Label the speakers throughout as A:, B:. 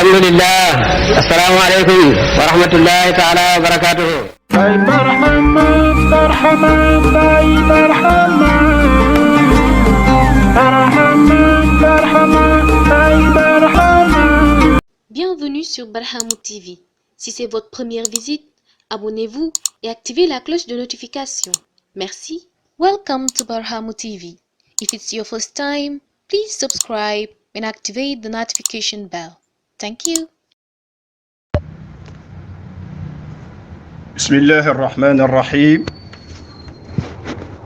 A: alhamdulillah. Assalamu alaikum wa rahmatullahi ta'ala wa barakatuhu.
B: Ay marhama, marhama, ay marhama. Marhama, marhama, ay marhama.
C: Bienvenue sur Barhamou TV. Si c'est votre première visite, abonnez-vous et activez la cloche de notification. Merci. Welcome to Barhamou TV. If it's your first time, please subscribe and activate the notification bell. Thank you.
D: بسم الله الرحمن الرحيم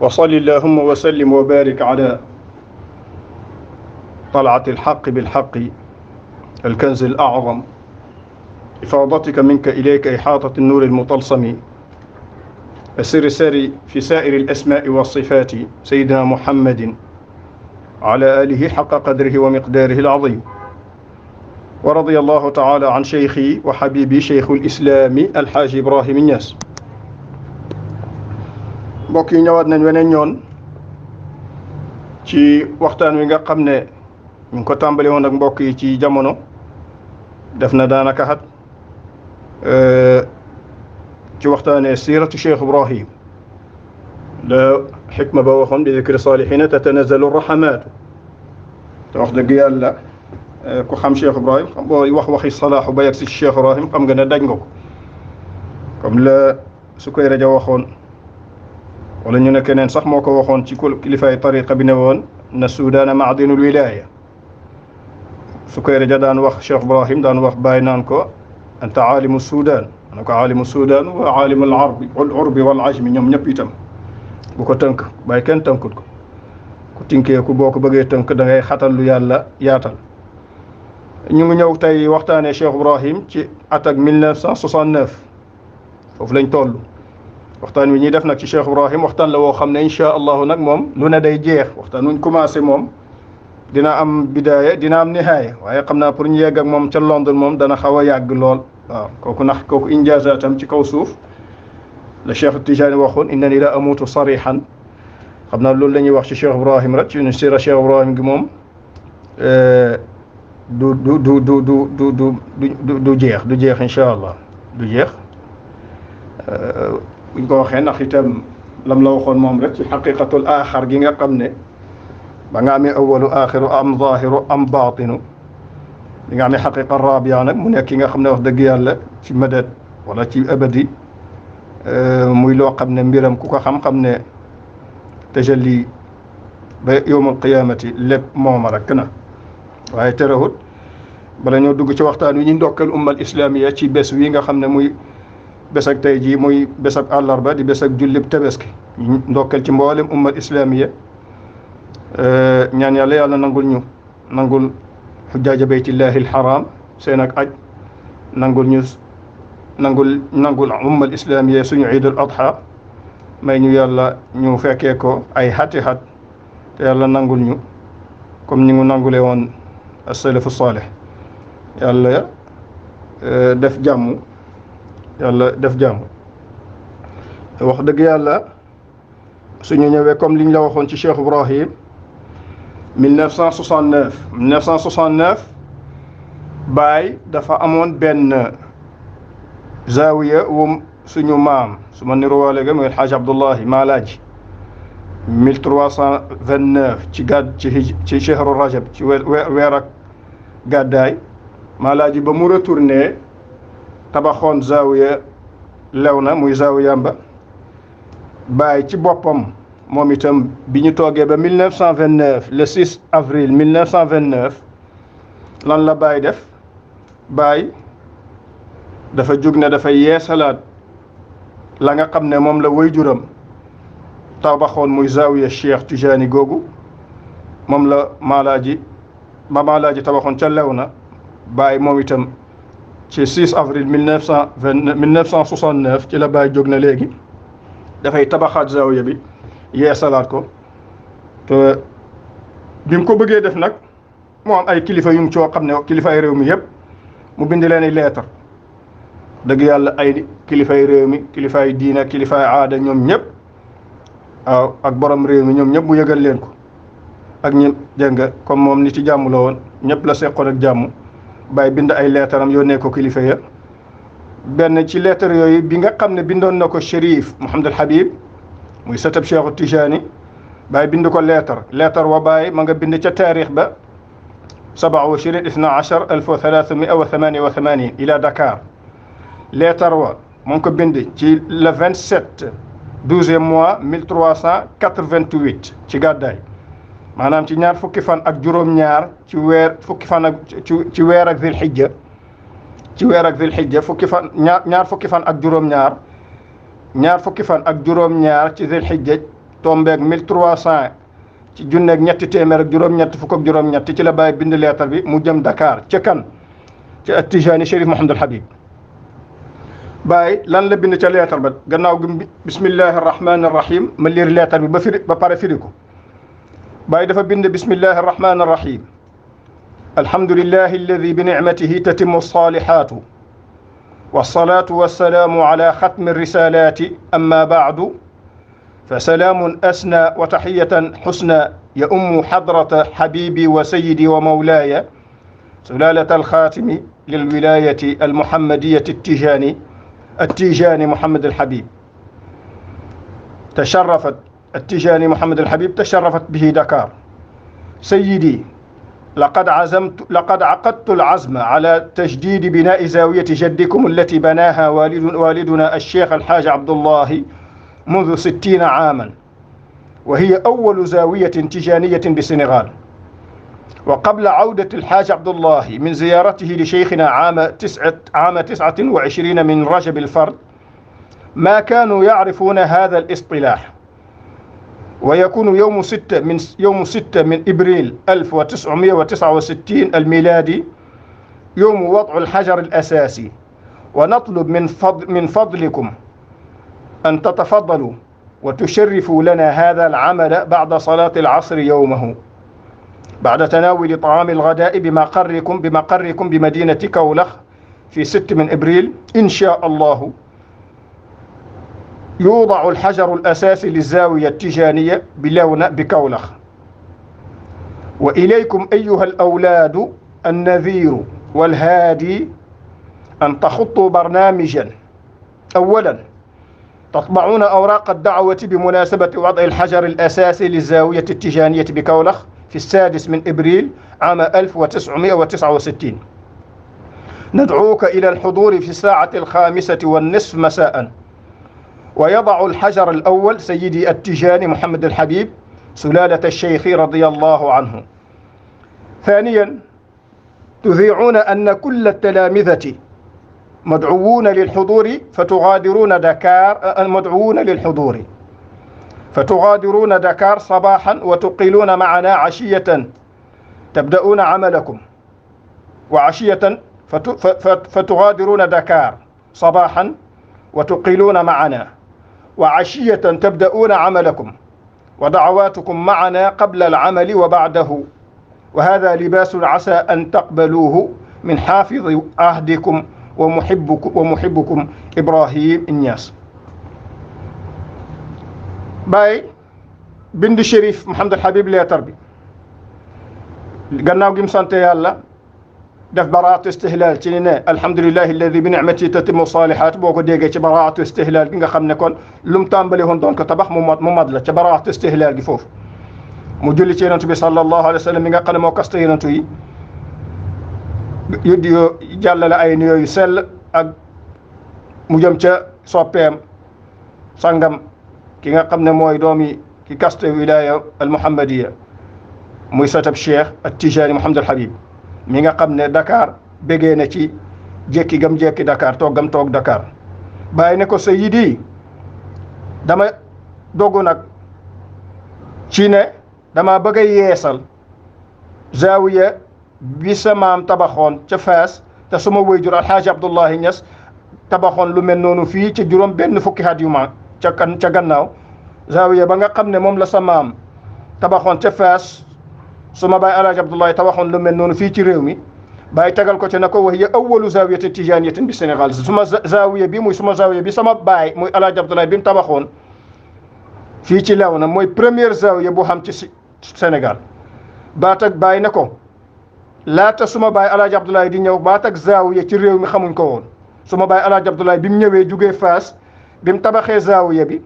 D: وصل اللهم وسلم وبارك على طلعة الحق بالحق الكنز الأعظم إفاضتك منك إليك إحاطة النور المطلسم السر الساري في سائر الأسماء والصفات سيدنا محمد على آله حق قدره ومقداره العظيم ورضي الله تعالى عن شيخي وحبيبي شيخ الإسلام الحاج إبراهيم نياس mbokk yi ñëwaat nañ weneen ñoon ci waxtaan wi nga xam ne ñu ngi ko tàmbali woon ak mbokk yi ci jamono def na daanaka xat ci waxtaanee siiratu Cheikh Ibrahim la xikma ba waxoon bi dikri saalihiina tatanazalu rahamaatu te wax dëgg yàlla ku xam Cheikh Ibrahim xam boo wax waxi salaaxu ba yegg si Cheikh Ibrahim xam nga ne daj nga ko comme la su koy rajo waxoon wala ñu ne keneen sax moo ko waxoon ci kilifaay tariqa bi ne woon na suudaana maadinul wilaaya su koy rajo daan wax Cheikh Ibrahim daan wax bàyyi naan ko anta aalimu suudaan ana ko aalimu suudaan wa aalimu al arbi wal urbi wal ajmi ñoom ñëpp itam bu ko tënk bàyyi kenn tënkut ko ku tinkeeku boo ko bëggee tënk da ngay xatal lu yàlla yaatal ñu ngi ñëw tey waxtaanee Cheikh Ibrahim ci at ak 1969 foofu lañ toll waxtaan wi ñuy def nag ci Cheikh Ibrahim waxtaan la woo xam ne incha allahu nag moom lu ne day jeex waxtaan wuñ commencé moom dina am bidaaya dina am nihaaya waaye xam naa pour ñu yegg ak moom ca London moom dana xaw a yàgg lool waaw kooku ndax kooku injazaatam ci kaw suuf la Cheikh Tijaani waxoon innani la amutu sarihan xam naa loolu la ñuy wax ci Cheikh Ibrahim rek ci sira Cheikh Ibrahim gi moom du jeex incha allah du jeex buñ ko waxee ndax itam lam la waxoon moom rek ci xaqiqatul aaxar gi nga xam ne ba nga amee awalu aaxiru am zaahiru am baatinu li nga amee xaqiqa rabia nag mu nekk ki nga xam ne wax dëgg yàlla ci madad wala ci abadi muy loo xam ne mbiram ku ko xam-xam ne tajalli ba yowmal qiyaamati lépp mooma rek na waaye terewut bala ñoo dugg ci waxtaan wi ñu ndokkal ummal islamiya ci bés wi nga xam ne muy bés ak tey jii muy bés ak àllarba di bés ak jullib tabaski ñu ndokkal ci mboolem ummal islamiya ñaan yàlla yàlla nangul xujjaaja baytillahi alxaram seen ak aj nangul ummal islamiya suñu iidul adha may ñu yàlla ñu fekkee ko ay xati xat te yàlla nangul ñu comme ni mu nangulee woon as-salafu saalih yàlla def jàmm wax dëgg yàlla suñu ñëwee comme liñ la waxoon ci Cheikh Ibrahim 1969 Baay dafa amoon benn zaawiya wu suñu maam su ma niruwaale ga mooy El Hadj Abdullahi Malaaji 1329 ci chehru rajab ci weer ak gàddaay Malaaji ba mu retourné tabaxoon zaawiya lew na muy zaawiyam ba Baay ci boppam moom itam bi ñu toogee ba 1929 le 6 avril 1929 lan la Baay def Baay dafa jóg ne dafay yeesalaat la nga xam ne moom la waajuram tabaxoon muy zaawiya Cheikh Tijaani googu moom la Malaaji tabaxoon ca lew na Baay moom itam ci 6 avril 1969 ci la Baay jóg na léegi dafay tabaxaat zaawiya bi yeesalaat ko te bi mu ko bëggee def nag moo am ay kilifa yu mu coo xam ne kilifay réew mi yëpp mu bind leen ay leetar dëgg yàlla ay kilifay réew mi kilifay diina kilifay aada ñoom ñëpp waaw ak borom réew mi ñoom ñëpp mu yëgal leen ko ak ñi dégg nga comme moom nit ci jàmm la woon ñëpp la seqoon ak jàmm Baye bind ay leetaram yónnee ko kilifa ya benn ci leetar yooyu bi nga xam ne bindoon na ko Chérif Mouhamadul Habib muy sëtab Cheikhu Tijani Baye bind ko leetar wa Baye ma nga bind ca taarix ba 27 12 1388 ila Dakar leetar wa mu ngi ko bind ci le 27 12e mois 1388 ci gàddaay maanaam ci ñaar fukki fan ak juróom-ñaar ci weer fukki fan ak ci weer ak Zilhijja ci weer ak Zilhijja fukki fan ñaar fukki fan ak juróom-ñaar ñaar fukki fan ak juróom-ñaar ci Zilhijja tombeeg 1300 ci junneeg ñetti téeméer ak juróom-ñett fukk ak juróom-ñett ci la Baye bind leetar bi mu jëm Dakar ca kan ci At-Tijani Chérif Mouhamadul Habib Baye lan la bind ca leetar ba gannaaw gi bismillahi rahmani rahim ma liir leetar bi ba pare firi ko Baye dafa bind bismillahi rahmani rahim alhamdulillahi alladi bi nicmatihi tatimmu salihatu wassalatu wassalamu ala xatmi risalati amma baadu فسلام أسنى وتحية حسنى يؤم حضرة حبيبي وسيدي ومولاي سلالة الخاتم للولاية المحمدية التيجاني محمد الحبيب التيجاني محمد الحبيب تشرفت به دكار سيدي لقد عقدت العزم على تجديد بناء زاوية جدكم التي بناها والدنا الشيخ الحاج عبد الله منذ 60 عاما وهي أول زاوية تيجانية بالسنغال وقبل عودة الحاج عبد الله من زيارته لشيخنا عام 29 من رجب الفرد ما كانوا يعرفون هذا الاصطلاح ويكون يوم 6 من إبريل 1969 الميلادي يوم وضع الحجر الأساسي ونطلب من فضلكم أن تتفضلوا وتشرفوا لنا هذا العمل بعد صلاة العصر يومه بعد تناول طعام الغداء بمقركم بمدينة كولخ في 6 من إبريل إن شاء الله يوضع الحجر الأساسي للزاوية التيجانية بكولخ وإليكم أيها الأولاد النذير والهادي أن تخطوا برنامجا أولا تطبعون أوراق الدعوة بمناسبة وضع الحجر الأساسي للزاوية التيجانية بكولخ في 6 من إبريل عام 1969 ندعوك إلى الحضور في الساعة 5:30 مساء ويضع الحجر الأول سيدي التيجاني محمد الحبيب سلالة الشيخ رضي الله عنه ثانيا تذيعون أن كل التلامذة مدعوون للحضور فتغادرون دكار صباحا وتقيلون معنا عشية تبدأون عملكم وعشية فتغادرون دكار صباحا وتقيلون معنا وعشية تبدأون عملكم ودعواتكم معنا قبل العمل وبعده وهذا لباس عسى أن تقبلوه من حافظ عهدكم ومحبكم إبراهيم إنياس Baye bind Chérif Mouhamadul Habib leetar bi gannaaw gi mu sant yàlla def baraatu istihlal ci ni ne alhamdulillahi alladi bi nicmati tatimmu salihat boo ko déggee ci baraatu istihlal gi nga xam ne kon lu mu tàmbali woon doon ko tabax mu mat la ca baraatu istihlal gi foofu mu julli ci yonent bi sallallahu alayhi wa sallam mi nga xam ne moo kasta yonent yi yuddi yoo jàllale ay nuyoo yu sell ak mu jëm ca soppeem sangam ki nga xam ne mooy doomi ki kaste wilaya al muhammadiya muy satab Cheikh At-Tijani Mouhamadul Habib mi nga xam ne Dakar bégee na ci jékki gam jékki Dakar toog Dakar Baye ne ko Sayyidi dama dogu nag ci ne dama bëgg a yeesal zaawiya bi sa maam tabaxoon ca Faas te suma waajur Alxaaji Abdullahi Ñas tabaxoon lu mel noonu fii ci juróom benn fukki at yu ma ca gannaaw zaawiya ba nga xam ne moom la sa maam tabaxoon ca Faas suma baay Alxaaji Abdullahi tabaxoon lu mel noonu fii ci réew mi Baye tegal ko ci ne ko wa hiya awwalu zaawiyatin tijaaniyatin bi Sénégal suma zaawiya bi sama baay muy Alxaaji Abdullahi bi mu tabaxoon fii ci Léona mooy première zaawiya boo xam ci Sénégal baat ak Baye ne ko laata suma baay Alaaji Abdoulaye di ñëw baat ak zaawiya ci réew mi xamuñ ko woon suma baay Alaaji Abdoulaye bi mu ñëwee jugee Faas bi mu tabaxee zaawiya bi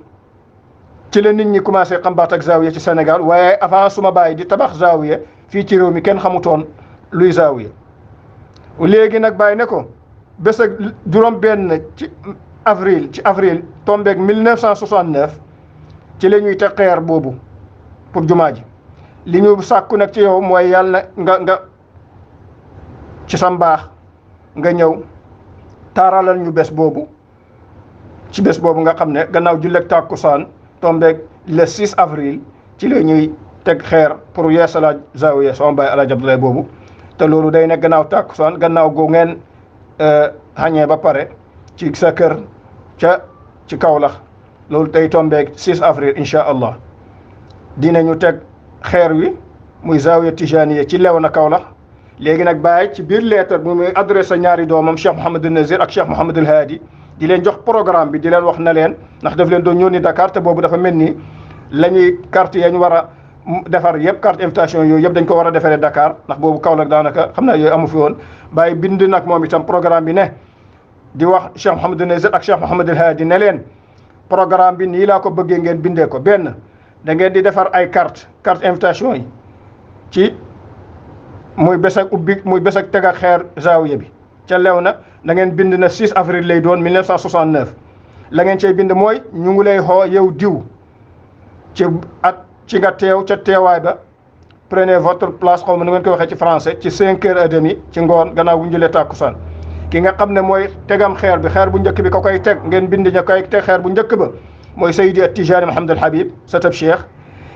D: ci la nit ñi commencé xam baat ak zaawiya ci Sénégal waaye avant suma baay di tabax zaawiya fii ci réew mi kenn xamutoon luy zaawiya léegi nag baay ne ko bés ak juróom-benn ci avril tombeeg 1969 ci la ñuy teg xeer boobu pour jumaa ji li ñu sàkku nag ci yow mooy yàlla nga ci sa mbaax nga ñëw taaralal ñu bés boobu ci bés boobu nga xam ne gannaaw julleeg tàkkusaan tombeeg le 6 avril ci la ñuy teg xeer pour yeesalaat zaawiya sama baay Alaaji Abdoulaye boobu te loolu day ne gannaaw tàkkusaan gannaaw gu ngeen xañee ba pare ci sa kër ci Kaolack loolu tey tombeeg 6 avril incha allah dinañu teg xeer wi muy zaawiya tijaniya ci Léona Kaolack léegi nag bàyyi ci biir lettre bu muy adressé ñaari doomam Cheikh Mouhamadul Nazir ak Cheikh Mouhamadul Haadi di leen jox programme bi di leen wax na leen ndax daf leen doon ñëw ni Dakar te boobu dafa mel ni la ñuy carte yañ war a defar yëpp carte invitation yooyu yëpp dañ ko war a defaree Dakar ndax boobu Kaolack daanaka xam naa yooyu amu fi woon bàyyi bind nag moom itam programme bi ne di wax Cheikh Mouhamadul Nazir ak Cheikh Mouhamadul Haadi ne leen programme bi nii laa ko bëggee ngeen bindee ko benn da ngeen di defar ay carte invitation yi ci muy bés ak ubbi muy bés ak teg ak xeer zaawiya bi ca Léona da ngeen bind na 6 avril lay doon 1969 la ngeen cay bind mooy ñu ngi lay xoo yow diw ci nga teew ca teewaay ba prenez votre place xaw ma nu ngeen koy waxee ci français ci 5h30 ci ngoon gannaaw bu ñu jëlee tàkkusaan ki nga xam ne mooy tegam xeer bu njëkk bi ko koy teg ngeen bind ña koy teg xeer bu njëkk ba mooy Seydi At-Tijani Mouhamadul Habib satab Cheikh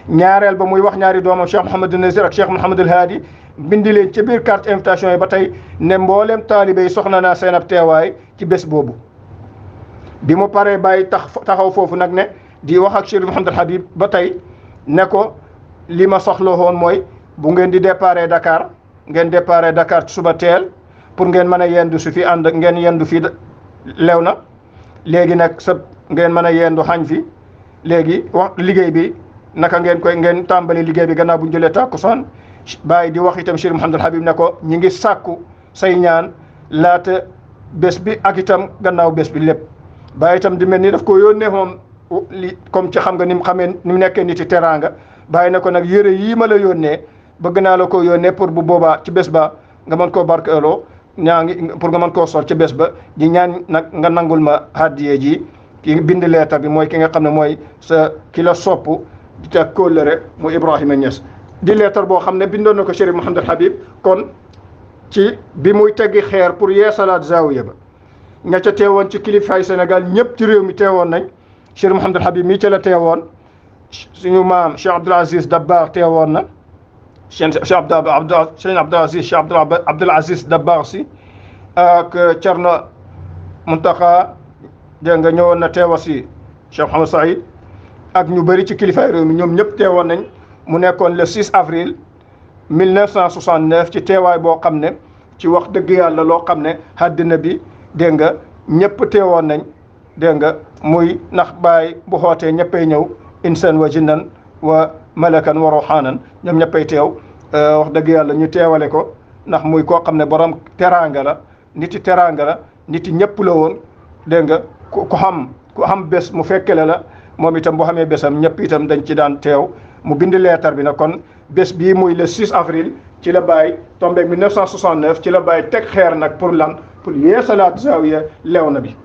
D: ñaareel ba muy wax ñaari doomam Cheikh Mouhamadul Nazir ak Cheikh Mouhamadul Haadi bindi leen ci biir carte invitation yi ba tey ne mboolem taalibe yi soxna naa seen ab teewaay ci bés boobu bi mu paree bàyyi taxaw foofu nag ne di wax ak Cheikh Mouhamadul Habib ba tey ne ko li ma soxla woon mooy bu ngeen di déparé Dakar ngeen déparé Dakar ci suba teel pour ngeen mën a yendu su fi ànd ngeen yendu fi Léona léegi nag sa ngeen mën a yendu xañ fi léegi wax liggéey bi naka ngeen tàmbali liggéey bi gannaaw bu ñu jëlee tàkkusaan bàyyi di wax itam Cheikh Mouhamadul Habib ne ko ñi ngi sàkku say ñaan laata bés bi ak itam gannaaw bés bi lépp bàyyi itam di mel ni daf ko yónnee moom li comme ci xam nga ni mu xamee ni mu nekkee nit yi teraanga bàyyi na ko nag yére yii ma la yónnee bëgg naa la ko yónnee pour bu boobaa ci bés ba nga mën koo barkeeloo ñaa ngi pour nga mën koo sol ci bés ba di ñaan nag nga nangul ma hadiye ji ki bind leetar bi mooy ki nga xam ne mooy sa ki la sopp te kóllëre mu Ibrahima Niass di leetar boo xam ne bindoon na ko Chérif Mouhamadul Habib kon ci bi muy teggi xeer pour yeesalaat zaawiya ba ña ca teewoon ci kilifaay Sénégal ñëpp ci réew mi teewoon nañ Chérif Mouhamadul Habib mii ca la teewoon suñu maam Cheikh Abdoul Aziz Dabakh teewoon na Cheikh Abdoul Aziz Dabakh si ak Thierno Mountakha dégg nga ñëwoon na teewa si Cheikh Mouhamed Saïd ak ñu bëri ci kilifaay réew mi ñoom ñëpp teewoon nañ mu nekkoon le 6 avril 1969 ci teewaay boo xam ne ci wax dëgg yàlla loo xam ne àddina bi dégg nga ñëpp teewoon nañ dégg nga muy ndax Baay bu xootee ñëppay ñëw insan wa jinnan wa malakan wa ruhanan ñoom ñëppay teew wax dëgg yàlla ñu teewale ko ndax muy koo xam ne borom teraanga la niti teraanga la niti ñëpp la woon dégg nga ku xam bés mu fekkele la moom itam boo xamee bésam ñëpp itam dañ ci daan teew mu bind leetar bi nag kon bés bii muy le 6 avril ci la Baay tombé 1969 ci la Baay teg xeer nag pour lan pour yeesalaat zaawiya Léona bi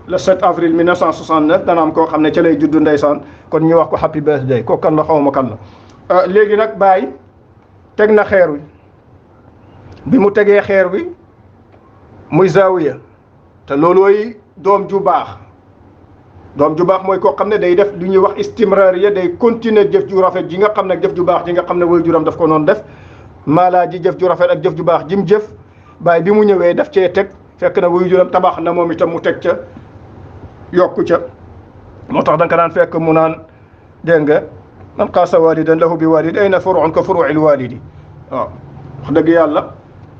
D: le 7 avril 1969 dana am koo xam ne ca lay juddu ndeysaan kon ñu wax ko happy birthday kooku kan la xawma kan la léegi nag Baay teg na xeer wi bi mu tegee xeer wi muy zaawiya te loolooy doom ju baax mooy koo xam ne day def lu ñuy wax istimrariya day continuer jëf ju rafet ji nga xam ne jëf ju baax ji nga xam ne way juram daf ko noonu def maalaa ji jëf ju rafet ak jëf ju baax jim jëf Baay bi mu ñëwee daf cee teg fekk na way juram tabax na moom itam mu teg ca yokku ca moo tax da nga daan fekk mu naan dégg nga man qaasa walidan lahu bi walid ayna furuun ka furuil walidi waaw wax dëgg yàlla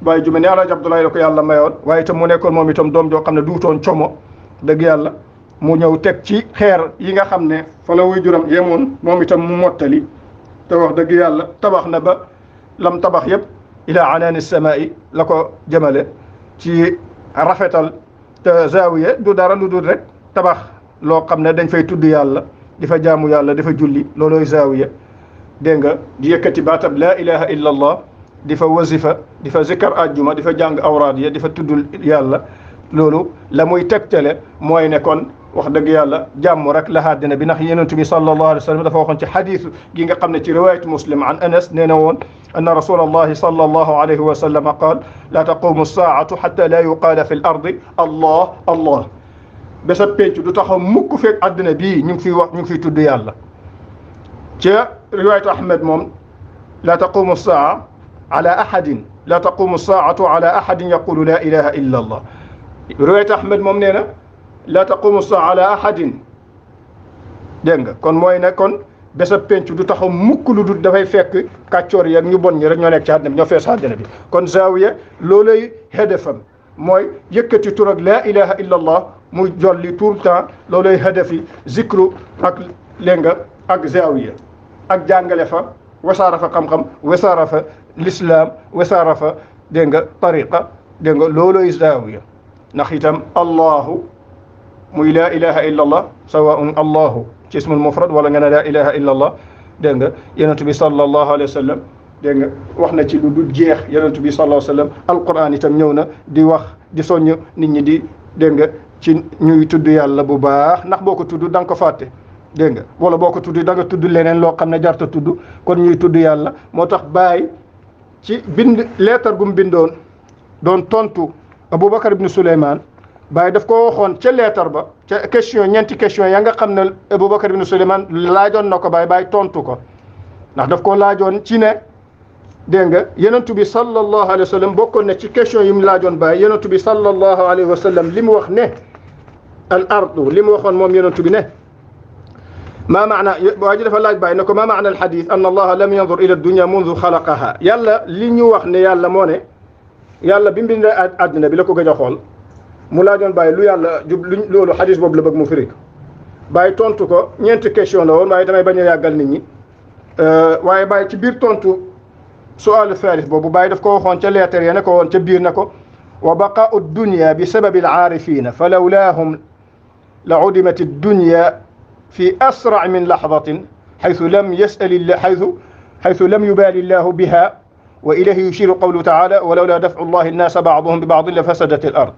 D: Baay ju mel ne Alaaji Abdoulaye la ko yàlla mayoon waaye itam mu nekkoon moom itam doom joo xam ne duutoon como dëgg yàlla mu ñëw teg ci xeer yi nga xam ne fa la way juram yemoon moom itam mu mottali te wax dëgg yàlla tabax na ba lam tabax yëpp ila anaani samaa'i la ko jëmale ci rafetal te zaawiya du dara lu dul rek tabax loo xam ne dañ fay tudd yàlla di fa jaamu yàlla di fa julli loolooy zaawiya dégg nga di yëkkati baatab laa ilaha illa allah di fa wasifa di fa zikkar ajjuma di fa jàng awraad ya di fa tudd yàlla loolu la muy tegtale mooy ne kon wax dëgg yàlla jàmm rek la àddina bi ndax yonent bi sallallahu alayhi wa sallam dafa waxoon ci xadiis gi nga xam ne ci riwaayatu muslim an anas nee na woon anna rasulallahi sallallahu alayhi wa sallam qaal laa taqumu saa'atu xatta laa yuqaala fi l ardi allah allah bésa penc du taxaw mukk fekk àddina bii ñu ngi fiy wax ñu ngi fiy tudd yàlla ca riwaayatu ahmed moom laa taqumu saa ala ahadin laa taqumu saa'atu ala ahadin yaqulu laa ilaha illa allah riwaayatu ahmed moom nee na laa taqumu saa ala ahadin dégg nga kon mooy ne kon bésa penc du taxaw mukk lu dul dafay fekk kàccoor yi ak ñu bon ñi rek ñoo nekk ci àddina bi ñoo fees àddina bi kon zaawiya loolay hadafam mooy yëkkati tur ak laa ilaha illa allah muy jolli tout le temps loolay hadafi zikru ak léeg nga ak zaawiya ak jàngale fa wasaara fa xam-xam wasaara fa l'islam wasaara fa dégg nga tariqa dégg nga loolay zaawiya ndax itam allahu muy laa ilaha illa allah sawaun allahu ci ismul mufrad wala nga ne laa ilaha illa allah dégg nga yonent bi sallallahu alayhi wa sallam dégg nga wax na ci lu dul jeex yonent bi sallallahu alayhi wa sallam alquran itam ñëw na di wax di soññ nit ñi di dégg nga ci ñuy tudd yàlla bu baax ndax boo ko tudd da nga ko fàtte dégg nga wala boo ko tudd da nga tudd leneen loo xam ne jarta tudd kon ñuy tudd yàlla moo tax Baay ci bind leetar gu mu bindoon doon tontu Aboubacar ibn Souleymane Baay daf ko waxoon ca leetar ba ca question ñeenti question ya nga xam ne Aboubacar ibn Souleymane laajoon na ko Baay tontu ko ndax daf ko laajoon ci ne dégg nga yonent bi sallallahu alayhi wa sallam bokkoon ne ci question yi mu laajoon Baay yonent bi sallallahu alayhi wa sallam li mu wax ne al ardu li mu waxoon moom yonent bi ne maa maana waa ji dafa laaj Baay ne ko maa maana al xadis anna allaha lam yandur ila dunya mundu xalaqaha yàlla li ñu wax ne yàlla moo ne yàlla bi mu bindee àddina bi la ko gëj a xool mu laajoon Baay lu yàlla jub lu loolu xadis boobu la bëgg mu firi ko Baay tontu ko ñeenti question la woon waaye damay bañ a yàggal nit ñi waaye Baay ci biir tontu su'aalu thalith boobu Baay daf ko waxoon ca leetar ya ne ko woon ca biir ne ko wa baqaa'u dunya bi sababi al-aarifiina fa lawlaahum la udimat ad-dunya fi asra' min lahdatin haythu lam yas'al haythu lam yubali llahu biha wa ilayhi yushiru qawluhu ta'ala wa lawlaa daf'u llahi an-naasa ba'dahum bi ba'din la fasadat al-ard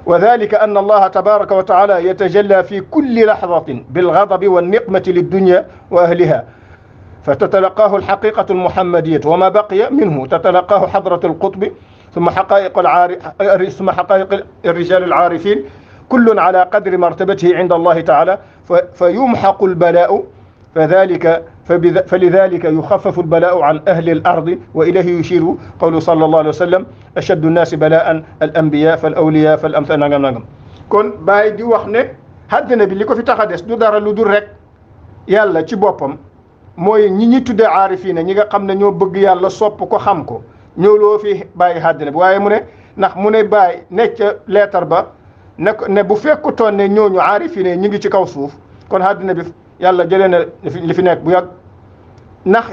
D: وذلك أن الله تبارك وتعالى يتجلى في كل لحظة بالغضب والنقمة للدنيا وأهلها فتتلقاه الحقيقة المحمدية وما بقي منه تتلقاه حضرة القطب ثم حقائق الرجال العارفين كل على قدر مرتبته عند الله تعالى فيمحق البلاء فلذلك يخفف البلاء عن أهل الأرض وإليه يشير قوله صلى الله عليه وسلم أشد الناس بلاء الأنبياء فالأولياء فالأمثال nangam kon Baay di wax ne àddina bi li ko fi tax a des du dara lu dul rek yàlla ci boppam mooy ñi tuddee aarifiina ñi nga xam ne ñoo bëgg yàlla sopp ko xam ko ñëw loo fi bàyyi àddina bi waaye mu ne ndax mu ne Baay nekk ca leetar ba ne bu fekkutoon ne ñooñu aarifiina ñi ngi ci kaw suuf kon àddina bi yàlla jëlee na li fi nekk bu yàgg ndax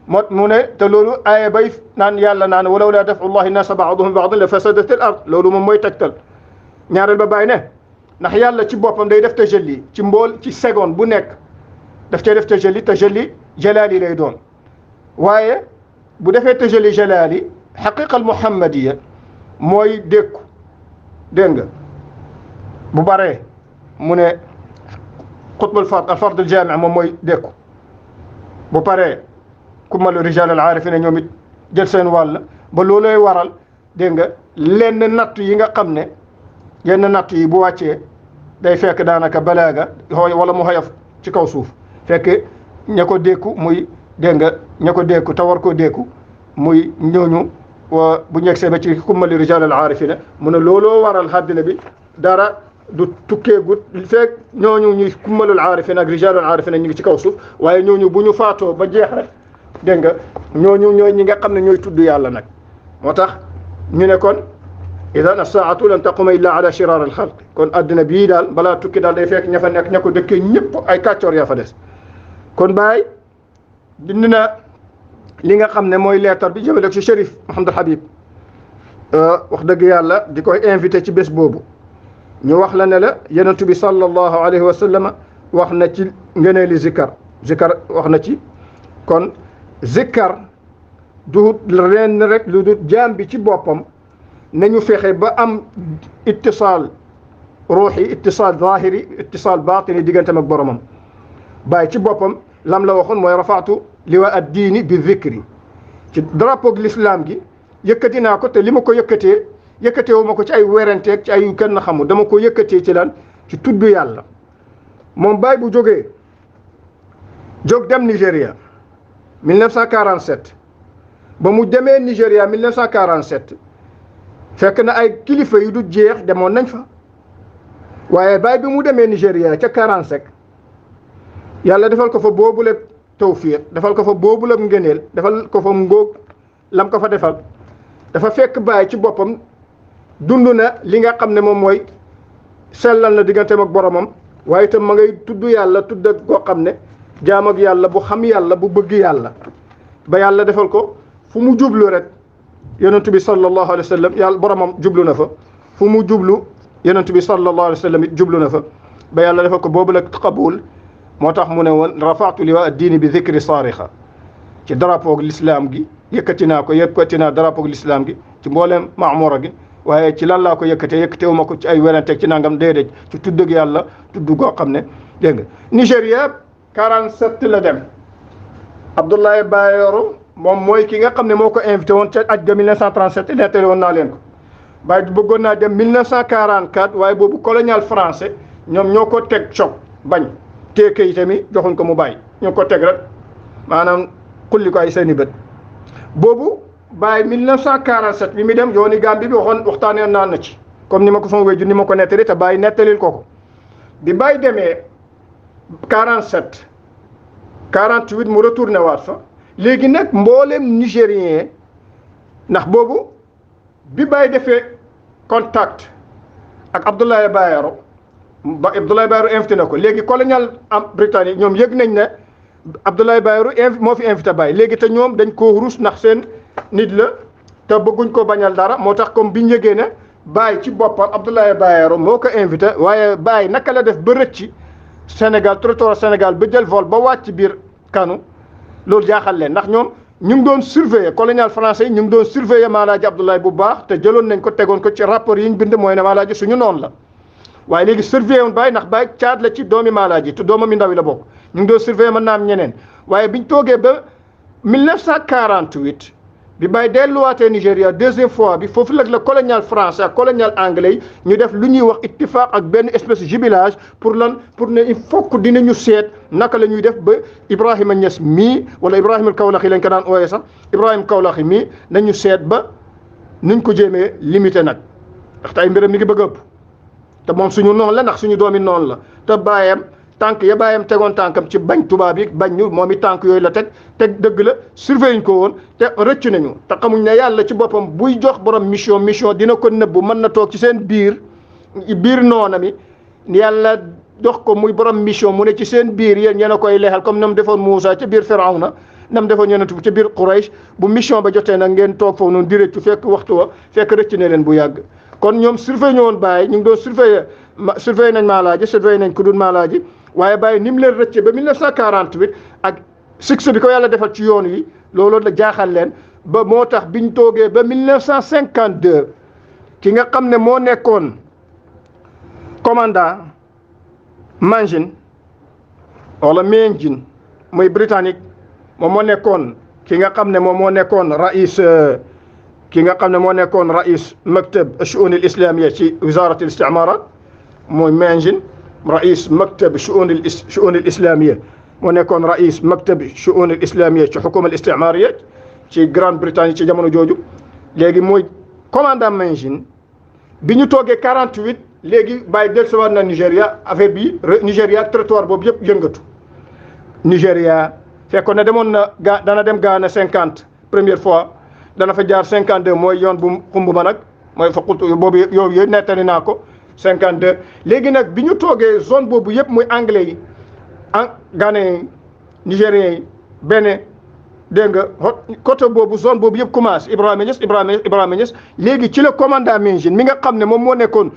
D: mu ne te loolu aaya bay naan yàlla naan walaw laa daf'u llahi naasa ba'dahum bi ba'din la fasadat al ard loolu moom mooy tegtal ñaareel ba Baay ne ndax yàlla ci boppam day def tajalli ci seconde bu nekk daf cee def tajalli jalaali lay doon waaye bu defee tajalli jalaali xaqiqa al muhammadiya mooy dékku dégg nga bu baree mu ne qutb al fard al jaami' moom mooy dékku bu paree kumalu rijal al aarifina ñoom it jël seen wàll ba loolooy waral dégg nga lenn natt yi nga xam ne yenn natt yi bu wàccee day fekk daanaka balaaga wala mu xoyof ci kaw suuf fekk ña ko dékku muy dégg nga ña ko dékku te war koo dékku muy ñooñu bu ñegsee ba ci kumalu rijal al aarifina mu ne looloo waral àddina bi dara du tukkeegut fekk ñooñu ñuy kummalul aarifin ak rijalul aarifin ñu ngi ci kaw suuf waaye ñooñu bu ñu faatoo ba jeex rek dégg nga ñooñu ñooy ñi nga xam ne ñooy tudd yàlla nag moo tax ñu ne kon idan as-saa'atu lan taquma illa ala shirar al xalq kon addina bii daal balaa tukki daal day fekk ña fa nekk ña ko dëkkee ñëpp ay kàccoor yaa fa des kon Baay bind na li nga xam ne mooy leetar bi jëmale ko ci Chérif Mouhamadul Habib wax dëgg yàlla di koy invité ci bés boobu ñu wax la ne la yonent bi sallallahu alayhi wa sallam wax na ci ngëneeli zikkar wax na ci kon zikkar du ren rek lu du jaam bi ci boppam nañu fexe ba am ittisaal ruuxi ittisaal zahiri ittisaal baatini digganteem ak boromam bàyyi ci boppam lam la waxoon mooy rafaatu liwa ad diini bi zikri ci drapeau l'islam gi yëkkati naa ko te li ma ko yëkkateewu ma ko ci ay werenteeg ci ay kenn xamul dama ko yëkkatee ci lan ci tudd yàlla moom Baye bu jóg dem Nigéria 1947 ba mu demee Nigéria 1947 fekk na ay kilifa yu du jeex demoon nañ fa waaye Baye bi mu demee Nigéria ca 45 yàlla defal ko fa boobule tawfiq defal ko fa boobule ngëneel defal ko fa ngóog lam ko fa defal dafa fekk Baye ci boppam dund na li nga xam ne moom mooy sellal na digganteem ak boromam waaye itam ma ngay tudd yàlla tudd ak koo xam ne jaam ak yàlla bu xam yàlla bu bëgg yàlla ba yàlla defal ko fu mu jublu rek yonent bi sallallahu alayhi wa sallam yàlla boromam jublu na fa fu mu jublu yonent bi sallallahu alayhi wa sallam it jublu na fa ba yàlla defal ko boobu la qabul moo tax mu ne woon rafaatu liwa ad-diini bi zikri saarixa ci drapeau l'islam gi yëkkati naa drapeau l'islam gi ci mbooleem maamora gi waaye ci lan laa ko yëkkateewu ma ko ci ay weranteeg ci nangam déedéet ci tuddug yàlla tudd goo xam ne dégg nga Nigéria 47 la dem Abdoulaye Bayero moom mooy ki nga xam ne moo ko invité woon ca aj ga 1937 nettali woon naa leen ko waaye bëggoon naa dem 1944 waaye boobu colonial français ñoom ñoo ko teg choc bañ téye kayitam yi joxuñ ko mu bàyyi ñoo ko teg rek maanaam xulli ko ay seeni bët boobu Baye 1947 bi mu dem yooni Gambie bi waxtaanee naan na ci comme ni ma ko sama wéju ni ma ko nettali te Baye nettalil ko bi Baye demee 47 48 mu retourné waat fa léegi nag mboolem nigérien ndax boobu bi Baye defee contact ak Abdoulaye Bayero invité na ko léegi colonial am britannique ñoom yëg nañ ne Abdoulaye Bayero moo fi invité Baye léegi te ñoom dañ koo rus ndax seen nit la te bëgguñ ko bañal dara moo tax comme biñ yëgee ne Baye ci boppam Abdoulaye Bayero moo ko invité waaye Baye naka la def ba rëcc Sénégal territoire Sénégal ba jël vol ba wàcc biir Kano loolu jaaxal leen ndax ñoom ñu ngi doon surveiller colonial français yi ñu ngi doon surveiller Maalaaji Abdoulaye bu baax te jëloon nañ ko tegoon ko ci rapport yi ñu bind mooy ne Maalaaji suñu noonu la waaye léegi surveiller woon Baye ndax Baye caat la ci doomi Maalaaji te doomam mi ndaw yi la bokk ñu ngi doon surveiller mën naa am ñeneen waaye biñ toogee ba 1948 bi Baye delluwaatee Nigéria deuxième fois bi foofu la colonial français ak colonial anglais ñu def lu ñuy wax ittifaq ak benn espèce de jubilage pour lan pour ne il faut que dinañu seet naka la ñuy def ba Ibrahima Niass mii wala Ibrahima Kawlaxi lañ ko daan ooyee sax Ibrahima Kawlaxi mii nañu seet ba nuñ ko jéemee limité nag ndaxte ay mbiram mi ngi bëgg ëpp te moom suñu noonu la ndax suñu doomi noonu la te baayam tànk ya baayam tegoon tànkam ci bañ tubaab yi bañ ñu moom i tànk yooyu la teg dëgg la surveiller ñu ko woon te rëcc nañu te xamuñ ne yàlla ci boppam buy jox borom mission dina ko nëbbu mën na toog ci seen biir noona mi yàlla jox ko muy borom mission mu ne ci seen biir yéen ñeen a koy leexal comme nam defoon Moussa ca biir Firawna nam defoon yonent bi ca biir Quraysh bu mission ba jotee nag ngeen toog foofu noonu di rëccu fekk waxtu wa fekk rëcc ne leen bu yàgg kon ñoom surveiller ñu woon Baye ñu ngi doon surveiller nañ Maalaaji surveiller nañ ku dul Maalaaji waaye Baye ni mu leen rëcce ba 1948 ak succès bi ko yàlla defal ci yoon wi loolu la jaaxal leen ba moo tax biñ toogee ba 1952 ki nga xam ne moo nekkoon commandant Mangin wala Mengin muy britannique moom moo nekkoon ki nga xam ne moom moo nekkoon rais maktab ash-shu'un al-islamiyya ci wizarat al-isti'marat mooy Mengin رئيس مكتب شؤون الإسلامية ونكون رئيس مكتب شؤون الإسلامية في الحكومة الاستعمارية في جراند بريطانيا في جامونو جوجو لغي موي كوماندان مانجين بي ñu toogee 48 léegi Baye dellusiwaat na Nigéria affaire bi Nigéria territoire boobu yëpp yëngatu Nigéria fekkoon ne demoon na dana dem Ghana 50 première fois dana fa jaar 52 mooy yoon bu xumb ba nag mooy fa xultu boobu yooyu nettali naa ko 52 léegi nag bi ñu toogee zone boobu yëpp muy anglais yi Ghanéens yi Nigériens yi Bénin dégg nga côté boobu zone boobu yëpp commencé Ibrahima Niass léegi ci la commandant Mengine mi nga xam ne moom moo nekkoon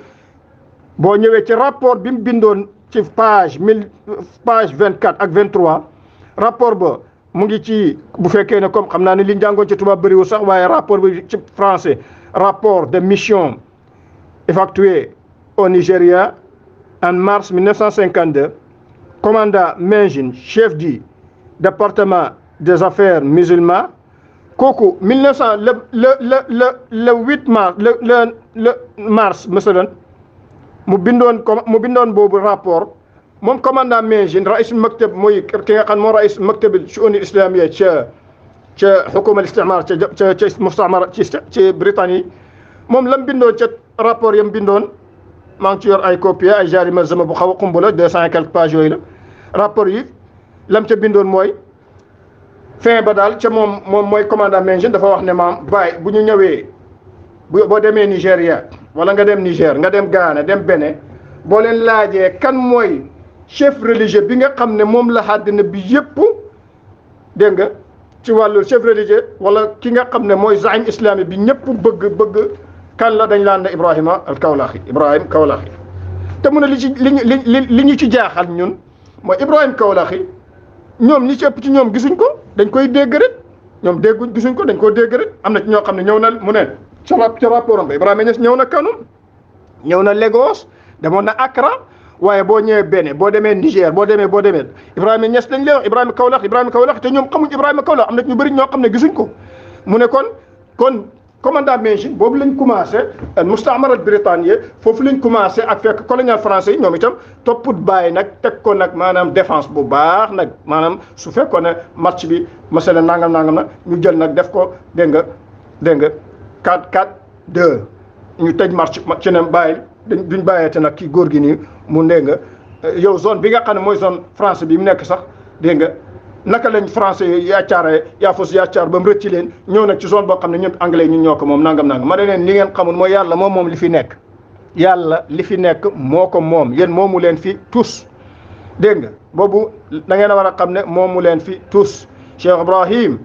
D: boo ñëwee ci rapport bi mu bindoon ci page 24 ak 23 rapport ba mu ngi ci bu fekkee ne comme xam naa ne li ñu jàngoon ci tubaab bëriwul sax waaye rapport bi ci français rapport de mission effectuée au Nigeria en mars 1952 commandant Mengine chef du département des affaires musulmans kooku 1900 le 8 mars le mars masalan mu bindoon boobu rapport moom commandant Mengine rais maktab mooy ki nga xam moo rais maktab shu'un islamiyya ca xukuma al-istimar ca mustamara ci Britannie moom lam bindoon ca rapport yam bindoon maa ngi ci yor ay copie ay jaari malzama bu xaw a xumb la 200 et quelques pages yooyu la rapport yi lam ca bindoon mooy fin ba daal ca moom mooy commandant Mengine dafa wax ne maam bàyyi bu ñu ñëwee boo demee Nigéria wala nga dem Niger nga dem Ghana dem Bénin boo leen laajee kan mooy chef religieux bi nga xam ne moom la àddina bi yëpp dégg nga ci wàllu chef religieux wala ki nga xam ne mooy zaim islami bi ñëpp bëgg kan la dañ laan ne Ibrahima al-Kawlaxi Ibrahim Kawlaxi te mu ne li ñu ci jaaxal ñun mooy Ibrahim Kawlaxi ñoom ñi ci ëpp ci ñoom gisuñ ko dañ koy dégg rek ñoom dégguñ gisuñ ko dañ koo dégg rek am na ci ñoo xam ne ñëw na mu ne ca rapport am ba Ibrahima Niass ñëw na Kano ñëw na Lagos demoon na Accra waaye boo ñëwee Bénin boo demee Niger boo demee Ibrahima Niass lañ lay wax Ibrahima Kawlax te ñoom xamuñ Ibrahima Kawlax am na ñu bëri ñoo xam ne gisuñ ko mu ne kon commandant Mengine boobu lañ commencé mustamara al britannique foofu lañ commencé ak fekk colonial français yi ñoom itam topput bàyyi nag teg ko nag maanaam défense bu baax nag maanaam su fekkoon ne match bi masala nangam nag ñu jël nag def ko dégg nga 4-4-2 ñu tëj match ci ne bàyyi duñ bàyyeete nag kii góor gi nii mu dégg nga yow zone bi nga xam ne mooy zone français bi mu nekk sax dégg nga naka lañ français yaa fos yaacaar ba mu rëcc leen ñëw nag ci zone boo xam ne ñun anglais ñun ñoo ko moom nangam ma ne leen li ngeen xamul mooy yàlla moom li fi nekk yàlla li fi nekk moo ko moom yéen moomu leen fi tous dégg nga boobu da ngeen a war a xam ne moomu leen fi tous Cheikh Ibrahim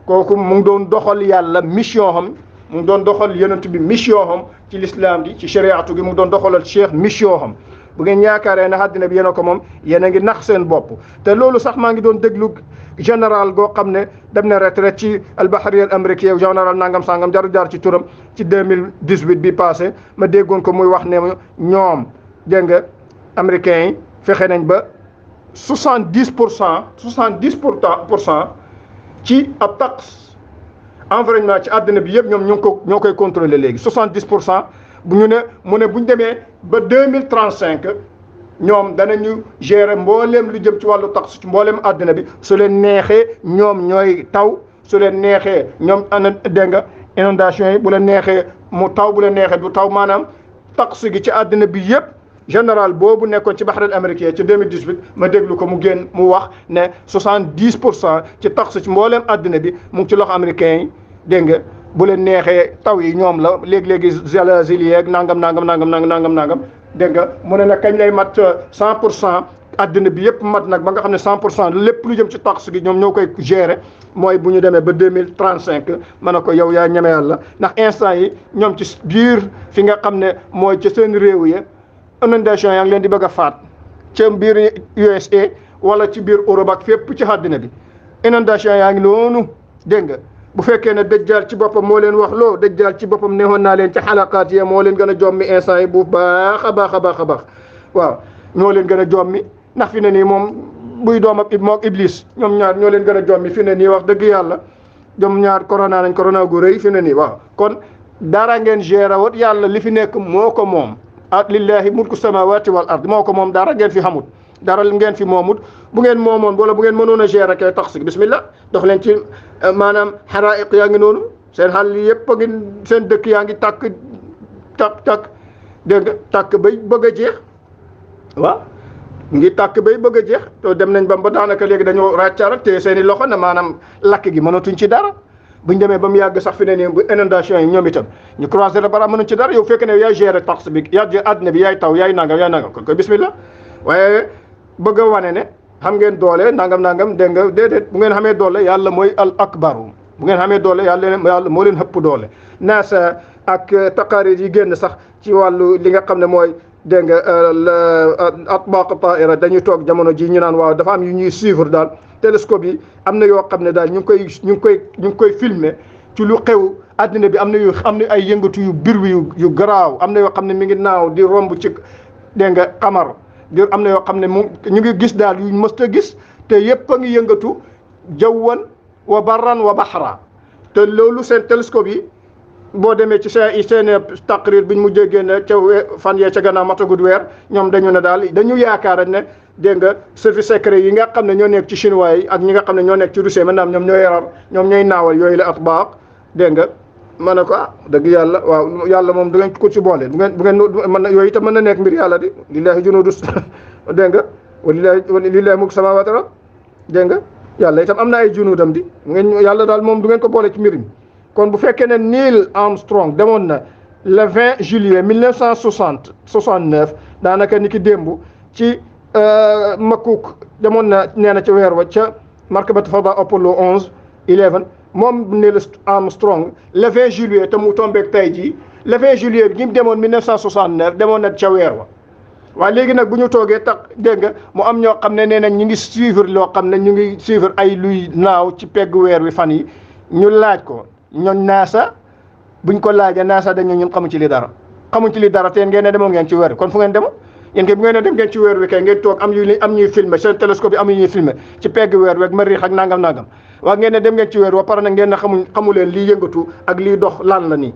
D: kooku mu ngi doon doxal yàlla mission xam mu ngi doon doxal yonent bi mission xam ci l'islam gi ci shariatu gi mu ngi doon doxalal cheikh mission xam bu ngeen yaakaaree ne àddina bi yéen a ko moom yéen a ngi nax seen bopp te loolu sax maa ngi doon déglu général goo xam ne dem na retraite ci albahariya al américain général nangam sangam jaar ci turam ci 2018 bi passé ma déggoon ko muy wax ne ñoom dégg nga américains yi fexe nañ ba 70% ci ab taxe environnement ci àddina bi yëpp ñoom ñoo koy contrôler léegi 70% bu ñu ne mu ne bu ñu demee ba 2035 ñoom danañu gérer mbooleem lu jëm ci wàllu tax ci mbooleem àddina bi su leen neexee ñoom ñooy taw su leen neexee ñoom dégg nga inondation yi bu leen neexee mu taw bu leen neexee du taw maanaam tax gi ci àddina bi yëpp général boobu nekkoon ci Bahreïn américain ci 2018 ma déglu ko mu génn mu wax ne 70% ci tax ci mbooleem àddina bi mu ngi ci loxo américain yi dégg nga bu leen neexee taw yi ñoom la léegi zalazil yeeg nangam dégg nga mu ne nag kañ lay mat 100% àddina bi yëpp mat nag ba nga xam ne 100% lépp lu jëm ci tax gi ñoom ñoo koy gérer mooy bu ñu demee ba 2035 ma ne ko yow yaa ñeme yàlla ndax instant yi ñoom ci biir fi nga xam ne mooy ci seen réew yi inondation yaa ngi leen di bëgg a faat ca biir USA wala ci biir Europe ak fépp ci àddina bi inondation yaa ngi noonu dégg nga bu fekkee ne dajjal ci boppam moo leen wax loo dajjal ci boppam neexoon naa leen ci xalaqaat yi moo leen gën a jommi instant yi bu baax a baax waaw ñoo leen gën a jommi ndax fi ne nii moom buy doom ak mook iblis ñoom ñaar ñoo leen gën a jommi fi ne nii wax dëgg yàlla ñoom ñaar corona gu rëy fi ne nii waaw kon dara ngeen gérer wut yàlla li fi nekk moo ko moom lillahi mulku samawati wal ard moo ko moom dara ngeen fi xamut dara ngeen fi moomut bu ngeen moomoon wala bu ngeen mënoon a gérer kay tax si bismillah dox leen ci maanaam xaraiq yaa ngi noonu seen xal yëpp a ngi seen dëkk yaa ngi tàkk dégg nga tàkk bay bëgg a jeex waaw ngi tàkk bay bëgg a jeex te dem nañ ba daanaka léegi dañoo ràccaar ak te seen i loxo ne maanaam lakk gi mënatuñ ci dara buñ demee ba mu yàgg sax fi ne nii bu inondation yi ñoom itam ñu croiser la bara mënuñ ci dara yow fekk ne yaay gérer tax bi yaa àddina bi yaay taw yaay nangam kon koy bismillah waaye bëgg a wane ne xam ngeen doole nangam dégg nga déedéet bu ngeen xamee doole yàlla mooy al akbaru bu ngeen xamee doole yàlla moo leen ëpp doole NASA ak taqaarir yi génn sax ci wàllu li nga xam ne mooy dégg nga atbaq taira dañuy toog jamono ji ñu naan waaw dafa am yu ñuy suivre daal télescope yi am na yoo xam ne daal ñu ngi koy filmer ci lu xew àddina bi am na ay yëngatu yu bir yu garaaw am na yoo xam ne mi ngi naaw di romb ci dégg nga xamar di am na yoo xam ne ñu ngi gis daal yu mës a gis te yëpp a ngi yëngatu jawwan wa barran wa baxra te loolu seen télescope yi boo demee ci seen taqrir biñ mujjee génne ca fan yee ca gannaaw matagud weer ñoom dañu ne daal dañu yaakaar ne dégg nga service secret yi nga xam ne ñoo nekk ci chinois yi ak ñi nga xam ne ñoo nekk ci Russie maintenant ñoom ñooy yarar ñoom ñooy naawal yooyu la atbaaq dégg nga ma ne ko dëgg yàlla waaw yàlla moom du ngeen ko ci boole bu ngeen mën na yooyu itam mën na nekk mbir yàlla di lillahi junuudu dégg nga walillahi mulku samaawaati wal ard dégg nga yàlla itam am na ay junuudam di ngeen yàlla daal moom du ngeen ko boole ci mbir mi kon bu fekkee ne Neil Armstrong demoon na le 20 juillet 1969 daanaka ni ki démb ci Makuk demoon na nee na ca weer wa ca markabatu fada Apollo 11 moom Neil Armstrong le 20 juillet te mu tombeeg tey jii le 20 juillet bi ñu demoon 1969 demoon na ca weer wa waaye léegi nag bu ñu toogee tax dégg nga mu am ñoo xam ne nee nañ ñu ngi suivre loo xam ne ñu ngi suivre ay luy naaw ci pegg weer wi fan yi ñu laaj ko ñoon NASA buñ ko laajee NASA dañu ñun xamuñ ci li dara te ngeen ne demoon ngeen ci weer wi kon fu ngeen demoon yéen kay bu ngeen ne dem ngeen ci weer wi kay ngeen toog am ñuy filmer seen télescope yi am yu ñuy filmer ci pegg weer wi ak mariix ak nangam waaye ngeen ne dem ngeen ci weer wa pare nag ngeen ne xamu leen lii yëngatu ak lii dox lan la nii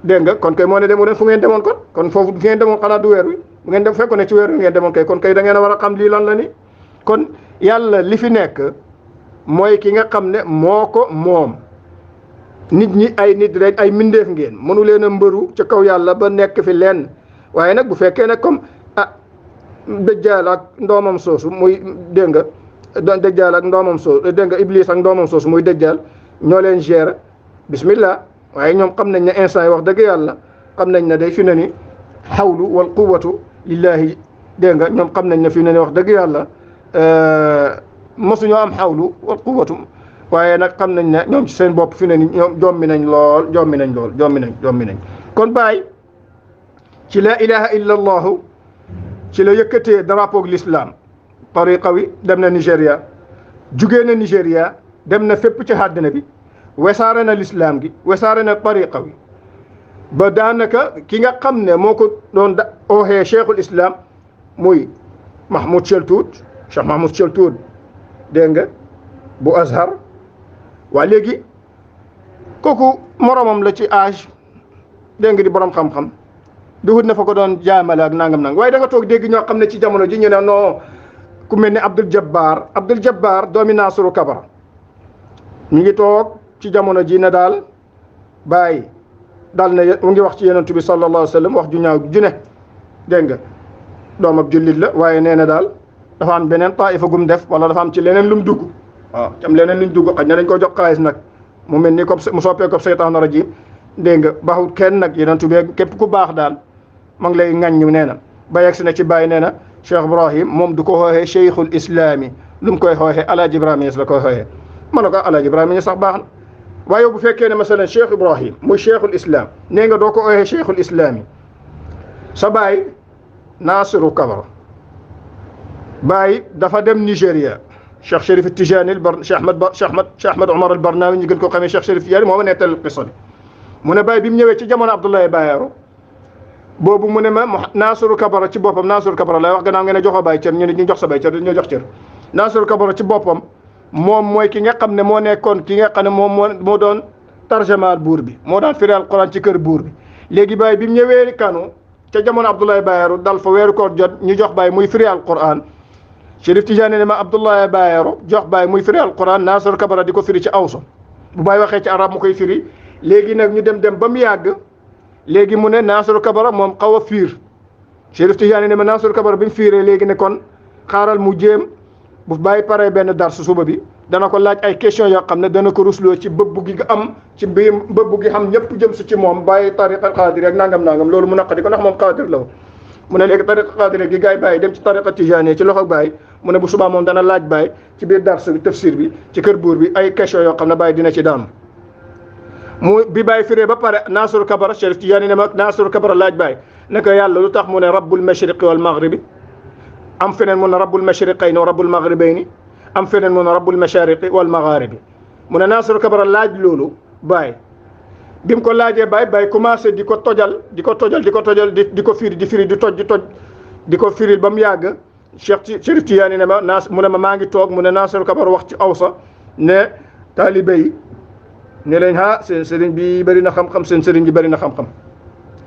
D: dégg nga kon kay moo ne demu leen fu ngeen demoon kon foofu fu ngeen demoon xanaa du weer wi bu ngeen dem fekkoon ne ci weer wi ngeen demoon kay kon kay da ngeen a war a xam lii lan la nii kon yàlla li fi nekk mooy ki nga xam ne moo ko moom nit ñi ay nit rek ay mindeef ngeen mënu leen a mbëru ca kaw yàlla ba nekk fi leen waaye nag bu fekkee ne comme dajjaal ak ndoomam soosu muy dégg nga dajjaal ak ndoomam soosu dégg nga iblis ak ndoomam soosu muy dajjaal ñoo leen gérer bismillah waaye ñoom xam nañ ne instant yi wax dëgg yàlla xam nañ ne day fi ne ni xawlu wal quwwatu lillahi dégg nga ñoom xam nañ ne fi ne ni wax dëgg yàlla mosuñoo am xawlu wal quwwatu waaye nag xam nañ ne ñoom ci seen bopp fi ne ni ñoom jommi nañ kon bàyyi ci la ilaha illa allahu ci la yëkkatee drapeau l'islam tariqa wi dem na Nigéria jugee na Nigéria dem na fépp ci àddina bi wesaare na l'islam gi wesaare na tariqa wi ba daanaka ki nga xam ne moo ko doon ooxee cheikhul islam muy Mahmoud Cheltout Cheikh Mahmoud Cheltout dégg nga bu Azhar waa léegi kooku moromam la ci âge dégg nga di borom xam-xam duhut na fa ko doon jaamale ak nangam waaye da nga toog dégg ñoo xam ne ci jamono ji ñu ne non ku mel ne Abdul Jabbar doomi Nasiru Kabara ñu ngi toog ci jamono ji ne daal bàyyi daal na mu ngi wax ci yonent bi sallallahu alayhi wa sallam wax ju ñaaw ju ne dégg nga doom ab jullit la waaye nee na daal dafa am beneen taifa gum def wala dafa am ci leneen lu mu dugg waaw tam leneen luñ dugg xaj na dañ ko jox xaalis nag mu mel ni comme mu soppee ko seytaan rajim dégg nga baaxut kenn nag yonent bi képp ku baax daal ma ngi lay ŋaññu nee na ba yegg si na ci bàyyi nee na Cheikh Ibrahim moom du ko xooxee cheikhul islami lu mu koy xooxee Alaaji Ibrahima Niass la koy xooxee ma ne ko Alaaji Ibrahima Niass sax baax na waaye bu fekkee ne masalan Cheikh Ibrahim muy cheikhul islam nee nga doo ko xooxee cheikhul islami sa baay Nasiru Kabara baay dafa dem Nigéria Cheikh Chérif Tijani Cheikh Ahmad Omar al Barnawi ñu gën ko xamee Cheikh Chérif Tijani moo ma nettal qissa bi mu ne baay bi mu ñëwee ci jamono Abdoulaye Bayero boobu mu ne ma Nasiru Kabara ci boppam Nasiru Kabara lay wax gannaaw ngeen ne joxoo baay cër ñu ne ñu jox sa baay cër dañoo jox cër Nasiru Kabara ci boppam moom mooy ki nga xam ne moo nekkoon ki nga xam ne moom moo doon tarjamaal buur bi moo daan firi alquran ci kër buur bi léegi baay bi mu ñëwee Kano ca jamono Abdoulaye Bayero dal fa weeru koor jot ñu jox baay muy firi alquran Chérif Tidiane ne ma Abdoulaye Bayero jox baay muy firi alquran Nasiru Kabara di ko firi ci awso bu baay waxee ci arab mu koy firi léegi nag ñu dem ba mu yàgg léegi mu ne Nasiru Kabara moom xaw a fiir Chérif Tidiane ne ma Nasiru Kabara bi mu fiiree léegi ne kon xaaral mu jéem bu bàyyi paree benn dar su suba bi dana ko laaj ay question yoo xam ne dana ko rusloo ci bëbb gi nga am ci biir bëbb gi xam ñëpp jëm si ci moom bàyyi tariqa xaadir ak nangam loolu mu naqadi ko ndax moom xaadir la woon mu ne léegi tariqa qadiriya gi gaay bàyyi dem ci tariqa tijaaniya ci loxo bàyyi mu ne bu subaa moom dana laaj bàyyi ci biir dars bi tafsir bi ci kër buur bi ay question yoo xam ne bàyyi dina ci daanu mu bi bàyyi firee ba pare Nasirul Kabara Cherif Tijaani ne ma Nasirul Kabara laaj bàyyi ne ko yàlla lu tax mu ne rabbul mashriqi wal maghribi am feneen mu ne rabbul mashriqayni wa rabbul maghribayni am feneen mu ne rabbul mashariqi wal magharibi mu ne Nasirul Kabara laaj loolu bàyyi bi mu ko laajee bàyyi commencé di ko tojal di ko firi di toj di ko firil ba mu yàgg Cherif Tijaani ne ma mu ne ma maa ngi toog mu ne Nasirul Kabara wax ci awsa ne taalibe yi ne leen seen sëriñ bi bëri na xam-xam seen sëriñ bi bëri na xam-xam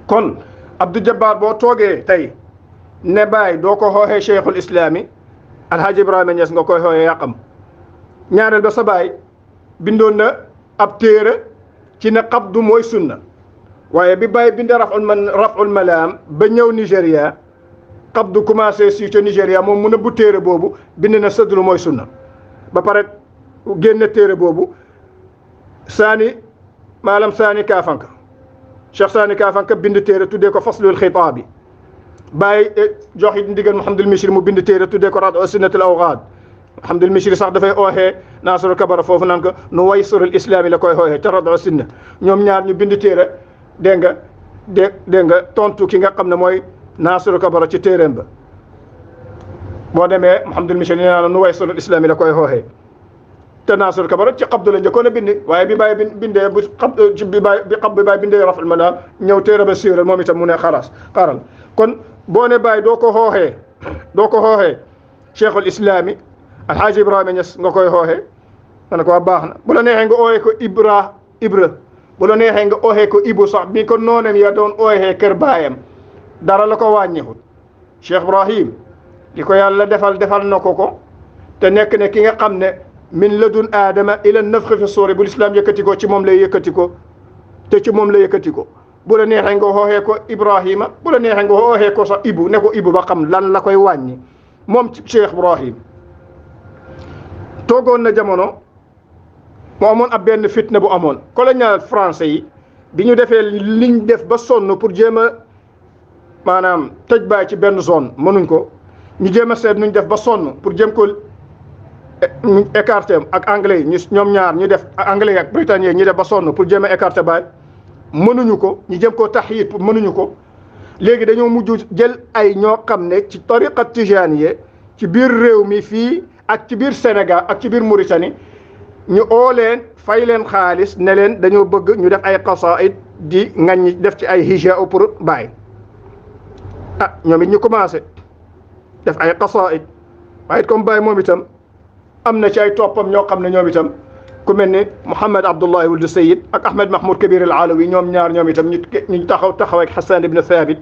D: kon Abdou Jabbar boo toogee tey ne Baye doo ko xooxee cheikhul islami Alhaji Ibrahima Niass nga koy xooxee yàqam ñaareel ba sa baay bindoon na ab téere ci ne qabdu mooy sunna waaye bi Baye bindee raful malaam ba ñëw Nigéria qabdu commencé si ca Nigéria moom mu ne bu téere boobu bind na sadlu mooy sunna ba pare génne téere boobu Saani Kaafanka Cheikh Saani Kaafanka bind téere tuddee ko faslul xitaabi Baye jox it ndigal Mouhamadul Mishri mu bind téere tuddee ko raad sunnatul awgaad Mouhamadul Mishri sax dafay ooxee Nasirul Kabara foofu naan ko nu waysurul islaami la koy ooxee ca raad sunna ñoom ñaar ñu bind téere dégg nga tontu ki nga xam ne mooy Nasirul Kabara ci téereem ba boo demee Mouhamadul Mishri nee naa nu waysurul islaami la koy ooxee te Nasirul Kabara ci qabdu la njëkkoon a bindi waaye bi Baye bindee bi Baye bindee raful malaam ñëw téere ba siiral moom itam mu ne xaaral kon boo ne Baye doo ko xooxee cheikhul islami Alhaji Ibrahima Niass nga koy xooxee ma ne ko baax na bu la neexee nga ooxee ko Ibra bu la neexee nga ooxee ko Ibu sax bi ko noonem ya doon ooxee kër baayam dara la ko wàññiwul Cheikh Ibrahim li ko yàlla defal na ko te nekk ne ki nga xam ne min ladun aadama ila nafxi fi suuri bu lislaam yëkkati ko ci moom lay yëkkati ko te ci moom lay yëkkati ko bu la neexee nga xooxee ko Ibrahima bu la neexee nga xooxee ko sax Ibu ne ko Ibu ba xam lan la koy wàññi moom ci Cheikh Ibrahim toogoon na jamono mu amoon ab benn fitna bu amoon colonial français yi bi ñu defee liñ def ba sonn pour jéem a maanaam tëj Baay ci benn zone mënuñ ko ñu jéem a seet nuñ def ba sonn pour jéem ko écarté ak anglais yi ñoom ñaar ñu def anglais ak britannique ñu def ba sonn pour jéem a écarté Baay mënuñu ko ñu jëm koo taxyit pour mënuñu ko léegi dañoo mujj jël ay ñoo xam ne ci tariqa tijaaniya ci biir réew mi fii ak ci biir Sénégal ak ci biir Mauritanie ñu oo leen fay leen xaalis ne leen dañoo bëgg ñu def ay qasaid di ngañ def ci ay hija pour Baay ñoom it ñu commencé def ay qasaid waaye comme Baay moom itam am na ci ay toppam ñoo xam ne ñoom itam ku mel ni Mouhamed Abdullahi Wuld Sayid ak Ahmed Mahmoud Kabir al Alawi ñoom itam ñu taxaw ak Hassan ibn Thabit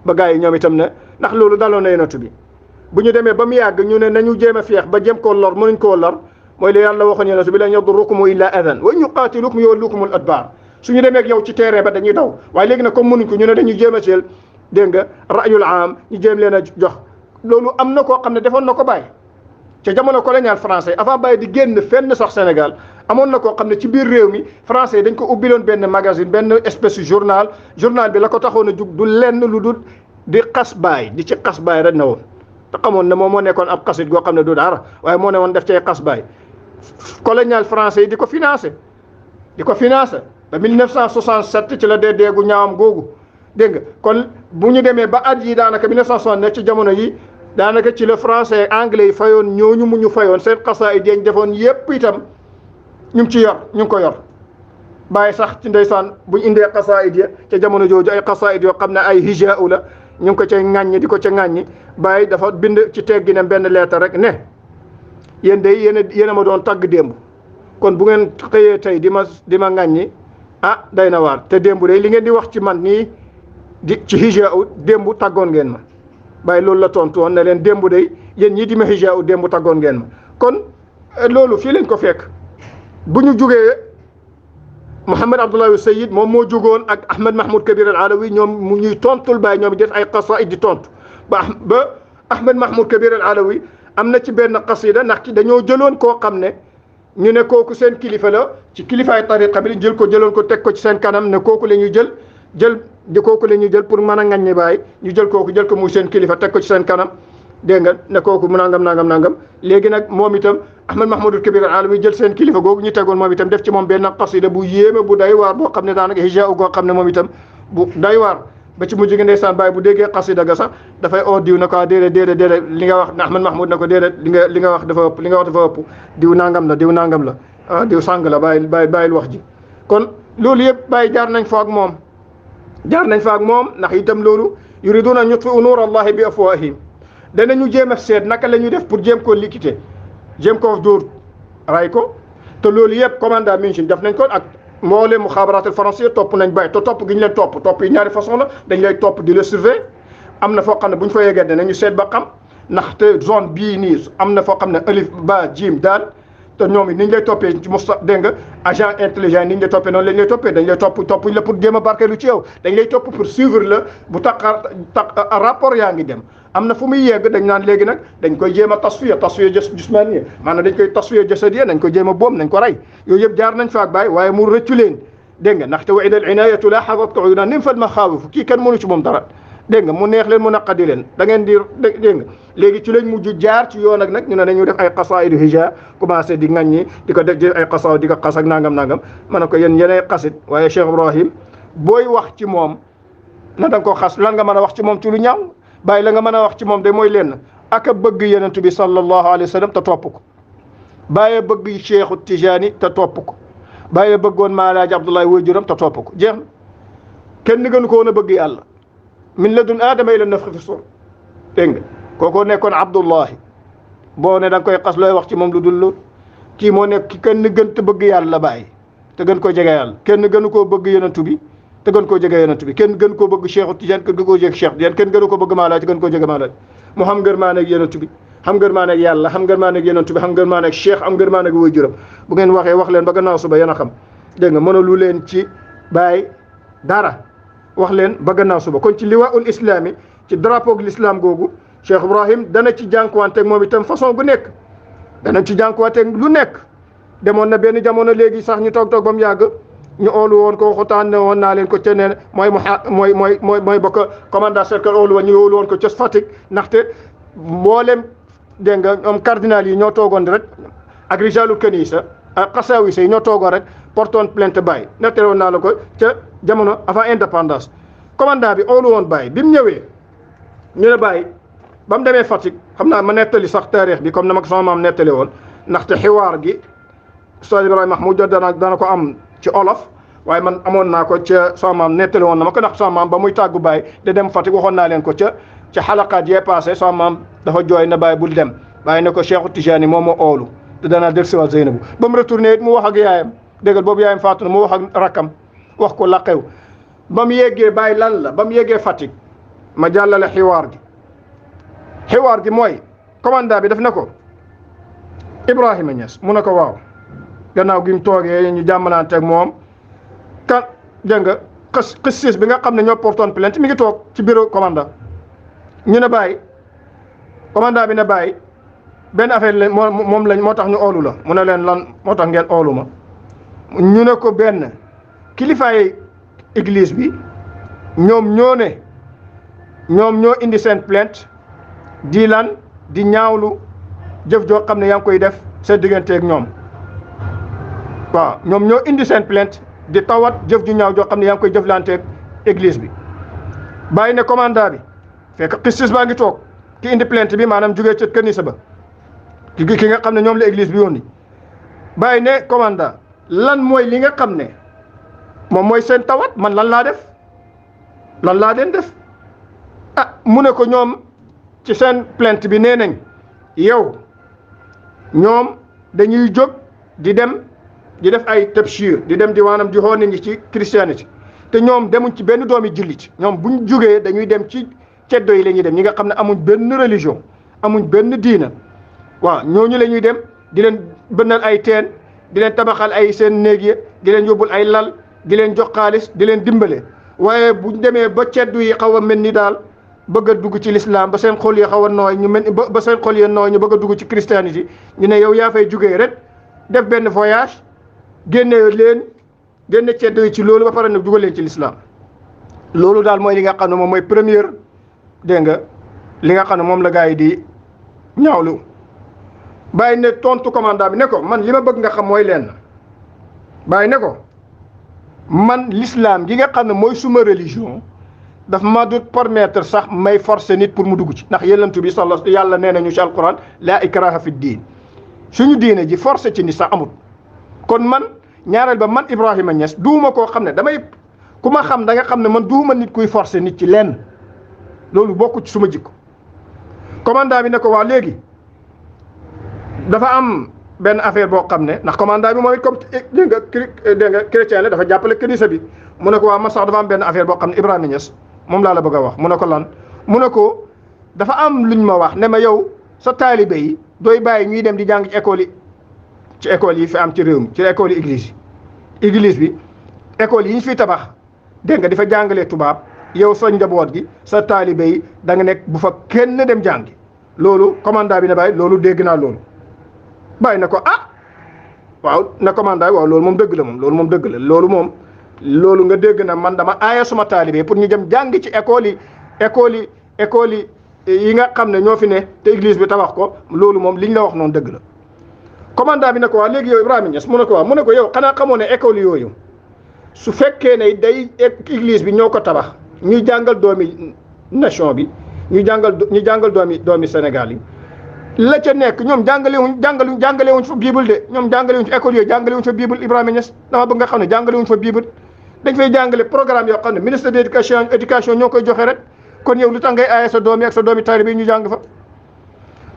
D: ba gars yi ñoom itam ne ndax loolu daloon na yonent bi bu ñu demee ba mu yàgg ñu ne nañu jéem a feex ba jëm koo lor mënuñ koo lor mooy li yàlla waxoon yonent bi lan yadurrukum illa adan wa in yuqatilukum yuwallukum al adbar suñu demee ak yow ci terrain ba dañuy daw waaye léegi nag comme mënuñ ko ñu ne dañuy jéem a seel dégg nga rayul am ñu jéem leen a jox loolu am na koo xam ne defoon na ko Baye ca jamono colonial français avant Baye di génn fenn sax Sénégal amoon na koo xam ne ci biir réew mi français dañ ko ubbiloon benn magazine benn espèce journal bi la ko taxoon a jug du lenn lu dul di xas Baye di ci xas Baye rek na woon te xamoon ne moom moo nekkoon ab xasit goo xam ne du dara waaye moo ne woon def cay xas Baye colonial français yi di ko financé ba 1967 ci la deegu ñaawam googu dégg nga kon bu ñu demee ba at yi daanaka 1969 ci jamono yi daanaka ci la français anglais yi fayoon ñooñu mu ñu fayoon seen xasaayid yi defoon yépp itam ñu ngi ko yor Baye sax ci ndeysaan bu ñu indee xasaayid ya ca jamono jooju ay xasaayid yoo xam ne ay hijaa la ñu ngi ko cay ŋàññi di ko ca ŋàññi Baye dafa bind ci tegginam benn lettre rek ne yéen de yéen a ma doon tagg démb kon bu ngeen xëyee tey di ma ŋàññi day na waar te démb de li ngeen di wax ci man nii di ci hijaa démb taggoon ngeen ma Baye loolu la tontu woon ne leen démb de yéen ñii di ma hijaa démb taggoon ngeen ma kon loolu fii lañ ko fekk bu ñu jugee Mouhamed Abdullahi Sayid moom moo jugoon ak Ahmed Mahmoud Kabir al Alawi ñoom mu ñuy tontul Baye ñoom def ay qasaid di tontu ba Ahmed Mahmoud Kabir al Alawi am na ci benn qasida ndax ci dañoo jëloon koo xam ne ñu ne kooku seen kilifa la ci kilifaay tariqa bi jëloon ko teg ko ci seen kanam ne kooku la ñuy jël jël di kooku la ñuy jël pour mën a ŋaññi Baay ñu jël ko muy seen kilifa teg ko ci seen kanam dégg nga ne kooku mu nangam léegi nag moom itam Ahmad Mahmoudul Kabir al Alawi jël seen kilifa googu ñu tegoon moom itam def ci moom benn qasida bu yéeme bu doy waar boo xam ne daanaka hijaa goo xam ne moom itam bu doy waar ba ci mujj gi ndeysaan Baay bu déggee qasida ga sax dafay oo diw na ko déedéet li nga wax Ahmad Mahmoud na ko déedéet li nga wax dafa ëpp diw nangam la ah diw sàng la bàyyil wax ji kon loolu yëpp Baay jaar nañ fa ak moom ndax itam loolu yuriduna an yutfi'u nuur allahi bi afwahihim danañu jéem a seet naka la ñuy def pour jéem koo liquider jéem koo dóor ray ko te loolu yëpp commandant München def nañ ko ak mboolem muxaabaraat français topp nañ Baay te topp gi ñu leen topp yi ñaari façon la dañ lay topp di la surveiller am na foo xam ne bu ñu fa yeggee danañu seet ba xam ndaxte zone bii nii am na foo xam ne alif ba jim daal te ñoom it ni ñu lay toppee ci dégg nga agent intelligent ni ñu lay toppee noonu lañ lay toppee dañ lay toppuñ la pour jéem a barkeelu ci yow dañ lay topp pour suivre la bu tax rapport yaa ngi dem am na fu muy yegg dañ naan léegi nag dañ koy jéem a tasfiya jismaniya maanaam dañ koy tasfiya jasadiya nañ ko jéem a boom nañ ko rey yooyu yëpp jaar nañ fa ak Baay waaye mu rëccu leen dégg nga ndaxte wa ida al inayatu la xadat ko naan nim fat ma xaawifu kii kenn mënu ci moom dara dégg nga mu neex leen mu naqadi leen da ngeen di dégg nga léegi ci lañ mujj jaar ci yoon ak nag ñu ne dañuy def ay xasaidu hija commencé di ŋaññi di ko def ay xasaa di ko xas ak nangam ma ne ko yéen yeneen xasit waaye Cheikh Ibrahim booy wax ci moom na da nga ko xas lan nga mën a wax ci moom ci lu ñaaw Baay la nga mën a wax ci moom de mooy lenn ak a bëgg Yonent bi sallallahu alayhi wa sallam te topp ko Baay bëgg Cheikhu Tijaani te topp ko Baay bëggoon Maalaaji Abdoulaye waajuram te topp ko jeex na kenn gënu ko woon a bëgg yàlla min ladun aadama ila nafxi fi sur dégg nga kookoo nekkoon Abdullahi boo ne da nga koy xas looy wax ci moom lu dul loolu kii moo nekk ki kenn gën te bëgg yàlla Baay te gën koo jege yàlla kenn gënu koo bëgg Yonent bi te gën koo jege Yonent bi kenn gën koo bëgg Cheikhu Tijaan kenn gën koo jege Cheikh Tijaan kenn gënu koo bëgg Maalaaji gën koo jege Maalaaji mu xam ngërmaane ak Yonent bi xam ngërmaane ak yàlla xam ngërmaane ak Yonent bi xam ngërmaane ak Cheikh am ngërmaane ak waajuram bu ngeen waxee wax leen ba gannaaw suba yéen a xam dégg nga mënalu leen ci Baay dara wax leen ba gannaaw suba kon ci liwaa'ul islami ci drapeau de l'islam googu Cheikh Ibrahim dana ci jànkuwanteeg moom itam façon bu nekk dana ci jànkuwanteeg lu nekk demoon na benn jamono léegi sax ñu toog ba mu yàgg ñu oolu woon ko xutaan ne woon naa leen ko ca ne mooy bokk commandant cercle oolu woon ñu oolu woon ko ca Fatick ndaxte mboolem dégg nga am cardinal yi ñoo toogoon rek ak rijalu kanisa ak xasawisa yi ñoo toogoon rek portoon plainte Baay nettali woon naa la ko ca jamono avant indépendance commandant bi oolu woon Baay bi mu ñëwee ñu ne Baay ba mu demee Fatick xam naa ma nettali sax taarix bi comme na ma ko sama maam nettali woon ndaxte xiwaar gi Ustaz Ibrahima Mahmoud dana ko am ci olof waaye man amoon naa ko ca sama maam nettali woon na ma ko ndax sama maam ba muy tàggu Baay de dem Fatick waxoon naa leen ko ca xalaqaat yee passé sama maam dafa jooy na Baay bul dem Baay ne ko Cheikhu Tijaani moom moo oolu te danaa dellusiwaat Zeynabu ba mu retourné it mu wax ak yaayam déggal boobu yaayam faatu na mu wax ak rakkam wax ko la xew ba mu yeggee Baay lan la ba mu yeggee Fatick ma jàllale xiwaar gi mooy commandant bi daf ne ko Ibrahima Niass mu ne ko waaw gannaaw gi mu toogee ñu jàmmalante ak moom kan dégg nga xis bi nga xam ne ñoo portoon plainte mi ngi toog ci bureau commandant ñu ne Baay commandant bi ne Baay benn affaire la moom lañ moo tax ñu oolu la mu ne leen lan moo tax ngeen oolu ma ñu ne ko benn kilifaay église bi ñoom ñoo indi seen plainte di lan di ñaawlu jëf joo xam ne yaa ngi koy def seen digganteeg ñoom waaw ñoom ñoo indi seen plainte di tawat jëf ju ñaaw joo xam ne yaa ngi koy jëflanteeg église bi Bàyyi ne commandant bi fekk xistis baa ngi toog ki indi plainte bi maanaam jugee ca kanisa ba ki nga xam ne ñoom la église bi yónni Bàyyi ne commandant lan mooy li nga xam ne moom mooy seen tawat man lan laa leen def mu ne ko ñoom ci seen plainte bi nee nañ yow ñoom dañuy jóg di dem di def ay tabshir di dem di waanam di xool nit ñi ci christianité te ñoom demuñ ci benn doomi jullit ñoom buñ jugee dañuy dem ci ceddo yi la ñuy dem ñi nga xam ne amuñ benn religion amuñ benn diina waaw ñooñu la ñuy dem di leen bënnal ay teen di leen tabaxal ay seen néeg yi di leen yóbbul ay lal di leen jox xaalis di leen dimbale waaye buñ demee ba ceddu yi xaw a mel ni daal bëgg a dugg ci l'islam ba seen xol yi xaw a nooy ñu mel ba seen xol yi nooy ñu bëgg a dugg ci christianité ñu ne yow yaa fay jugee rek def benn voyage génne ceddo yi ci loolu ba pare nag dugal leen ci l'islam loolu daal mooy li nga xam ne moom mooy première dégg nga li nga xam ne moom la gars yi di ñaawlu. Baye ne tontu commandant bi ne ko man li ma bëgg nga xam mooy lenn Baye ne ko man l'islam gi nga xam ne mooy suma religion daf ma du permettre sax may forcer nit pour mu dugg ci ndax yellantu bi sallallahu yàlla nee nañu ci alquran laa ikraha fi diin suñu diine ji forcer ci nit sax amul. kon man ñaareel ba man Ibrahima Niass duuma koo xam ne damay ku ma xam da nga xam ne man duuma nit kuy forcer nit ci lenn loolu bokku ci suma jikko. Commandant bi ne ko waa léegi dafa am benn affaire boo xam ne ndax commandant bi moom it comme dégg nga chrétien la dafa jàppale kanisa bi mu ne ko waa man sax dafa am benn affaire boo xam ne Ibrahima Niass moom laa la bëgg a wax mu ne ko lan mu ne ko dafa am luñ ma wax ne ma yow sa taalibe yi dooy bàyyi ñuy dem di jàng ci école yi fi am ci réew mi ci école yi église bi école yi ñu fiy tabax dégg nga di fa jàngalee tubaab yow sa njaboot gi sa taalibe yi da nga nekk bu fa kenn dem jàngi loolu commandant bi ne bàyyi loolu dégg naa loolu bàyyi na ko ah waaw na commandant bi waaw loolu moom dëgg la moom loolu moom dëgg la loolu nga dégg na man dama aaya suma taalibe pour ñu dem jàng ci école yi nga xam ne ñoo fi ne te église bi tabax ko loolu moom liñ la wax noonu dëgg la. Commandant bi ne ko waa léegi yow Ibrahima Niass mu ne ko waa mu ne ko yow xanaa xamoo ne école yooyu su fekkee ne day église bi ñoo ko tabax ñuy jàngal doomi nation bi ñu jàngal doomi Sénégal yi la ca nekk ñoom jàngalewuñ fa bible de ñoom jàngalewuñ fa école yooyu jàngalewuñ fa bible Ibrahima Niass dama bëgg nga xam ne jàngalewuñ fa bible dañ fay jàngale programme yoo xam ne ministre de éducation ñoo koy joxe rek kon yow lu tax ngay aaye sa doom yi ak sa doomi taalibe yi ñu jàng fa.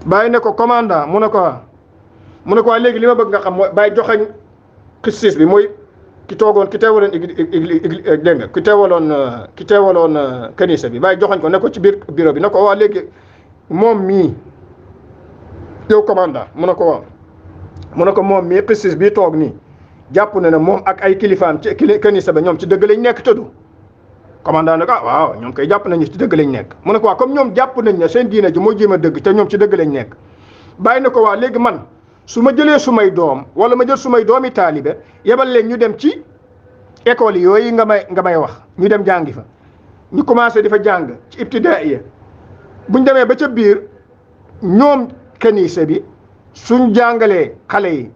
D: bàyyi ne ko commandant mu ne ko waa léegi li ma bëgg nga xam mooy bàyyi joxañ xistis bi mooy ki teewaloon dégg nga ki teewaloon kanisa bi bàyyi joxañ ko ne ko ci biir bureau bi ne ko waa léegi moom mii yow commandant mu ne ko waaw mu ne ko moom mii xistis bii toog nii jàpp na ne moom ak ay kilifaam ci kanisa ba ñoom ci dëgg lañ nekk tëddu. Commandant ne ko waaw ñoom koy jàpp nañu ci dëgg lañ nekk mu ne ko waaw comme ñoom jàpp nañ ne seen diine ji moo jéem a dëgg te ñoom ci dëgg lañ nekk bàyyi na ko waa léegi man su ma jëlee sumay doom wala ma jël sumay doomi taalibe yebal leen ñu dem ci école yooyu nga may wax ñu dem jàngi fa ñu commencé di fa jàng ci ibtidaaiya buñ demee ba ca biir ñoom kanisa bi suñ jàngalee xale yi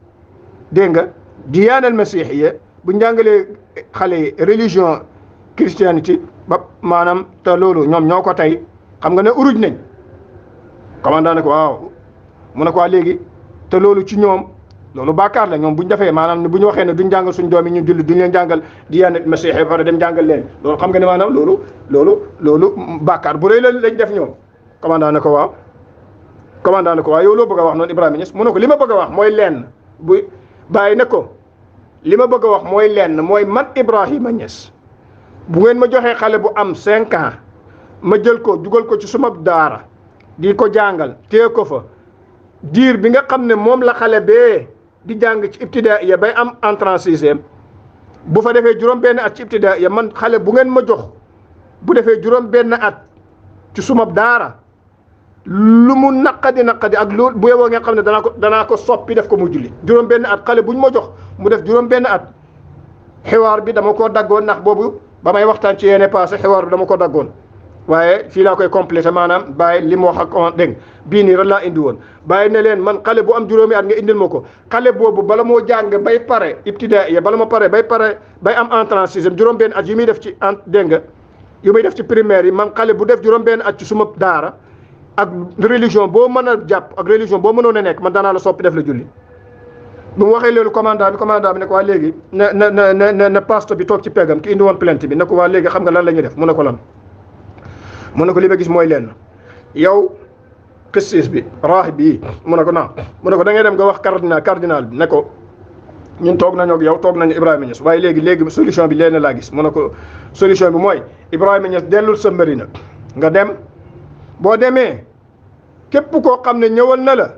D: dégg nga diyaanal masihiya buñ jàngalee xale yi religion christianité ba maanaam te loolu ñoom ñoo ko tey xam nga ne uruj nañ. Commandant ne ko waaw mu ne ko waa léegi te loolu ci ñoom loolu bàkkaar la ñoom bu ñu defee maanaam bu ñu waxee ne duñ jàngal suñ doom yi ñu julli duñ leen jàngal diyaanat masiix ba pare dem jàngal leen loolu xam nga ne maanaam loolu bàkkaar bu rëy la lañ def ñoom. Commandant ne ko waaw yow loo bëgg a wax noonu Ibrahima Niass mu ne ko li ma bëgg a wax mooy lenn bu bàyyi ne ko li ma bëgg a wax mooy lenn mooy man Ibrahima Niass bu ngeen ma joxee xale bu am 5 ans ma jël ko dugal ko ci suma daara di ko jàngal téye ko fa diir bi nga xam ne moom la xale bee di jàng ci ibtidaaiya bay am entrée en sixième bu fa defee juróom-benn at ci ibtidaaiya man xale bu ngeen ma jox bu defee juróom-benn at ci suma daara lu mu naqadi ak loolu bu yeboo ngeen xam ne danaa ko soppi def ko mu julli juróom-benn at xale buñ ma jox mu def juróom-benn at xiwaar bi dama koo daggoon ndax boobu ba may waxtaan ci yéene passé xiwaar bi dama ko daggoon waaye fii laa koy complété maanaam bàyyi li mu wax ak dégg bii nii rek laa indi woon bàyyi ne leen man xale bu am juróomi at nga indil ma ko xale boobu bala moo jàng bay pare ibtidaaiya bala ma pare bay am entrée en sixième juróom-benn at yu muy def ci dégg nga yu muy def ci primaire yi man xale bu def juróom-benn at ci suma daara ak religion boo mën a jàpp ak religion boo mënoon a nekk man danaa la soppi def la julli. bu mu waxee loolu commandant bi ne ko waa léegi na pasteur bi toog ci peggam ki indi woon plainte bi ne ko waa léegi xam nga lan la ñuy def mu ne ko lan. mu ne ko li ma gis mooy lenn yow xistis bi raahib bi mu ne ko naam mu ne ko da ngay dem nga wax cardinal bi ne ko ñun toog nañoo ak yow toog nañu Ibrahima Niass waaye léegi solution bi lenn laa gis mu ne ko solution bi mooy Ibrahima Niass dellul sa mbëri nag nga dem boo demee képp koo xam ne ñëwal na la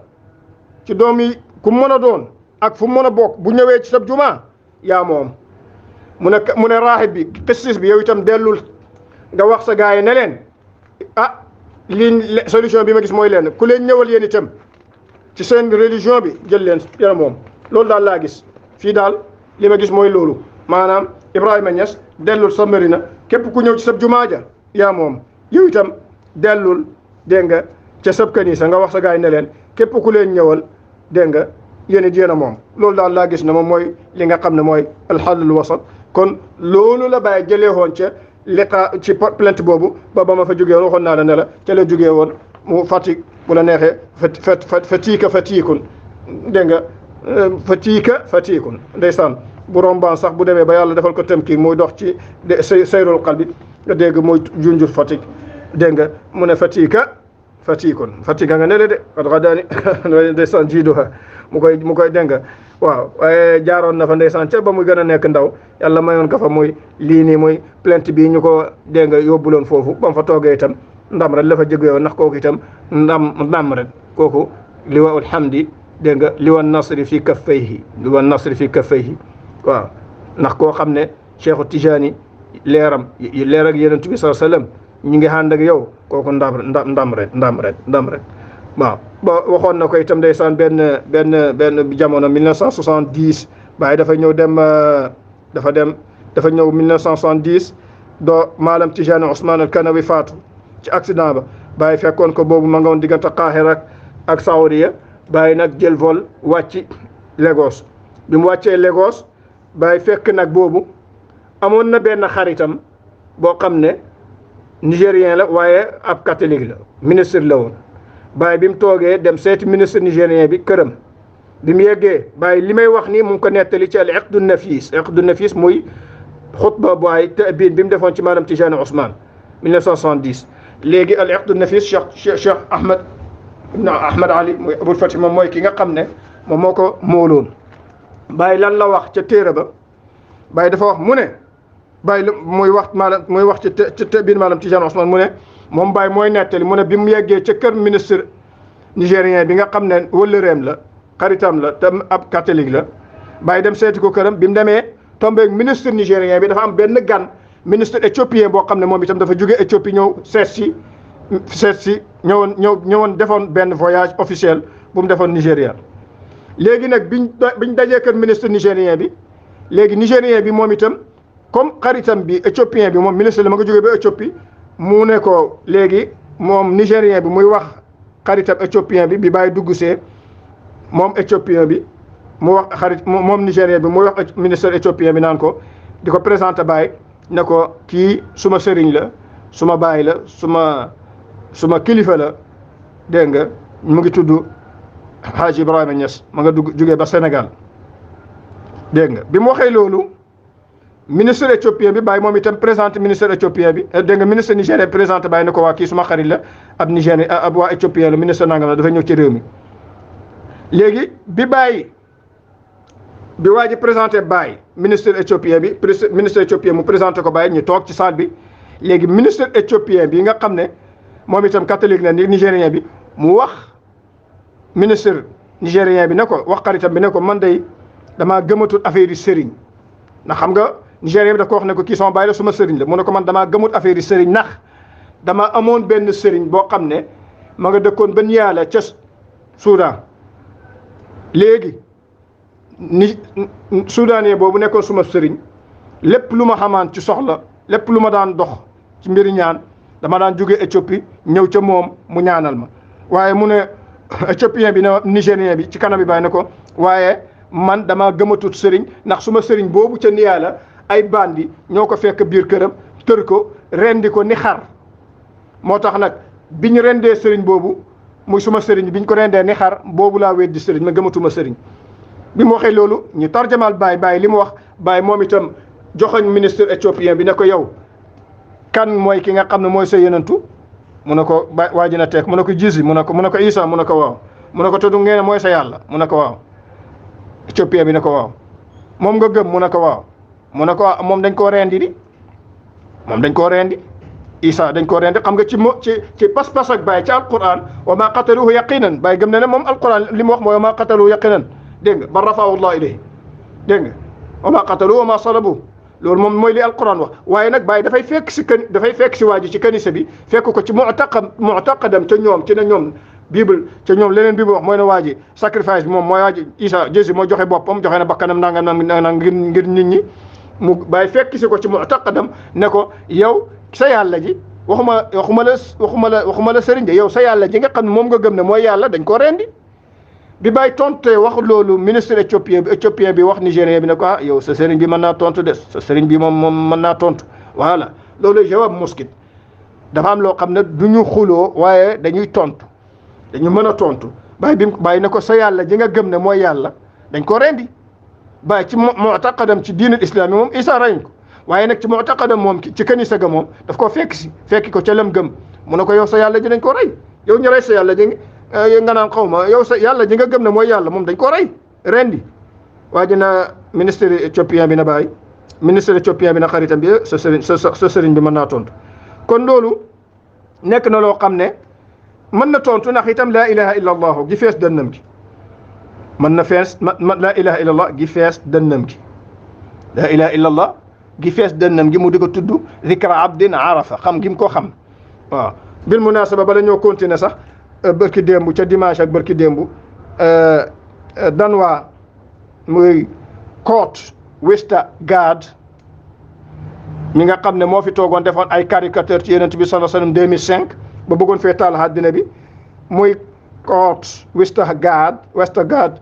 D: ci doom yi ku mën a doon ak fu mën a bokk bu ñëwee ci sa jumaa yaa moom mu ne raahib bi xistis bi yow itam dellul nga wax sa gars yi ne leen lii solution bi ma gis mooy leen ku leen ñëwal yéen itam ci seen religion bi jël leen yéen moom loolu daal laa gis fii daal li ma gis mooy loolu maanaam Ibrahima Niass dellul sa Medina képp ku ñëw ci sab jumaa ja yaa moom yow itam dellul dégg nga ca sab kanisa nga wax sa gaay ne leen képp ku leen ñëwal dégg nga yéen it yéen a moom loolu daal laa gis ne moom mooy li nga xam ne mooy alxalul wasat kon loolu la bàyyi jëlee woon ca l'état ci plainte boobu ba ma fa jógee woon waxoon naa la ne la ca la jógee woon mu Fatick bu la neexee fatiika fatiikun dégg nga fatiikun ndeysaan bu rombaan sax bu demee ba yàlla defal ko tëmkiir muy dox ci sayrul qalbi nga dégg muy junjur Fatick dégg nga mu ne fatiikun fatiika nga ne de qad ghadaani ndeysaan jiiduha mu koy dégg nga waaw waaye jaaroon na fa ndeysaan ca ba muy gën a nekk ndaw yàlla mayoon ko fa muy lii nii muy plainte bii ñu ko dégg nga yóbbuloon foofu ba mu fa toogee itam ndam rek la fa jógee woon ndax kooku itam ndam rek kooku liwa alhamdi dégg nga liwa nasri fi kaffayhi waaw ndax koo xam ne Cheikhu Tijaani leer ak Yonent bi sallallahu alayhi wa sallam ñu ngi ànd ak yow kooku ndam rek waaw ba waxoon na ko itam ndeysaan benn jamono 1970 Baye dafa ñëw dafa ñëw 1970 doo maalam Tijaani Ousmane al-Kanawi faatu ci accident ba Baye fekkoon ko boobu ma nga woon diggante Qahira ak Saoudia Baye nag jël vol wàcc Lagos bi mu wàccee Lagos Baye fekk nag boobu amoon na benn xaritam boo xam ne nigérien la waaye ab catholique la ministre la woon Baye bi mu toogee dem seeti ministre nigérien bi këram bi mu yeggee Baye li may wax nii mu ngi ko nettali ci al iqdu nafis muy xutba Baye ta'bin bi mu defoon ci maanaam Tijani Ousmane 1970 léegi al iqdu nafis Cheikh Ahmed Ali muy Abul Fatih moom mooy ki nga xam ne moom moo ko mooloon Baye lan la wax ca téere ba Baye dafa wax mu ne Baye muy wax ci ta'bin maanaam Tijani Ousmane mu ne moom Baye mooy nettali mu ne bi mu yeggee ca kër ministre nigérien bi nga xam ne wëllëreem la xaritam la te ab catholique la Baye dem seeti ko këram bi mu demee tombé ministre nigérien bi dafa am benn gan ministre éthiopien boo xam ne moom itam dafa jóge Éthiopie ñëw seet si ñëwoon defoon benn voyage officiel bu mu defoon Nigéria léegi nag biñ dajee kër ministre nigérien bi léegi nigérien bi moom itam comme xaritam bi éthiopien bi moom ministre la ma nga jógee ba Éthiopie mu ne ko léegi moom nigérien bi muy wax xaritam éthiopien bi Baye dugg see moom éthiopien bi mu wax moom nigérien bi muy wax ministre éthiopien bi naan ko di ko présenté Baye ne ko kii suma sëriñ la suma baay la suma kilifa la dégg nga mu ngi tudd Hadj Ibrahima Niass ma nga jógee ba Sénégal dégg nga bi mu waxee loolu ministre éthiopien bi Baye moom itam présenté ministre éthiopien bi dégg nga ministre nigérien présenté Baye ne ko waa kii suma xarit la ab nigérien ab waa éthiopien la ministre nangam la dafa ñëw ci réew mi léegi bi waa ji présenté Baye ministre éthiopien bi ministre éthiopien mu présenté ko Baye ñu toog ci salle bi léegi ministre éthiopien bi nga xam ne moom itam catholique la nigérien bi mu wax ministre nigérien bi ne ko wax xaritam bi ne ko man day damaa gëmatul affaire yi sëriñ ndax xam nga nigérien bi da ko wax ne ko kii sama baay la suma sëriñ la mu ne ko man damaa gëmut affaire yi sëriñ ndax dama amoon benn sëriñ boo xam ne ma nga dëkkoon ba Niala ca Soudan léegi soudanais boobu nekkoon suma sëriñ lépp lu ma xamaan ci soxla lépp lu ma daan dox ci mbiri ñaan dama daan jóge Éthiopie ñëw ca moom mu ñaanal ma waaye mu ne éthiopien bi ne nigérien bi ci kanam bi bàyyi ne ko waaye man damaa gëmatut sëriñ ndax suma sëriñ boobu ca Niala ay bandi ñoo ko fekk biir këram tër ko rendi ko ni xar moo tax nag bi ñu rendee sëriñ boobu muy suma sëriñ bi ñu ko rendee ni xar boobu laa weddi sëriñ ma gëmatuma sëriñ bi mu waxee loolu ñu tarjamaal Baye li mu wax Baye moom itam joxoñ ministre éthiopien bi ne ko yow kan mooy ki nga xam ne mooy sa yenantu mu ne ko waa ji na teek mu ne ko Jésus mu ne ko Isa mu ne ko waaw mu ne ko tuddu ngeen mooy sa yàlla mu ne ko waaw éthiopien bi ne ko waaw moom nga gëm mu ne ko waaw mu ne ko waaw moom dañ koo rendi Isa dañ koo rendi xam nga ci pas-pas ak Baye ci alquran wa ma qataluhu yaqinan Baye gëm na ne moom alquran li mu wax mooy wa ma qataluhu yaqinan dégg nga bal rafaahu Allah ilayhi dégg nga wa ma qataluhu wa ma salabu loolu moom mooy li alquran wax waaye nag Baye dafay fekk si waa ji ci kanisa bi fekk ko ci mu'taqadam ca ñoom ci ne ñoom bible ca ñoom leneen bible wax mooy ne waa ji sacrifice bi moom mooy waa ji Isa Jésus moo joxe boppam joxe na bakkanam nangam ngir nit ñi mu bàyyi fekk si ko ci mu'taqadam ne ko yow sa yàlla ji waxuma la sëriñ de yow sa yàlla ji nga xam ne moom nga gëm ne mooy yàlla dañ ko rendi bi bàyyi tontee wax loolu ministre éthiopien bi wax nigérien bi ne ko yow sa sëriñ bi mën naa tontu de sa sëriñ bi moom mën naa tontu voilà loolu jawab muskit dafa am loo xam ne du ñu xuloo waaye dañuy tontu dañu mën a tontu bàyyi ne ko sa yàlla ji nga gëm ne mooy yàlla dañ ko rendi bàyyi ci mu'taqadam ci diinul islam yi moom Isa reyuñ ko waaye nag ci mu'taqadam moom ci kanisa ga moom daf ko fekki ko ca lam gëm mu ne ko yow sa yàlla ji dañ ko rey yow ñu rey sa yàlla ji nga naan xaw ma yow sa yàlla ji nga gëm ne mooy yàlla moom dañ ko rey rendi waa ji na ministre éthiopien bi na bàyyi ministre éthiopien bi na xaritam bi sa sëriñ bi mën naa tontu kon loolu nekk na loo xam ne mën na tontu ndax itam laa ilaha illa allahu gi fees dënnam gi mën na fees laa ilaha illa allah gi fees dënnam gi laa ilaha illa allah gi fees dënnam gi mu di ko tudd zikra abdin arafa xam gi mu ko xam waaw bil munasaba bala ñoo continuer sax bërki démb ca dimanche ak bërki démb danwaa muy Court Westergaard mi nga xam ne moo fi toogoon defoon ay caricature ci Yonent bi sallallahu alayhi wasallam 2005 ba bëggoon fee taal àddina bi muy Court Westergaard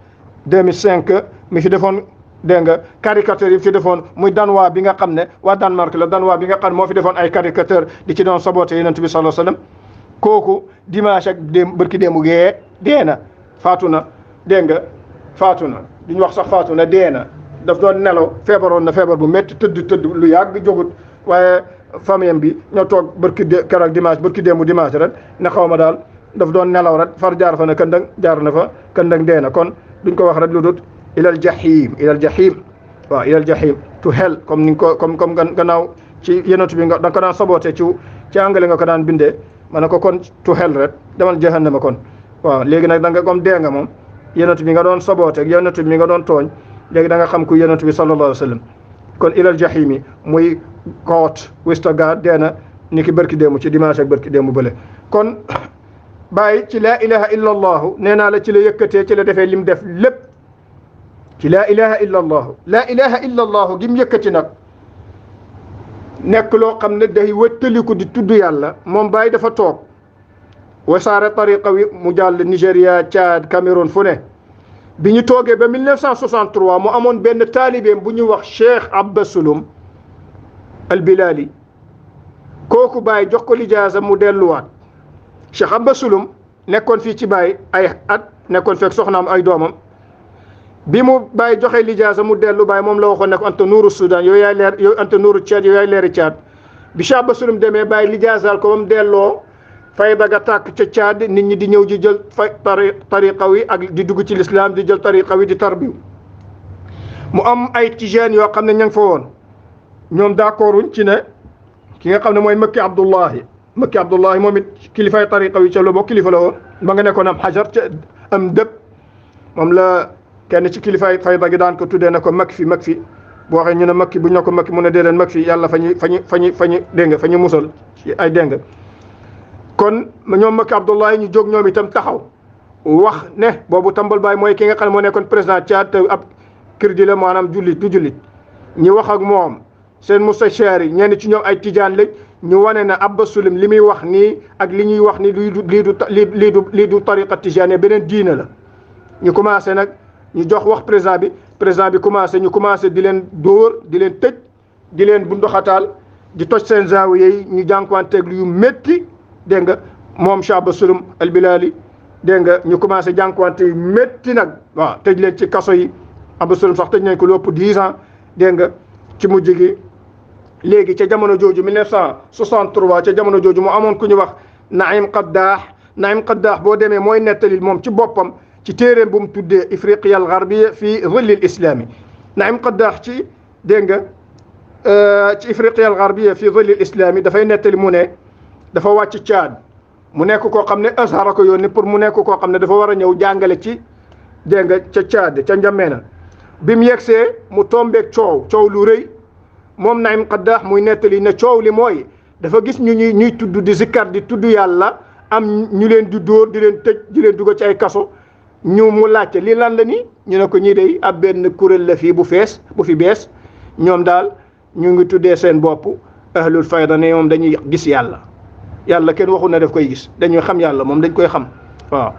D: 2005 mi fi defoon dégg nga caricature yi fi defoon muy Danois bi nga xam ne waa Danemark la Danois bi nga xam ne moo fi defoon ay caricature di ci doon saboté Yonent bi sallallahu alayhi wasallam kooku dimanche ak bërki démb gee dee na faatu na dégg nga faatu na duñ wax sax faatu na dee na daf doon nelaw feebaroon na feebar bu métti tëdd lu yàgg jógut waaye famille bi ñoo toog keroog dimanche bërki démb dimanche rek ne xaw ma daal daf doon nelaw rek far jaar fa ne këndëng jaar na fa këndëng dee na kon duñ ko wax rek lu dut ilal jahim waaw ilal jahim to hell comme ni ko comme gannaaw ci Yonent bi nga da nga ko daan saboté ci anglais nga ko daan bindee ma ne ko kon to hell rek demal jahannama kon waaw léegi nag da nga comme dee nga moom Yonent bi nga doon saboté Yonent bi nga doon tooñ léegi da nga xam ku Yonent bi sallallahu alayhi wa sallam kon ilal jahimi muy Court Westergaard dee na ni ki bërki démb ci dimanche ak bërki démb bële kon bàyyi ci laa ilaha illa allahu nee naa la ci la yëkkatee ci la defee lim def lépp ci laa ilaha illa allahu laa ilaha illa allahu gi mu yëkkati nag nekk loo xam ne day wëttaliku di tudd yàlla moom bàyyi dafa toog wasaare tariqa wi mu jàll Nigéria Tchad Cameroun fu ne bi ñu toogee ba 1963 mu amoon benn taalibeem bu ñuy wax Cheikh Abba Sulum al Bilali kooku Baye jox ko lijaasa mu delluwaat Cheikh Abba Sulum nekkoon fii ci Baye ay at nekkoon fekk soxnaam ay doomam bi mu Baye joxe lijaasa mu dellu Baye moom la waxoon ne ko anta nuuru Soudan yow yaay leer yow anta nuuru Tchad yow yaay leeri Tchad bi Cheikh Abba Sulum demee Baye lijaasaal ko ba mu delloo fayda ga tàkk ca Tchad nit ñi di ñëw di jël tariqa wi ak di dugg ci l'islam di jël tariqa wi di tarbiw mu am ay tijaan yoo xam ne ña ngi fa woon ñoom d'accorduñ ci ne ki nga xam ne mooy Makki Abdullahi moom it kilifay tariqa wi ca la bokk kilifa la woon ba nga nekkoon am xajar ca am dëpp moom la kenn ci kilifay fayda gi daan ko tuddee ne ko Makki boo waxee ñu ne Makki bu ñu ko Makki mu ne déedéet Makki yàlla fa ñu dégg nga fa ñu musal ci ay dégg nga kon ñoom Makki Abdullahi ñu jóg ñoom itam taxaw wax ne boobu Tambal Baye mooy ki nga xam ne moo nekkoon président Tchad te ab kirdi la maanaam jullit du jullit ñu wax ak moom seen mustachar yi ñenn ci ñoom ay tijaan lañ ñu wane ne Abba Sulum li muy wax nii ak li ñuy wax ni lii du tariqa tijaane beneen diina la ñu commencé nag ñu jox wax président bi ñu commencé di leen dóor di leen tëj di leen bunduxataal di toj seen zaawiya yi ñu jànkuwanteeg yu métti dégg nga moom Cheikh Abba Sulum al Bilali dégg nga ñu commencé jànkuwante yu métti nag waaw tëj leen ci kaso yi Abba Sulum sax tëj nañ ko lu ëpp 10 ans dégg nga ci mujj gi léegi ca jamono jooju 1963 ca jamono jooju mu amoon ku ñu wax Naim Qaddaax boo demee mooy nettalil moom ci boppam ci téeréem bu mu tuddee Ifriqiya al Gharbiya fi dhilli al islami Naim Qaddaax ci dégg nga ci Ifriqiya al Gharbiya fi dhilli al islami dafay nettali mu ne dafa wàcc Tchad mu nekk koo xam ne Azhar ko yónni pour mu nekk koo xam ne dafa war a ñëw jàngale ci dégg nga ca Tchad ca N'Djamena bi mu yegsee mu tombeeg coow lu rëy moom Naim Qaddaax muy nettali ne coow li mooy dafa gis ñuy tudd di zikkar di tudd yàlla am ñu leen di dóor di leen tëj di leen dugal ci ay kaso mu laajte lii lan la ni ñu ne ko ñii day ab benn kuréel la fii bu fi bees ñoom daal ñu ngi tuddee seen bopp ahlul fayda ne moom dañuy gis yàlla yàlla kenn waxul na daf koy gis dañuy xam yàlla moom dañ koy xam waaw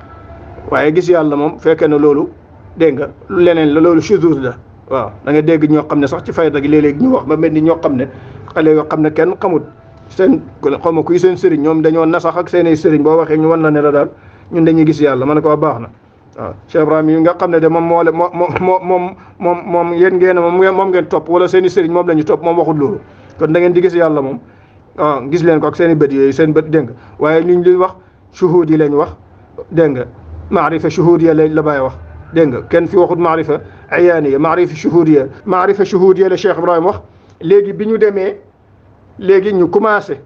D: waaye gis yàlla moom fekkee na loolu dégg nga leneen la loolu shuzuz la waaw da nga dégg ñoo xam ne sax ci fayda gi léeg-léeg ñu wax ba mel ni ñoo xam ne xale yoo xam ne kenn xamut seen xaw ma kuy seen sëriñ ñoom dañoo nasax ak seen ay sëriñ boo waxee ñu wan la ne la daal ñun dañuy gis yàlla ma ne ko baax na waaw Cheikh Ibrahim yi nga xam ne de moom moo le moom yéen ngeen moom ngeen topp wala seen i sëriñ moom la ñu topp moom waxul loolu kon da ngeen di gis yàlla moom waaw gis leen ko ak seen i bët yooyu seen bët dégg nga waaye ñu li wax shuhud yi lañ wax dégg nga maarifa shuhudiya la bàyyi wax dégg nga kenn fi waxut maarifa ayaaniya maarifa shuhudiya la Cheikh Ibrahim wax léegi bi ñu demee léegi ñu commencé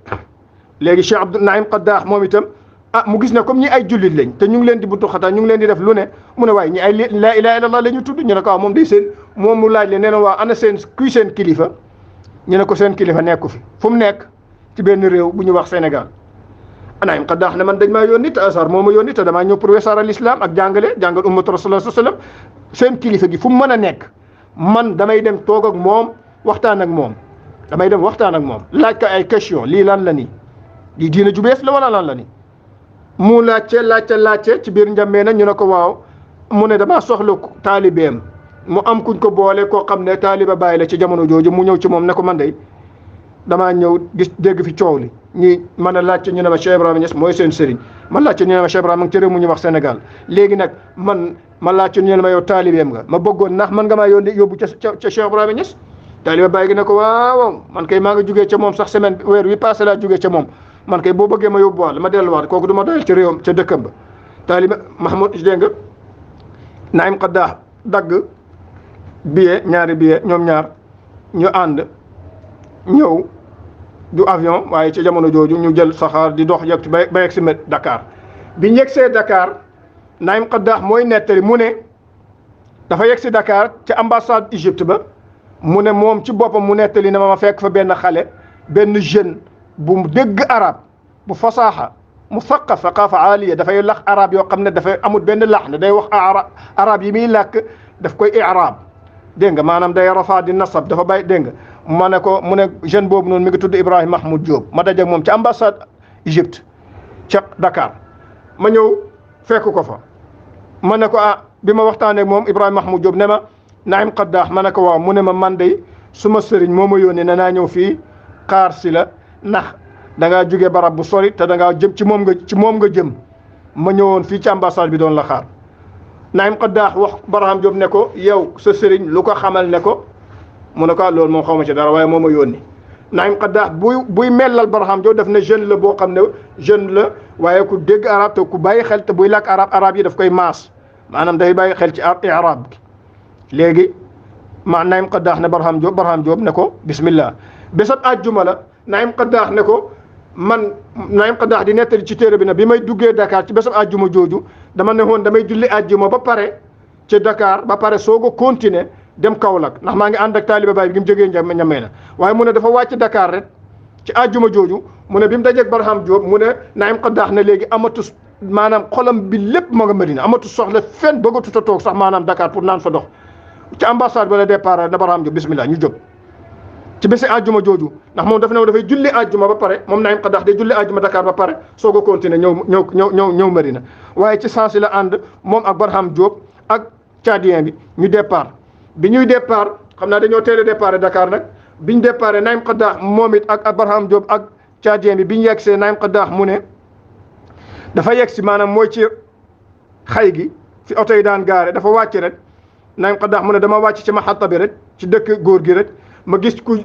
D: léegi Cheikh Abdou Naim Qaddaax moom itam mu gis ne comme ñi ay jullit lañ te ñu ngi leen di buntu xataa ñu ngi leen di def lu ne mu ne waaye ñi ay laa ilaaha illallah la ñu tudd ñu ne ko moom day seen moom mu laaj leen nee na waa ana seen kuy seen kilifa ñu ne ko seen kilifa nekku fi fu mu nekk ci benn réew bu ñu wax Sénégal Naim Qaddaax ne man dañ maa yónni te Azhar moo ma yónni te damaa ñëw pour wesaara l'islam ak jàngal ummatu rasulullah sallallahu alayhi wasallam seen kilifa gi fu mu mën a nekk man damay dem toog ak moom waxtaan ak moom damay dem waxtaan ak moom laaj ko ay question lii lan la nii lii diina ju bees la wala lan la nii mu laajte ci biir njàmmee na ñu ne ko waaw mu ne damaa soxla taalibeem mu am kuñ ko boole koo xam ne taaliba bàyyi la ci jamono jooju mu ñëw ci moom ne ko man de damaa ñëw gis dégg fi coow li ñi mën a laajte ñu ne ma Cheikh Ibrahima Niass mooy seen sëriñ man laajte ñu ne ma Cheikh Ibrahima ci réew mu ñu wax Sénégal léegi nag ma laajte ñu ne ma yow taalibeem nga ma bëggoon ndax man nga maa yóbbu ca Cheikh Ibrahima Niass taaliba bàyyi gi ne ko waaw man kay maa nga jógee ca moom sax semaine weer wi passé laa jógee ca moom man kay boo bëggee ma yóbbuwaat ma delluwaat kooku du ma doyal ci réewam ca dëkkam ba taaliba Mahmoud dégg nga Naim Qaddaax dagg ñaari billet ñoom ñaar ñu ànd ñëw du avion waaye ci jamono jooju ñu jël saxaar di dox yegg ba yegg si Dakar bi ñu yegsee Dakar Naim Qaddaax mooy nettali mu ne dafa yegg si Dakar ca ambassade Égypte ba mu ne moom ci boppam mu nettali ne ma fekk fa benn xale benn jeune bu dégg arab bu fasaaxa mu saqafa aaliya dafay lax arab yoo xam ne dafay amul benn lax ne day wax arab yi muy làkk daf koy i'raab dégg nga maanaam day rafaa di nasab dafa bàyyi dégg nga ma ne ko mu ne jeune boobu noonu mi ngi tudd Ibrahima Mahmoud Diop ma dajeeg moom ci ambassade Égypte ca Dakar ma ñëw fekk ko fa ma ne ko bi ma waxtaanee ak moom Ibrahima Mahmoud Diop ne ma Naim Qaddaax ma ne ko waaw mu ne ma man de suma sëriñ moo ma yónnee ne naa ñëw fii xaar si la ndax da ngaa jóge barab bu sori te da ngaa jëm ci moom nga jëm ma ñëwoon fii ci ambassade bi doon la xaar Naim Qaddaax wax Barham Diop ne ko yow sa sëriñ lu ko xamal ne ko mu ne ko loolu moom xaw ma ci dara waaye moo ma yónni Naim Qaddaax buy mellal Barham Diop daf ne jeune la boo xam ne jeune la waaye ku dégg arab te ku bàyyi xel te buy làkk arab yi daf koy maas maanaam day bàyyi xel ci i'raab gi léegi Naim Qaddaax ne Barham Diop ne ko bismillah bésab àjjuma la Naim Qaddaax ne ko Naim Qaddaax di nettali ci téere bi nag bi may duggee Dakar ci bésab àjjuma jooju dama ne woon damay julli àjjuma ba pare ci Dakar ba pare soog a continuer dem Kaolack ndax maa ngi ànd ak taaliba baay bi gi mu jógee ñamee na waaye mu ne dafa wàcc Dakar rek ci àjjuma jooju mu ne bi mu dajeeg Barham Diop mu ne Naim Qaddaax ne léegi amatu maanaam xolam bi lépp ma nga Medina amatu soxla fenn bëggatut a toog sax maanaam Dakar pour naan fa dox ci ambassade ba la départ na Barham Diop bismillah ñu jóg ci bési àjjuma jooju ndax moom dafa ne dafay julli àjjuma ba pare moom Naim Qaddaax day julli àjjuma Dakar ba pare soog a continuer ñëw Medina waaye ci sens yi la ànd moom ak Barham Diop ak Tchadien bi ñu départ bi ñuy départ xam naa dañoo teel a départ Dakar nag biñ départ Naim Qaddaax moom it ak Barham Diop ak Tchadien bi biñ yegsee Naim Qaddaax mu ne dafa yegsi maanaam mooy ci xay gi fi oto yi daan gaare dafa wàcc rek Naim Qaddaax mu ne dama wàcc ci maxatta bi rek ci dëkk góor gi rek ma gis ku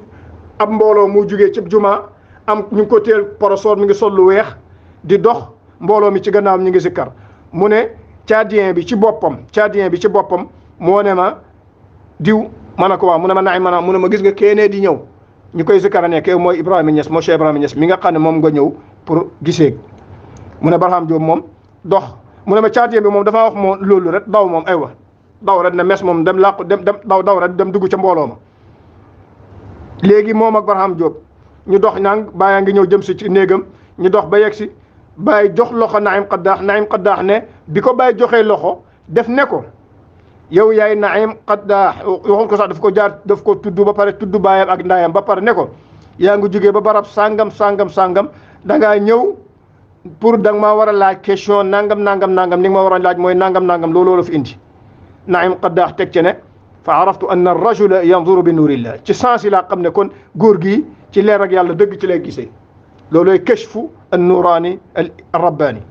D: ab mbooloo mu jugee ci jumaa am ñu ngi ko teel parasol mi ngi sol lu weex di dox mbooloo mi ci gannaawam ñu ngi sikkar mu ne Tchadien bi ci boppam moo ne ma diw ma ne ko waaw mu ne ma Naim mu ne ma gis nga keenee di ñëw ñu koy sikkar ne kee mooy Ibrahima Niass moo Cheikh Ibrahima Niass mi nga xam ne moom nga ñëw pour gisee mu ne Barham Diop moom dox mu ne ma Tchadien bi moom dafa wax moom loolu rek daw moom aywa daw rek ne mes moom dem làqu dem daw rek dem dugg ca mbooloo ma léegi moom ak Barham Diop ñu dox nang bàyyaa ngi ñëw jëm si ci néegam ñu dox ba yegg si bàyyi jox loxo Naim Qaddaax ne bi ko bàyyi joxee loxo def ne ko yow yaay Naim Qaddaax waxoon ko sax daf ko tudd ba pare tudd baayam ak ndaayam ba pare ne ko yaa ngi jógee ba barab sàngam da ngaa ñëw pour da nga maa war a laaj question nangam li nga ma war a laaj mooy nangam looloo la fi indi. Naim Qaddaax teg ci ne fa araftu anna ar-rajula yanzuru bi nuurillah ci sens yi laa xam ne kon góor gi ci leer ak yàlla dëgg ci lay gisee loolooy kashfu an-nuraani ar-rabbaani.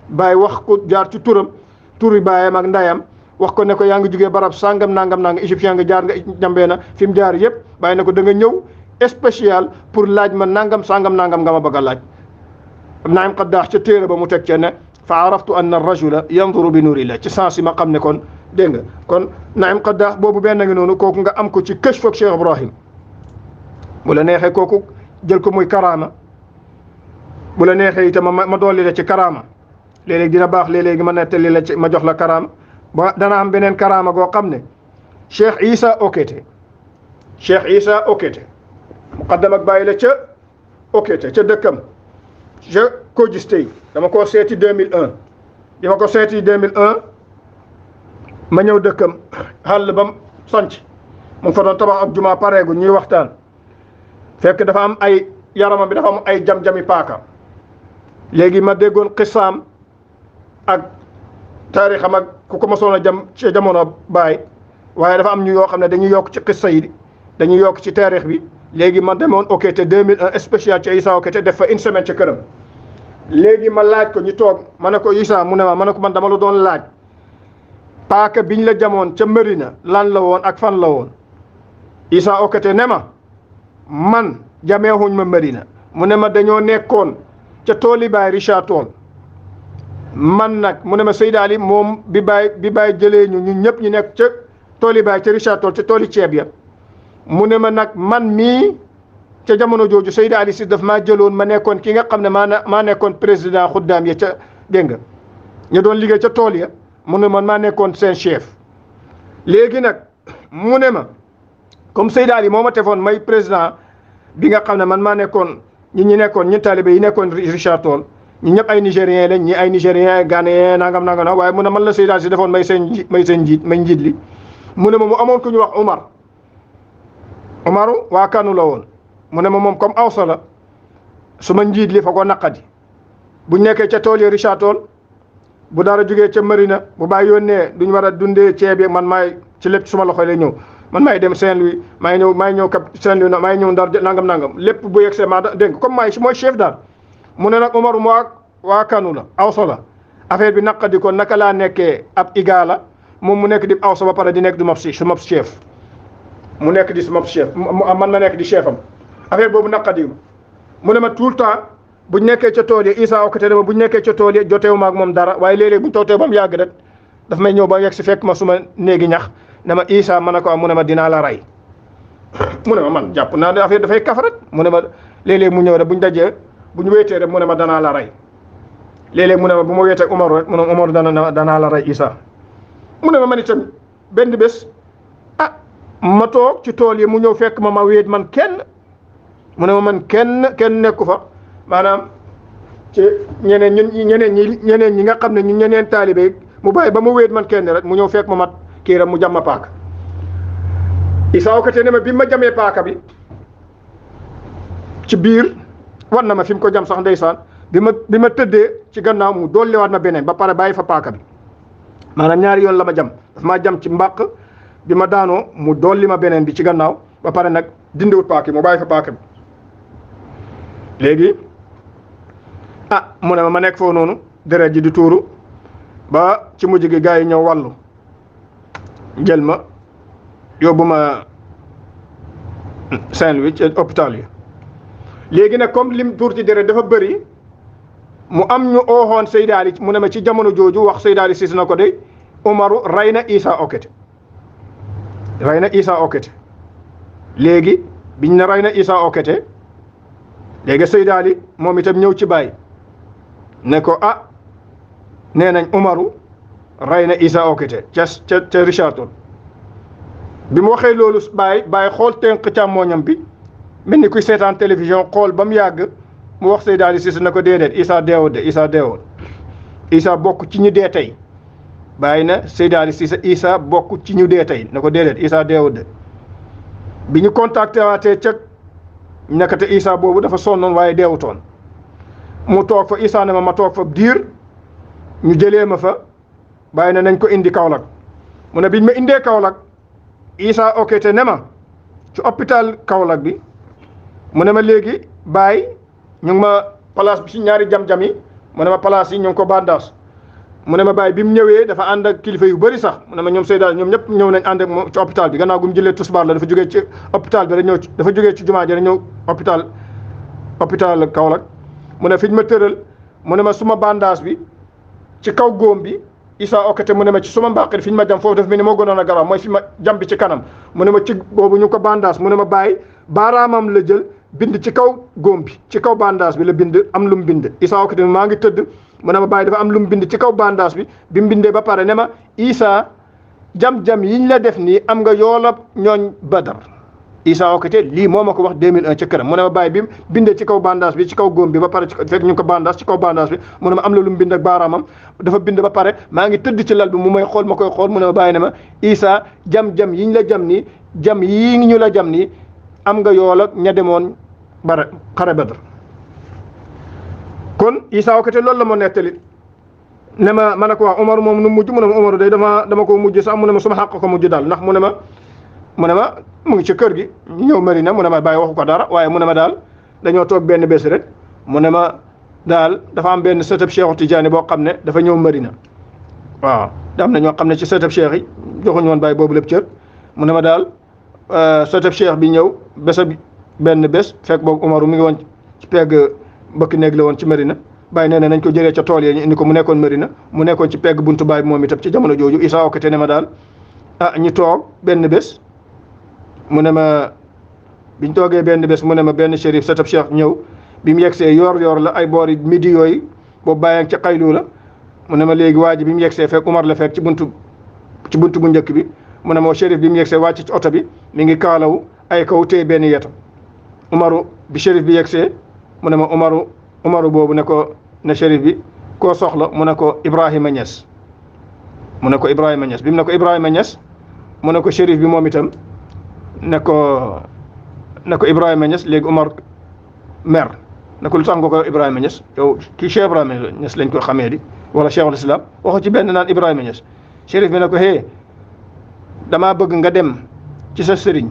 D: Baay wax ko jaar ci turi baayam ak ndayam wax ko ne ko yaa ngi jógee barab sàngam égyptien nga jaar nga jambee na fi mu jaar yëpp Baay ne ko da nga ñëw spécial pour laaj ma nangam nga ma bëgg a laaj. Naim Qaddaax ca téere ba mu teg ca ne fa araftu anna ar-rajula yanzuru bi nuurillah ci sens yi ma xam ne kon dégg nga kon Naim Qaddaax boobu benn ngi noonu kooku nga am ko ci kashf ak Cheikh Ibrahim bu la neexee kooku jël ko muy karaama bu la neexee itam ma dolli la ci karaama léeg-léeg dina baax léeg-léegi ma nettali la ci ma jox la karaama ba dana am beneen karaama goo xam ne Cheikh Issa Okete muqaddam ak bàyyi la ca Okete ca dëkkam je ko gis tey dama koo seeti 2001 bi ma ko seeti 2001 ma ñëw dëkkam xàll bam sanc mu ngi fa doon tabax ak juma pareegu ñuy waxtaan fekk dafa am ay yaramam bi dafa am ay jam-jami paaka léegi ma déggoon xisaam ak taarixam ak ku ko mosoon a jam ci jamono baay waaye dafa am ñu yoo xam ne dañuy yokk ci xissa yi dañuy yokk ci taarix bi léegi ma demoon Okete 2001 spécial ci Issa Okete def fa une semaine ci këram léegi ma laaj ko ñu toog ma ne ko Issa mu ne ma ne ko man dama la doon laaj paaka biñ la jamoon ca Medina lan la woon ak fan la woon Issa Okete ne ma man jameexuñ ma Medina mu ne ma dañoo nekkoon ca tooli baay Richard Toll man nag mu ne ma Seydi Ali moom bi baay jëlee ñun ñëpp ñu nekk ca tooli baay ca Richard Toll ca tooli ceeb ya mu ne ma nag man mii ca jamono jooju Seydi Ali si daf maa jëloon ma nekkoon ki nga xam ne maa nekkoon président xuddaam ya ca dégg nga ñu doon liggéey ca tool ya mu ne man maa nekkoon seen chef léegi nag mu ne ma comme Seydi Ali moo ma tefoon may président bi nga xam ne man maa nekkoon ñi nekkoon ñi talibé yi nekkoon Richard Toll ñi ñëpp ay nigérien lañ ñi ay nigérien ay ghanéen nangam waaye mu ne man la Seydi Ali si defoon may seen njiit li mu ne ma mu amoon ku ñu wax Umaru waa Kanu la woon mu ne ma moom comme awsa la su ma njiit li fa ko naqadi bu nekkee ca tool yi Richard Toll bu dara jógee ca Marina bu bàyyi yónnee duñ war a dundee ceeb yi man maay ci lépp suma loxo lay ñëw man maay dem Saint-Louis maay ñëw Cap Saint-Louis maay ñëw Ndar nangam lépp bu yegsee maa dégg comme mooy chef daal mu ne nag Umaru waa Kanu la awsa la affaire bi naqadi ko naka laa nekkee ab igaala moom mu nekk di awsa ba pare di nekk du mab chef mu nekk di sama chef man ma nekk di chef am affaire boobu naqadi mu ne ma tout le temps buñ nekkee ca tool yi Issa Okete ne ma buñ nekkee ca tool yi joteewu ma ak moom dara waaye léeg-léeg buñ tootee ba mu yàgg rek daf may ñëw ba yegg si fekk ma suma néegi ñax ne ma Issa ma ne ko am mu ne ma dinaa la rey mu ne ma man jàpp naa ne affaire dafay kaf rek mu ne ma léeg-léeg mu ñëw rek buñ dajee buñ wéetee rek mu ne ma danaa la rey léeg-léeg mu ne ma bu ma wéetee ak Umar rek mu ne Umar danaa la rey Issa mu ne ma man itam benn bés ma toog ci tool yi mu ñëw fekk ma wéet man kenn mu ne ma man kenn nekku fa maanaam ci ñeneen ñi nga xam ne ñun ñeneen taalibe mu bàyyi ba mu wéet man kenn rek mu ñëw fekk ma mat kii rek mu jam ma paaka Issa Okete ne ma bi ma jamee paaka bi ci biir war na ma fi mu ko jam sax ndeysaan bi ma tëddee ci gannaaw mu dolliwaat ma beneen ba pare bàyyi fa paaka bi maanaam ñaari yoon la ma jam daf maa jam ci mbàq bi ma daanoo mu dolli ma beneen bi ci gannaaw ba pare nag dindiwut paaka bi mu bàyyi fa paaka bi léegi mu ne ma nekk foofu noonu deret ji di tuuru ba ci mujj gi gars yi ñëw wàllu jël ma yóbbu ma Saint-Louis ci hôpital yi léegi nag comme lim tuur ci deret dafa bëri mu am ñu ooxoon Seydi Ali mu ne ma ci jamono jooju wax Seydi Ali sis na ko de Umaru rey na Issa Okete léegi biñ ne rey na Issa Okete léegi Seydi Ali moom itam ñëw ci Baay ne ko nee nañ Umaru rey na Issa Okete ca Richard Toll bi mu waxee loolu Baay xool tënk càmmooñam bi mel ni kuy seetaan télévision xool ba mu yàgg mu wax Seydi Ali Cissé na ko déedéet Issa deewul Issa bokk ci ñi dee tey bàyyi na Seydi Ali Cissé Issa bokk ci ñu dee tey ne ko déedéet Issa deewut de bi ñu contacté waatee ca nekkate Issa boobu dafa sonnoon waaye deewutoon mu toog fa Issa ne ma toog fa diir ñu jëlee ma fa bàyyi na nañ ko indi Kaolack mu ne biñ ma indee Kaolack Issa okkete ne ma ci hôpital Kaolack bi mu ne ma léegi bàyyi ñu ngi ma place bi ci ñaari jam-jam yi mu ne ma place yi ñu ngi ko bandaas mu ne ma bàyyi bi mu ñëwee dafa ànd ak kilifa yu bëri sax mu ne ma ñoom Seydal ñoom ñëpp ñëw nañ ànd ak moom ci hôpital bi gannaaw gu mu jëlee tusbaar la dafa jógee ci hôpital bi rek ñëw dafa jógee ci jumaa ji rek ñëw hôpital Kaolack mu ne fi ñu ma tëral mu ne ma suma bandaas bi ci kaw góom bi Issa okkate mu ne ma ci suma mbàqit fi ñu ma jam foofu daf mel ni moo gënoon a garaaw mooy fi ma jam bi ci kanam mu ne ma ci boobu ñu ko bandaas mu ne ma bàyyi baaraamam la jël bind ci kaw góom bi ci kaw bandaas bi la bind am lu mu bind Issa okkate maa ngi tëdd mu ne ma bàyyi dafa am lu mu bind ci kaw bandaas bi mu bindee ba pare ne ma Issa jam-jam yiñ la def nii am nga yoolab ñooñ Badar Issa okkate lii moo ma ko wax 2001 ca këram mu ne ma bàyyi bi mu bindee ci kaw bandaas bi ci kaw góom bi ba pare fekk ñu ko bandaas ci kaw bandaas bi mu ne ma am na lu mu bind ak baaraamam dafa bind ba pare maa ngi tëdd ci lal bi mu may xool ma koy xool mu ne ma bàyyi ne ma Issa jam-jam yiñ la jam nii jam yii ñu la jam nii am nga yoolab ña demoon bare xare Badar kon Issa okkate loolu la moo nettali ne ma ne ko wax Omar moom nu mujj mu ne ma Omar day dama ko mujj sax mu ne ma suma xàq ko mujj daal ndax mu ne ma mu ngi ci kër gi ñëw Marina mu ne ma bàyyi waxu ko dara waaye mu ne ma daal dañoo toog benn bés rek mu ne ma daal dafa am benn sëtëb Cheikh Tidiane boo xam ne dafa ñëw Marina waaw da am na ñoo xam ne ci sëtëb Cheikh yi joxuñu woon bàyyi boobu lépp cër mu ne ma daal sëtëb Cheikh bi ñëw benn bés fekk boobu Umaru mi ngi woon ci pegg bëkk néeg la woon ci Marina bàyyi nee na nañ ko jëlee ca tool yi ñu indi ko mu nekkoon Marina mu nekkoon ci pegg buntu baay moom itam ci jamono jooju Issa okkate ne ma daal ñu toog benn bés mu ne ma biñ toogee benn bés mu ne ma benn shérif sëtëb Cheikh ñëw bi mu yegsee yor la ay boori midi yooyu boobu bàyyi ca xaylu la mu ne ma léegi waa ji bi mu yegsee fekk Umar la fekk ci buntu bu njëkk bi mu ne ma shérif bi mu yegsee wàcc ci oto bi mi ngi kaalawu ay kaw téye benn yetam Umaru bi shérif bi yegsee mu ne ma Umaru boobu ne ko ne shérif bi koo soxla mu ne ko Ibrahima Niass mu ne ko Ibrahima Niass bi mu ne ko Ibrahima Niass mu ne ko shérif bi moom itam ne ko Ibrahima Niass léegi Umar mer ne ko lu tax nga ko Ibrahima Niass yow kii Cheikh Ibrahima Niass lañ ko xamee di wala Cheikhul Islam waxu ci benn naan Ibrahima Niass shérif bi ne ko damaa bëgg nga dem ci sa sëriñ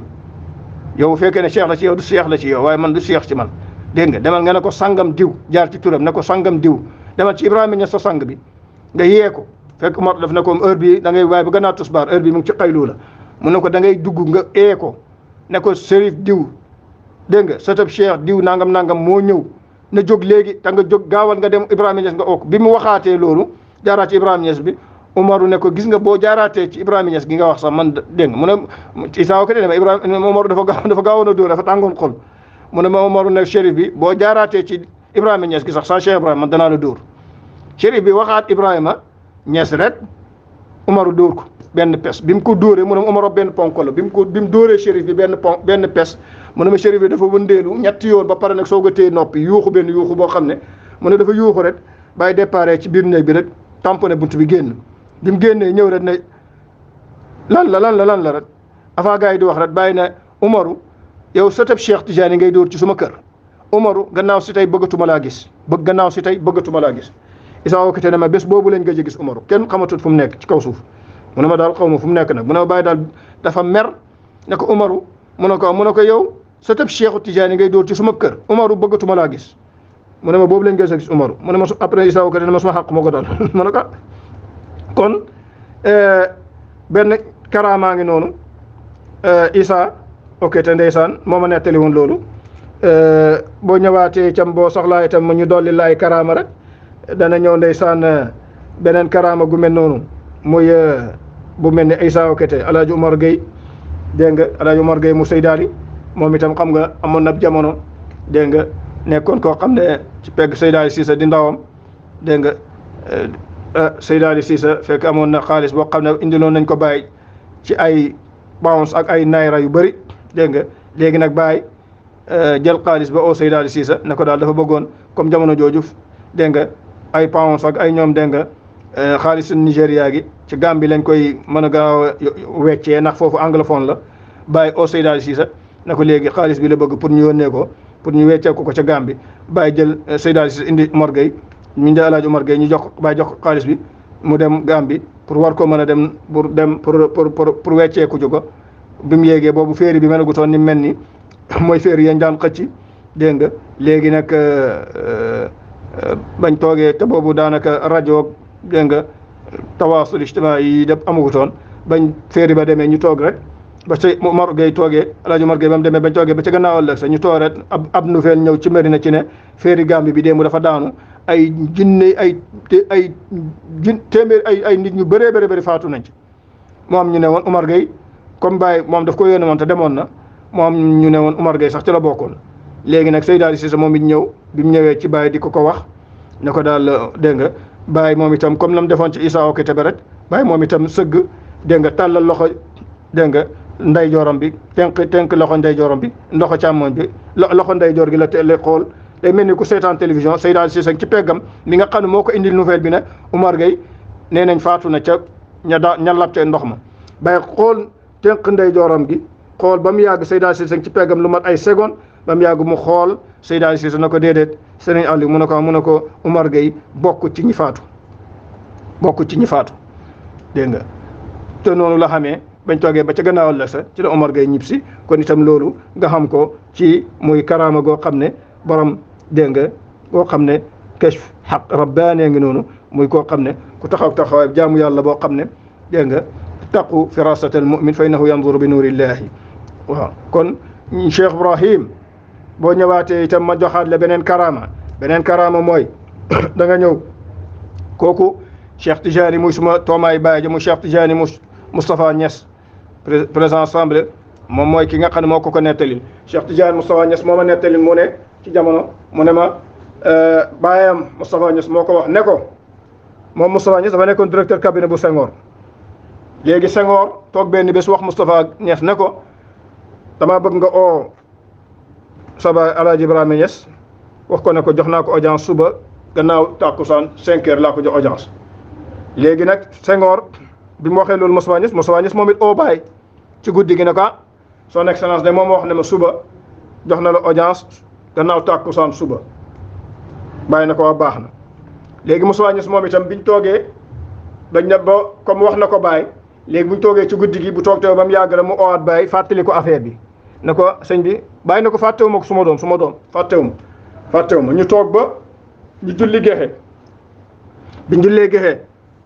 D: yow bu fekkee ne cheikh la ci yow du cheikh la ci yow waaye man du cheikh ci man dégg nga demal nga ne ko sangam diw jaar ci turam ne ko sangam diw demal ci Ibrahima Niass sa sang bi nga yee ko fekk Umar daf ne ko heure bii da ngay waaye ba gannaaw tusbaar heure bii mu ngi ci xaylu la mu ne ko da ngay dugg nga ee ko ne ko sérif diw dégg nga sëtëb cheikh diw nangam moo ñëw na jóg léegi te nga jóg gaawal nga dem Ibrahima Niass nga oo ko bi mu waxaatee loolu jaaraat ci Ibrahima Niass bi Umaru ne ko gis nga boo jaaraatee ci Ibrahima Niass gi nga wax sax man dégg nga mu ne Issa okkate ne ma Ibrahima Umaru dafa gaawoon a dóor dafa tàngoon xol mu ne ma Umaru ne shérif bi boo jaaraatee ci Ibrahima Niass gi sax sa Cheikh Ibrahima man danaa la dóor shérif bi waxaat Ibrahima Niass rek Umaru dóor ko benn pes bi mu ko dóoree mu ne Umaru benn ponk la bi mu dóoree shérif bi benn pes mu ne ma shérif bi dafa wëndeelu ñetti yoon ba pare nag soog a téye noppi yuuxu benn yuuxu boo xam ne mu ne dafa yuuxu rek bàyyi déparé ci biir néeg bi rek tamponné bunt bi génn bi mu génnee ñëw rek ne lan la rek avant gars yi di wax rek bàyyi ne Umaru yow sëtëb Cheikh Tidiane ngay dóor ci suma kër Umaru gannaaw si tey bëggatuma laa gis Issa okkate ne ma bés boobu lañ gëj a gis Umaru kenn xamatut fu mu nekk ci kaw suuf mu ne ma daal xaw ma fu mu nekk nag mu ne ma bàyyi daal dafa mer ne ko Umaru mu ne ko yow sëtëb Cheikh Tidiane ngay dóor ci suma kër Umaru bëggatuma laa gis mu ne ma boobu lañ gëj a gis Umaru mu ne ma après Issa okkate ne ma suma xàq moo ko daal mu ne ko kon benn karaamaa ngi noonu Issa okkate ndeysaan moo ma nettali woon loolu boo ñëwaatee itam boo soxlaa itam ma ñu dolli laay karaama rek dana ñëw ndeysaan beneen karaama gu mel noonu muy bu mel ne Issa okkate Alaaji Umar Gueye dégg nga Alaaji Umar Gueye mu Seydaali moom itam xam nga amoon na jamono dégg nga nekkoon koo xam ne ci pegg Seydaali Cissé di ndawam dégg nga Seydaali Cissé fekk amoon na xaalis boo xam ne indiloon nañ ko bàyyi ci ay pounds ak ay naira yu bëri dégg nga léegi nag bàyyi jël xaalis ba oo Seydaali Cissé ne ko daal dafa bëggoon comme jamono jooju dégg nga ay pounds ak ay ñoom dégg nga xaalisu Nigéria gi ci Gambie lañ koy mën a gaaw a weccee ndax foofu anglophone la bàyyi au Seydi Ali Cissé na ko léegi xaalis bi la bëgg pour ñu yónnee ko pour ñu weccee ko ca Gambie bàyyi jël Seydi Ali Cissé indi Omar Gueye ñu indi El Hadj Omar Gueye ñu jox bàyyi jox xaalis bi mu dem Gambie pour war ko mën a dem pour wecceeku ko bi mu yéegee boobu féeri bi melagutoon ni mel ni mooy féeri yañ daan xëcc dégg nga léegi nag bañ toogee te boobu daanaka rajo dégg nga tawaasul ijtimaa yi def amagutoon bañ féeri ba demee ñu toog rek ba ci Omar Gueye toogee El Hadj Omar Gueye ba mu demee bañ toogee ba ca gannaaw ëllëg sax ñu toog rek ab nouvelle ñëw ci Medina ci ne féeri Gambie bi démb dafa daanu ay jinne ay téeméer ay nit ñu bëree bëri faatu nañ ci moom ñu ne woon Omar Gueye comme Baye moom daf ko yónnee woon te demoon na moom ñu ne woon Omar Gueye sax ci la bokkoon léegi nag Seydi Ali Cissé moom it ñëw bi mu ñëwee ci Baye di ko wax ne ko daal dégg nga Baye moom itam comme la mu defoon ci Issa Okitebe rek Baye moom itam sëgg dégg nga tàllal loxo dégg nga ndeyjooram bi tenk loxo ndeyjooram bi loxo càmmoñ bi loxo ndeyjoor gi la teel xool day mel ni ku seetaan télévision Seydi Ali Cissé ci peggam mi nga xam ne moo ko indil nouvelle bi ne Omar Gueye nee nañ faatu na ca ña lab ca ndox ma Baye xool tenk ndeyjooram gi xool ba mu yàgg Seydi Ali Cissé ci peggam lu mat ay seconde ba mu yàgg mu xool Seydi Ali Cissé na ko déedéet Serigne Aliou mu ne ko Omar Gueye bokk ci ñi faatu dégg nga te noonu la xamee bañ toogee ba ca gannaawal la sa ci la Omar Gueye ñib si kon itam loolu nga xam ko ci muy karaama goo xam ne borom dégg nga koo xam ne kashf xaq rabbaanee ngi noonu muy koo xam ne ku taxawaay jaamu yàlla boo xam ne dégg nga taqu firasat al mumin fa innahu yanzuru bi nuurillahi waaw kon Cheikh Ibrahim boo ñëwaatee itam ma joxaat la beneen karaama mooy da nga ñëw kooku Cheikh Tijani muy suma toomaay baay ja mu Cheikh Tijani Moustapha Niass président assemblée moom mooy ki nga xam ne moo ko nettalil Cheikh Tijani Moustapha Niass moo ma nettalil mu ne ci jamono mu ne ma baayam Moustapha Niass moo ko wax ne ko moom Moustapha Niass dafa nekkoon directeur cabinet bu Senghor léegi Senghor toog benn bés wax Moustapha Niass ne ko dama bëgg nga oo sa baay El Hadj Ibrahima Niass wax ko ne ko jox naa ko audience suba gannaaw tàkkusaan 5 heures laa ko jox audience léegi nag Senghor bi mu waxee loolu Moustapha Niass moom it oo baay ci guddi gi ne ko son excellence de moom wax ne ma suba jox na la audience gannaaw tàkkusaan suba bàyyi na ko wax baax na léegi Moustapha Niass moom itam biñ toogee dañ ne ba comme wax na ko baay léegi buñ toogee ci guddi gi bu toog teew ba mu yàgg rek mu oowaat baay fàttali ko affaire bi ne ko sëñ bi bàyyi na ko fàttewu ma ko suma doom fàttewu ma ñu toog ba ñu julli gexe biñ jullee gexe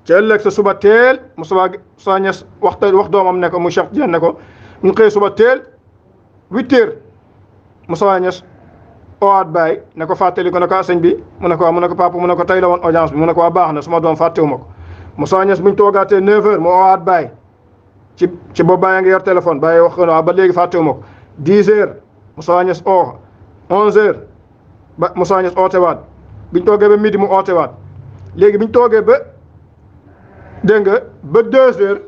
D: ci ëllëg sa suba teel Moustapha Niass wax doomam ne ko mu Cheikh Diène ne ko ñu xëy suba teel 8 heures Moustapha Niass oowaat baay ne ko fàttali ko ne ko sëñ bi mu ne ko mu ne ko papa mu ne ko tey la woon audience bi mu ne ko waa baax na suma doom fàttewu ma ko Moustapha Niass buñ toogaatee 9 heures mu oowaat baay ci boobu baay a ngi yor téléphone baay wax ko ba léegi fàttewu ma ko 10 heures Moustapha Niass oo 11 heures ba Moustapha Niass ootewaat biñ toogee ba midi mu ootewaat léegi biñ toogee ba dégg nga ba 2 heures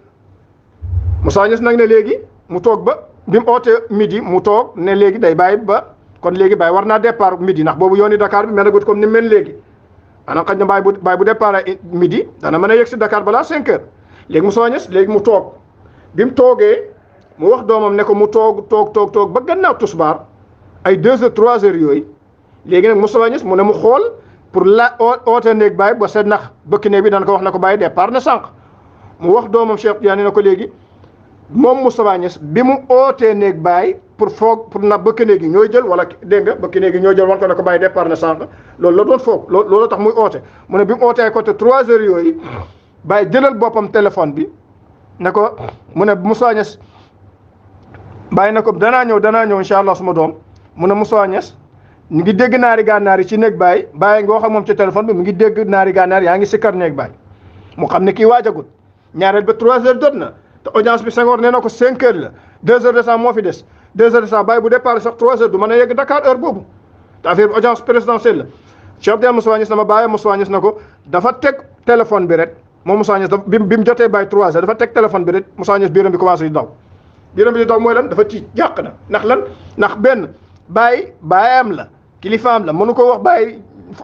D: Moustapha Niass nag ne léegi mu toog ba bi mu ootee midi mu toog ne léegi day bàyyi ba kon léegi bàyyi war naa départ midi ndax boobu yooni Dakar bi mel na comme ni mel léegi maanaam xëy na bàyyi bu départ midi dana mën a yegg si Dakar balaa 5 heures léegi Moustapha Niass léegi mu toog bi mu toogee mu wax doomam ne ko mu toog ba gannaaw tusbaar ay 2 heures 3 heures yooyu léegi nag Moustapha Niass mu ne mu xool pour la oote néeg baay ba seet ndax bëkk néeg bi dana ko wax na ko bàyyi départ na sànq mu wax doomam Cheikh Tidiane ne ko léegi moom Moustapha Niass bi mu ootee néeg baay pour na bëkk néeg yi ñooy jël wala dégg nga bëkk néeg yi ñooy jël wan ko ne ko bàyyi départ na sànq loolu la doon foog loolu tax muy oote mu ne bi mu ootee côté 3 heures yooyu bàyyi jëlal boppam téléphone bi ne ko mu ne Moustapha Niass bàyyi na ko danaa ñëw incha allah suma doom mu ne Moustapha Niass ñu ngi dégg naari gànnaar yi ci néeg baay nga wax ak moom ci téléphone bi mu ngi dégg naari gànnaar yaa ngi sikkar néeg baay mu xam ne kii waajagul ñaareel ba 3 heures jot na te audience bi Senghor nee na ko 5 heures la 2 heures de temps moo fi des 2 heures de temps baay bu départ sax 3 heures du mën a yegg Dakar heure boobu te affaire bi audience présidentielle la Cheikh Diène Moustapha Niass na ma bàyyi Moustapha Niass na ko dafa teg téléphone bi rek moom Moustapha Niass bi mu jotee baay 3 heures dafa teg téléphone bi rek Moustapha Niass biiram bi commencé di daw mooy lan dafa ci jàq na ndax benn baayam la kilifaam la mënu ko wax bàyyi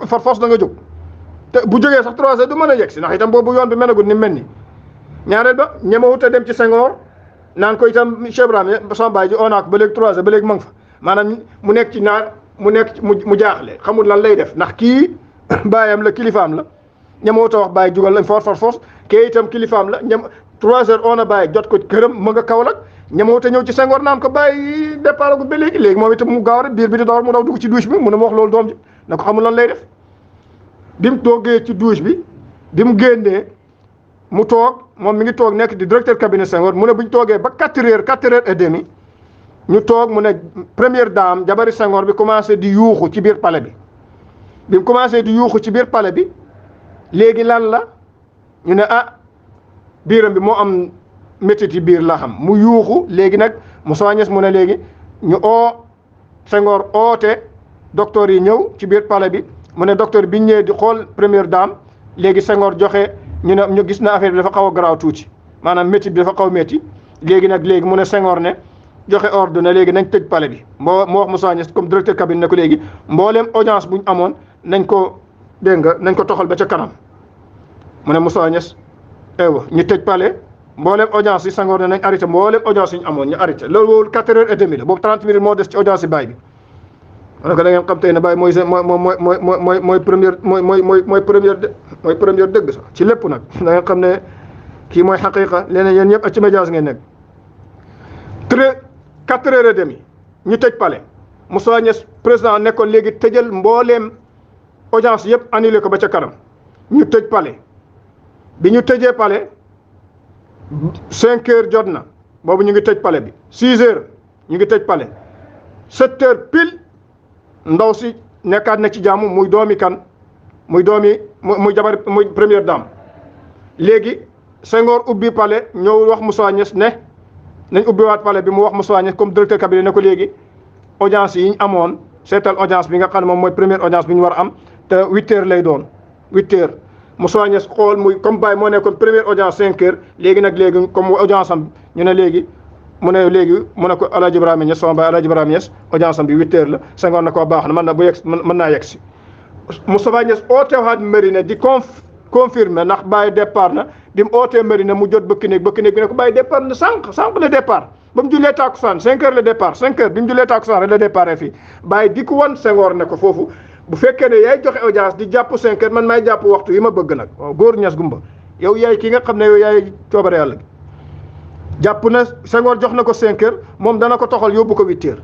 D: force da nga jóg te bu jógee sax 3 heures du mën a yegg si ndax itam boobu yoon bi melagul ni mel ni ñaareel ba ñemewut a dem ci Senghor naan ko itam Cheikh Ibrahima sama baay ji oo naa ko ba léegi 3 heures ba léegi ma nga fa maanaam mu nekk ci naan mu jaaxle xamul lan lay def ndax kii baayam la kilifaam la ñemewut a wax baay jugal lañ force kii itam kilifaam la 3 heures on a baay jot ko këram ma nga Kaolack ñemewut a ñëw ci Senghor naan ko bàyyi départ gu ba léegi moom itam mu gaaw rek biir bi di dawal mu daw dugg ci douche bi mu ne ma wax loolu doom ji na ko xamul lan lay def bi mu toogee ci douche bi mu génnee mu toog moom mi ngi toog nekk di directeur cabinet Senghor mu ne bu ñu toogee ba 4 heures et demi ñu toog mu ne première dame jabari Senghor bi commencé di yuuxu ci biir palais bi mu commencé di yuuxu ci biir palais bi léegi lan la ñu ne biiram bi moo am métit yi biir la xam mu yuuxu léegi nag Moussa Niass mu ne léegi ñu Senghor oote docteur yi ñëw ci biir palais bi mu ne docteur bi ñëwee di xool première dame léegi Senghor joxe ñu gis na affaire bi dafa xaw a garaaw tuuti maanaam métit bi dafa xaw métti léegi mu ne Senghor ne joxe ordre ne léegi nañ tëj palais bi moo wax Moussa Niass comme directeur cabinet ne ko léegi mbooleem audience bu ñu amoon nañ ko toxal ba ca kanam mu ne Moussa Niass ñu tëj palais mboolem audience yi Senghor ne nañ arrêté mboolem audience yi ñu amoon ñu arrêté loolu 4 heures et demi la boobu 30 minutes moo des ci audience yi Baye bi. ma ne ko da ngeen xam tey ne Baye mooy première dëgg sax ci lépp nag da ngeen xam ne kii mooy xaqiqa leneen yéen ñëpp ak ci médias ngeen nekk. 4 heures et demi ñu tëj palais Moussa Niass président nekkoon léegi tëjal mbooleem audience yëpp annulé ko ba ca kanam ñu tëj palais bi ñu tëjee palais 5 heures jot na boobu ñu ngi tëj palais bi 6 heures ñu ngi tëj palais 7 heures pile ndaw si nekkaat na ci jàmm muy doomi kan muy jabar muy première dame léegi Senghor ubbi palais ñëw wax Moussa Niass ne nañ ubbiwaat palais bi mu wax Moussa Niass comme directeur cabinet ne ko léegi audience yi ñu amoon seetal audience bi nga xam ne moom mooy première audience bi ñu war a am te 8 heures lay doon 8 heures Moussa Niass xool muy comme Baye moo nekkoon première audience 5 heures léegi comme audience am ñu ne léegi mu ne ko El Hadj Ibrahima Niass sama Baye El Hadj Ibrahima Niass audience am bi 8 heures la Senghor na ko baax na mën naa yegg si Moustapha Niass ootewaat Mérina di confirmer ndax Baye départ na bi mu ootee Mérina mu jot bëkk néeg bi ne ko Baye départ na sànq le départ ba mu jullee tàkkusaan 5 heures le départ 5 heures bi mu jullee tàkkusaan rek le départ fii Baye di ko wan Senghor ne ko foofu bu fekkee ne yaay joxe audience di jàpp 5 heures man maay jàpp waxtu yi ma bëgg nag waaw góor Niass Gumba yow yaay ki nga xam ne yow yaay coobare yàlla gi jàpp na Senghor jox na ko 5 heures moom dana ko toxal yóbbu ko 8 heures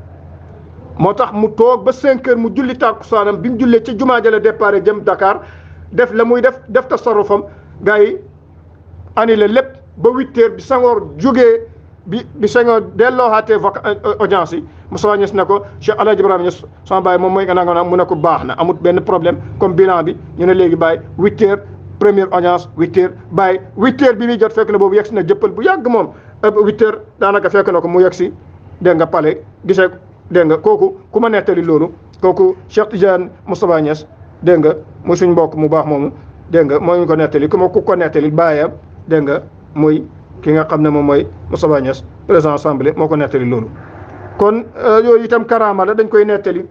D: moo tax mu toog ba 5 heures mu julli tàkkusaanam bi mu jullee ci jumaa ja la départ jëm Dakar def la muy def tasarrufam gars yi annulé lépp ba 8 heures bi Senghor jógee bi Senghor dellooxaatee audience yi Moussa Niass ne ko Cheikh El Hadj Ibrahima Niass sama Baye moom mooy nga nanga mu ne ko baax na amut benn problème comme bilan bi ñu ne léegi Baye 8 heures première audience 8 heures Baye 8 heures bi muy jot fekk na boobu yegsi na jëppal bu yàgg moom 8 heures daanaka fekk na ko mu yegsi dégg nga palais gisee dégg nga kooku ku ma nettali loolu kooku Cheikh Tidiane Moustapha Niass dégg nga muy suñ mbokk mu baax moomu dégg nga moo ñu ko nettali ku ko nettali baayam dégg nga muy ki nga xam ne moom mooy Moustapha Niass président assemblée moo ko nettali loolu. kon yooyu itam karaama la dañ koy nettali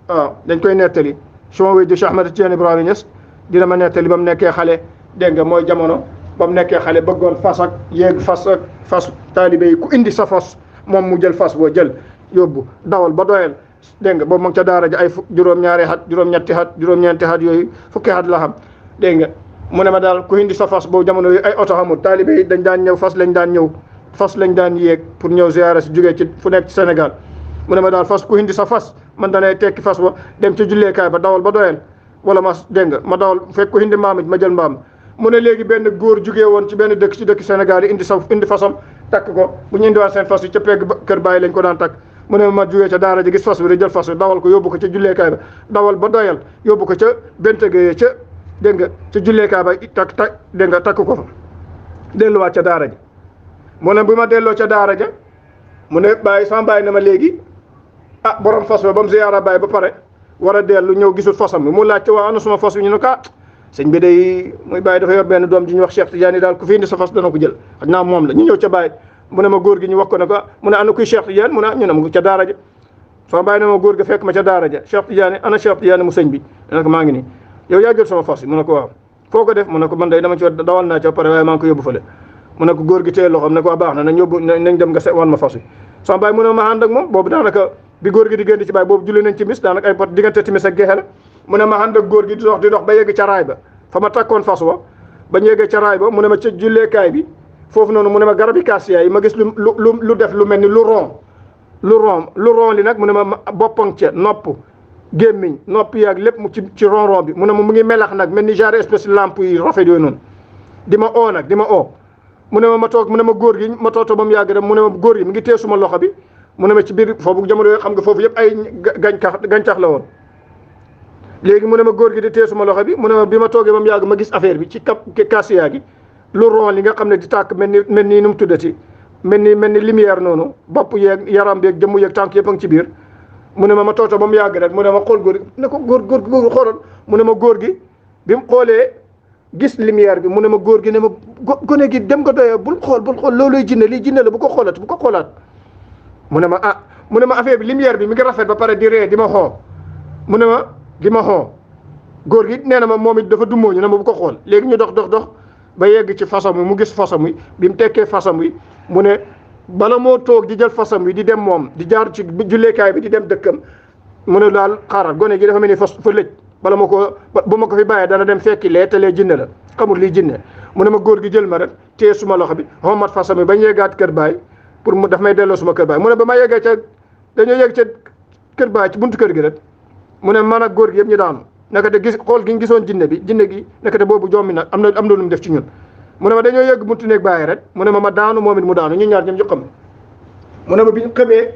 D: waaw dañ koy nettali suma wéy di Cheikh Ahmed Tidiane Ibrahima Niass dina ma nettali ba mu nekkee xale dégg nga mooy jamono ba mu nekkee xale bëggoon fas ak yéeg fas taalibe yi ku indi sa fas moom mu jël fas boo jël yóbbu dawal ba doyal dégg nga boobu mu ngi ca daara ji ay juróom-ñaari at juróom-ñetti at juróom-ñeenti at yooyu fukki at la xam dégg nga mu ne ma daal ku indi sa fas boobu jamono yooyu ay oto xamul taalibe yi dañ daan ñëw fas lañ daan yéeg pour ñëw ziyaara si jógee ci fu nekk ci Sénégal mu ne ma daal fas ku indi sa fas man danay tekki fas ba dem ci julleekaay ba dawal ba doyal wala ma dégg nga ma dawal fekk ku indi mbaam it ma jël mbaam mu ne léegi benn góor jugee woon ci benn dëkk ci dëkk Sénégal yi indi fasam takk ko bu ñu indiwaat seen fas yi ca pegg kër bàyyi lañ ko daan takk mu ne ma jugee ca daara ji gis fas bi da jël fas bi dawal ko yóbbu ko ca julleekaay ba dawal ba doyal yóbbu ko ca bentegee ca dégg nga ca julleekaay ba dégg nga takk ko fa delluwaat ca daara ji mu ne bu ma delloo ca daara ja mu ne bàyyi sama bàyyi ne ma léegi borom fas ba mu ziyaara bàyyi ba pare war a dellu ñëw gisul fasam bi mu laajte waa ana suma fas bi ñu ne ko sëñ bi day muy bàyyi dafa yor benn doom ji ñu wax Cheikh Tidiane daal ku fi indi sa fas dana ko jël xam naa moom la ñu ñëw ca bàyyi mu ne ma góor gi ñu wax ko ne ko mu ne ana kuy Cheikh Tidiane mu ne ñu ne ma ca daara ja sama bàyyi ne ma góor gi fekk ma ca daara ja Cheikh Tidiane ana Cheikh Tidiane mu sëñ bi ne ko maa ngi nii yow yaa jël sama fas yi mu ne ko waaw foo ko def mu ne ko man day dama ci dawal naa ca pare waaye maa ngi ko yóbbu fële mu ne ko góor gi téye loxoom ne ko baax na nañ yóbbu nañ dem nga wan ma fas wi sama baay mu ne ma ànd ak moom boobu daanaka bi góor gi di génn ci baay boobu julli nañ timis daanaka ay pot diggante timis ak gexe la mu ne ma ànd ak góor gi di dox ba yegg ca raay ba fa ma takkoon fas wa ba ñu yeggee ca raay ba mu ne ma ca julleekaay bi foofu noonu mu ne ma garabi kaasiya yi ma gis lu def lu mel ni lu rond li nag mu ne ma boppang ca nopp gémmiñ nopp yaag lépp mu ci ron bi mu ne ma mu ngi melax nag mel ni genre espèce lampe yi rafet yooyu noonu di ma oo mu ne ma toog mu ne ma góor gi ma toog ba mu yàgg rek mu ne ma góor gi mu ngi téye suma loxo bi mu ne ma ci biir foofu jamono yooyu xam nga foofu yëpp ay gàncax la woon léegi mu ne ma góor gi di téye suma loxo bi mu ne ma bi ma toogee ba mu yàgg ma gis affaire bi ci kaasiya gi lu ron li nga xam ne di tàkk mel ni nu mu tuddati mel ni lumière noonu bopp yeeg yaram beeg jëmm yeeg tànk yëpp a ngi ci biir mu ne ma toog ba mu yàgg rek mu ne ma xool góor gi ne ko góor xoolal mu ne ma góor gi bi mu xoolee gis lumière bi mu ne ma góor gi ne ma gone gi dem nga doyee bul xool looluy jinne lii jinne la bu ko xoolaat mu ne ma mu ne ma affaire bi lumière bi mi ngi rafet ba pare di ree di ma xoo mu ne ma di ma xoo góor gi nee na ma moom it dafa dummóoñu ne ma bu ko xool léegi ñu dox ba yegg ci fasam wi mu gis fasam wi bi mu tekkee fasam wi mu ne bala moo toog di jël fasam wi di dem moom di jaar ci julleekaay bi di dem dëkkam mu ne daal xaaral gone gi dafa mel ni fa lëj bala ma ko bu ma ko fi bàyyee dana dem fekki lee te lee jinne la xamul lii jinne mu ne ma góor gi jël ma rek téye suma loxo bi xomat fasam wi bañ yeggaat kër baay pour mu daf may delloo suma kër baay mu ne ba ma yeggee dañoo yegg ca kër baay ci buntu kër gi rek mu ne man ak góor gi yëpp ñu daanu naka te gis xool gi ñu gisoon jinne gi naka te boobu jommi nag am na lu mu def ci ñun mu ne ma dañoo yegg buntu néeg bàyyi rek mu ne ma daanu moom it mu daanu ñu ñaar ñoom ñu xam mu ne ma bi ñu xamee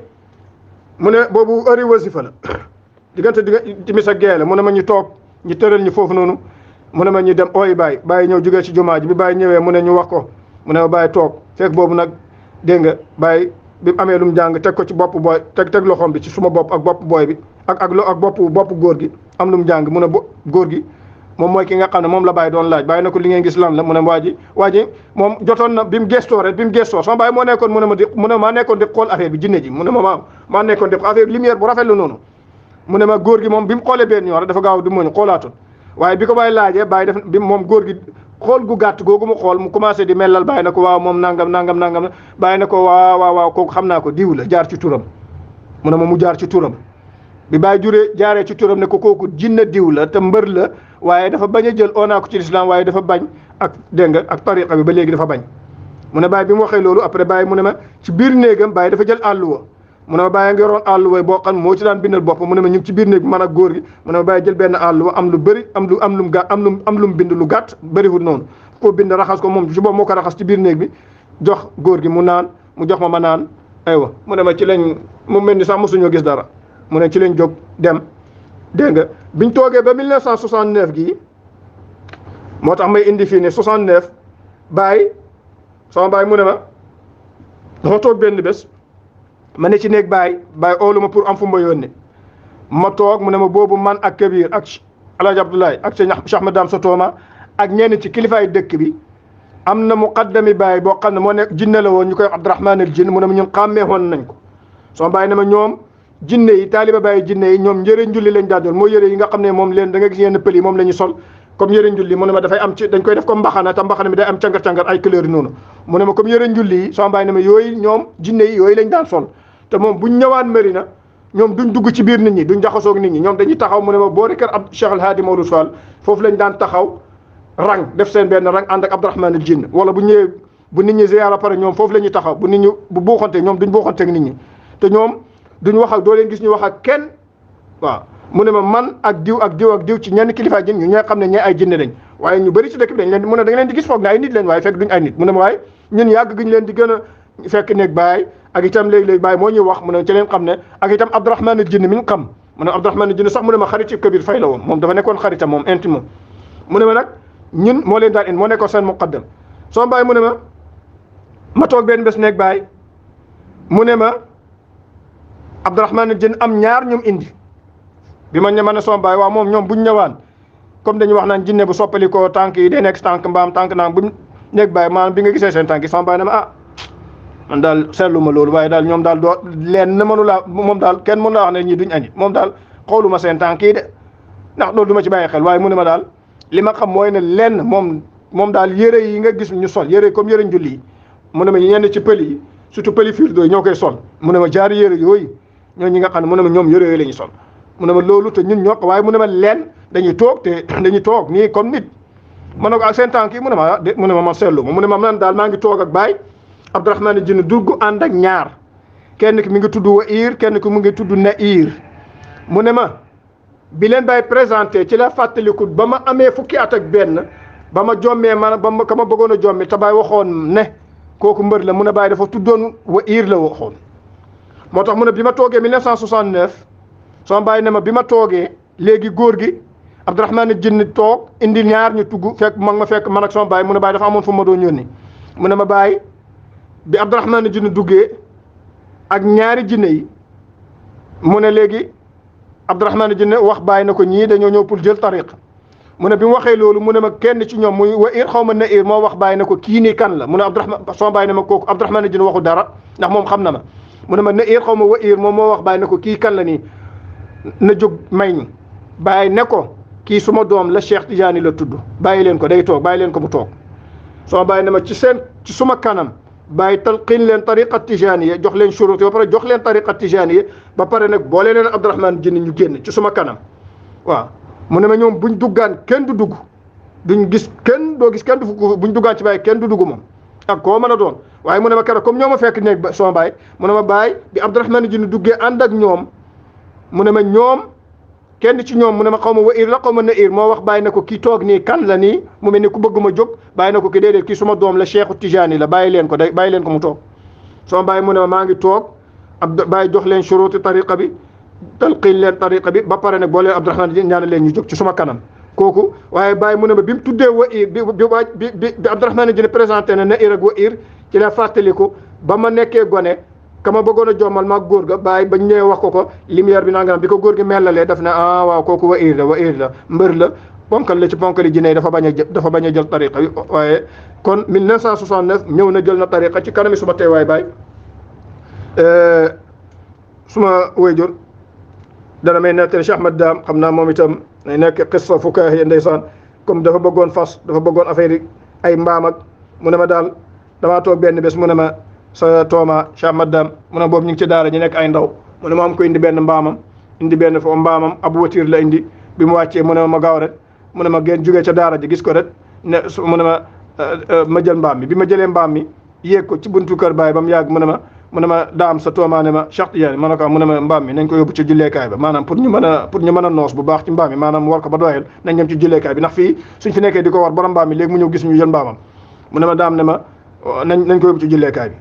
D: mu ne boobu heure wasifa la diggante timis ak gee la mu ne ma ñu toog ñu tëral ñu foofu noonu mu ne ma ñu dem ooyi bàyyi ñëw jógee ci jumaa ji bi bàyyi ñëwee mu ne ñu wax ko mu ne ma bàyyi toog fekk boobu nag dégg nga bàyyi bi mu amee lu mu jàng teg ko ci bopp booy teg loxoom bi ci suma bopp ak bopp booy bi ak bopp góor gi am lu mu jàng mu ne góor gi moom mooy ki nga xam ne moom la bàyyi doon laaj bàyyi na ko li ngeen gis lan la mu ne waa ji moom jotoon na bi mu gestoo sama bàyyi moo nekkoon mu ne maa nekkoon di xool affaire bi jinne ji mu ne ma maa nekkoon di affaire bi lumière bu rafet la noonu mu ne ma góor gi moom bi mu xoolee benn yoon rek dafa gaaw di muñ xoolaatoon waaye bi ko bàyyi laajee bàyyi def bi moom góor gi xool gu gàtt googu mu xool mu commencé di mellal bàyyi na ko waaw moom nangam bàyyi na ko waaw kooku xam naa ko diw la jaar ci turam mu ne ma mu jaar ci turam bi bàyyi jaaree ci turam ne ko kooku jinne diw la te mbër la waaye dafa bañ a jël onaa ko ci lislaam waaye dafa bañ ak dégg nga ak tariqa bi ba léegi dafa bañ mu ne bàyyi bi mu waxee loolu après bàyyi mu ne ma ci biir néegam bàyyi dafa jël àlluwa mu ne ma bàyyi nga yoroon àlluwa boo xam moo ci daan bindal bopp mu ne ma ñu ngi ci biir néeg bi man ak góor gi mu ne ma bàyyi jël benn àlluwa am lu bëri am lu mu bind lu gàtt bëriwul noonu koo bind raxas ko moom ci boobu moo ko raxas ci biir néeg bi jox góor gi mu naan mu jox ma naan aywa mu ne ma ci lañ mu mel ni sax mosuñoo gis dara mu ne ci lañ jóg dem dégg nga biñ toogee ba 1969 gii moo tax may indi fii ne 69 sama baay mu ne ma dafa toog benn bés ma ne ci néeg baay oolu ma pour am fu ma yónnee ma toog mu ne ma boobu man ak Kabir ak Alaaji Abdoulaye ak Cheikh Ahmed Dame Sotoma ak ñenn ci kilifaay dëkk bi am na muqaddami baay boo xam ne moo nekk jinne la woon ñu koy Abdourahman al Jinn mu ne ma ñun xàmmee woon nañ ko sama baay ne ma ñoom jinne yi taaliba bàyyi jinne yi ñoom yëre njulli lañ daan doon mooy yëre yi nga xam ne moom leen da nga gis yenn pël yi moom la ñu sol comme yëre njulli mu ne ma dafay am ci dañ koy def comme mbaxana te mbaxana mi day am cangar-cangar ay couleur yi noonu mu ne ma comme yëre njulli yi sama baay ne ma yooyu ñoom jinne yi yooyu lañ daan sol te moom buñ ñëwaan Medina ñoom duñ dugg ci biir nit ñi duñ jaxasoog nit ñi ñoom dañuy taxaw mu ne ma boori kër ab Cheikh Al Hadi Maodo Fall foofu lañ daan taxaw rang def seen benn rang ànd ak Abdourahman al Jinn wala bu ñëwee bu nit ñi ziyaara pare ñoom foofu la ñuy taxaw bu nit ñi bu buuxante ñoom duñ buuxanteeg nit ñi te ñoom duñ wax ak doo leen gis ñu wax ak kenn waaw mu ne ma man ak diw ci ñenn kilifa jinn ñu ñoo xam ne ñee ay jinne lañ waaye ñu bëri ci dëkk bi dañ leen mu ne da nga leen di gis foog ne ay nit leen waaye fekk duñ ay nit mu ne ma waaye ñun yàgg gi ñu leen di gën a fekk néeg baay ak itam léegi-léegi baay moo ñuy wax mu ne ci leen xam ne ak itam Abdourahman al Jinn mi ñu xam mu ne Abdourahman al Jinn sax mu ne ma xarit ci Kabir Fay la woon moom dafa nekkoon xaritam moom intime mu ne ma nag ñun moo leen daan moo nekkoon seen muqaddam soo baay mu ne ma toog benn bés néeg baay mu ne ma Abdourahman al Jinn am ñaar ñoom indi bi ma ne sama baay waaw moom ñoom buñ ñëwaan comme dañuy wax naan jinne bu soppali ko tànk yi day nekk tànk mbaam tànk naan buñ nekk baay maanaam bi nga gisee seen tànk yi sama baay ne ma man daal seetlu ma loolu waaye daal ñoom daal doo leen na mënu laa moom daal kenn mënu laa wax ne ñii duñ añi moom daal xooluma seen tànk yi de ndax loolu du ma ci bàyyi xel waaye mu ne ma daal li ma xam mooy ne lenn moom daal yére yi nga gis ñu sol yére comme yére njulli yi mu ne ma ñenn ci pël yi surtout pëli firdo yi ñoo koy sol mu ne ma jaari yére yooyu ñoo ñi nga xam ne mu ne ma ñoom yére yooyu la ñuy sol mu ne ma loolu te ñun ñoo ko waaye mu ne ma leen dañuy toog nii comme nit ma ne ko ak seen tànk yi mu ne ma ma seetlu ma mu ne ma man daal maa ngi toog ak Baye Abdourahmane Dine dugg ànd ak ñaar kenn ki mi ngi tudd Wair kenn ki mu ngi tudd Nair mu ne ma bi leen Baye présenté ci la fàttaliku ba ma amee fukki at ak benn ba ma jommee ka ma bëggoon a jommi te Baye waxoon ne kooku mbër la mu ne Baye dafa tuddoon Wair la waxoon moo tax mu ne bi ma toogee 1969 sama Baye ne ma bi ma toogee léegi góor gi Abdourahmane Dine toog indi ñaar ñu tugg fekk ma fekk man ak sama Baye mu ne Baye dafa amoon fu ma doon yónni mu ne ma Baye bi Abdourahmane Dine duggee ak ñaari jinne yi mu ne léegi Abdourahmane Dine wax Baye na ko ñii dañoo ñëw pour jël tariq mu ne bi mu waxee loolu mu ne ma kenn ci ñoom muy Wair xaw ma Nair moo wax Baye na ko kii nii kan la mu ne Abdourahmane sama Baye ne ma kooku Abdourahmane Dine waxu dara ndax moom xam na ma mu ne ma Nair xaw ma Wair moom moo wax Baye na ko kii kan la nii na jóg may ñu Baye ne ko kii suma doom la Cheikh Tidiane la tudd bàyyi leen ko day toog bàyyi leen ko mu toog sama Baye ne ma ci suma kanam Baye talqiin leen tariqa Tijaniya jox leen shurut ba pare jox leen tariqa Tijaniya ba pare nag boole leen Abdourahmane Dine ñu génn ci suma kanam waaw mu ne ma ñoom buñ duggaan kenn du dugg duñ gis kenn doo gis kenn du buñ duggaan ci Baye kenn du dugg moom ak koo mën a doon waaye mu ne ma keroog comme ñoo ma fekk néeg ba sama Baye mu ne ma Baye bi Abdourahmane Dine duggee ànd ak ñoom mu ne ma ñoom kenn ci ñoom mu ne ma xaw ma Wair la xaw ma Nair moo wax Baye na ko kii toog nii kan la nii mu mel ni ku bëgg ma jóg Baye na ko kii déedéet kii suma doom la Cheikh Tijani la bàyyi leen ko mu toog sama Baye mu ne ma maa ngi toog Baye jox leen shuruti tariqa bi talqiin leen tariqa bi ba pare nag boo leen Abdourahmane Dine ñaanal leen ñu jóg ci suma kanam kooku waaye Baye mu ne ma bi mu tuddee Wair bi Abdourahmane Dine présenté na Nair ak Wair ci la fàttaliku ba ma nekkee gone kama bëggoon a jommal maag góor ga Baye bañ ñëwee wax ko lumière bi nangam bi ko góor gi melalee daf ne waaw kooku Wair la mbër la ponkal la ci ponkali jinne dafa bañ a jël tariqa bi waaye kon 1969 ñëw na jël na tariqa ci kanami suma teewaay Baye suma wayjur dana may nettali Cheikh Ahmad Dam xam naa moom itam nay nekk xissa fukaahi ndeysaan comme dafa bëggoon fas dafa bëggoon affaire yi ay mbaam ak mu ne ma daal damaa toog benn bés mu ne ma sa tooma Cheikh Ahmad Dam mu ne boobu ñu ngi ci daara ñu nekk ay ndaw mu ne ma am ko indi benn mbaamam foofu mbaamam ab voiture la indi bi mu wàccee mu ne ma gaaw rek mu ne ma ngeen jógee ca daara ji gis ko rek ne mu ne ma jël mbaam mi bi ma jëlee mbaam mi yéeg ko ci buntu kër Baye ba mu yàgg mu ne ma daam sa tooma ne ma Cheikh Tidiane ma ne ko mu ne ma mbaam mi nañ ko yóbbu ci julleekaay ba maanaam pour ñu mën a noos bu baax ci mbaam mi maanaam war ko ba doyal nañ dem ci julleekaay bi ndax fii suñ fi nekkee di ko war borom mbaam mi léegi mu ñëw gis ñu jël mbaamam mu ne ma daam ne ma nañ ko yóbbu ci julleekaay bi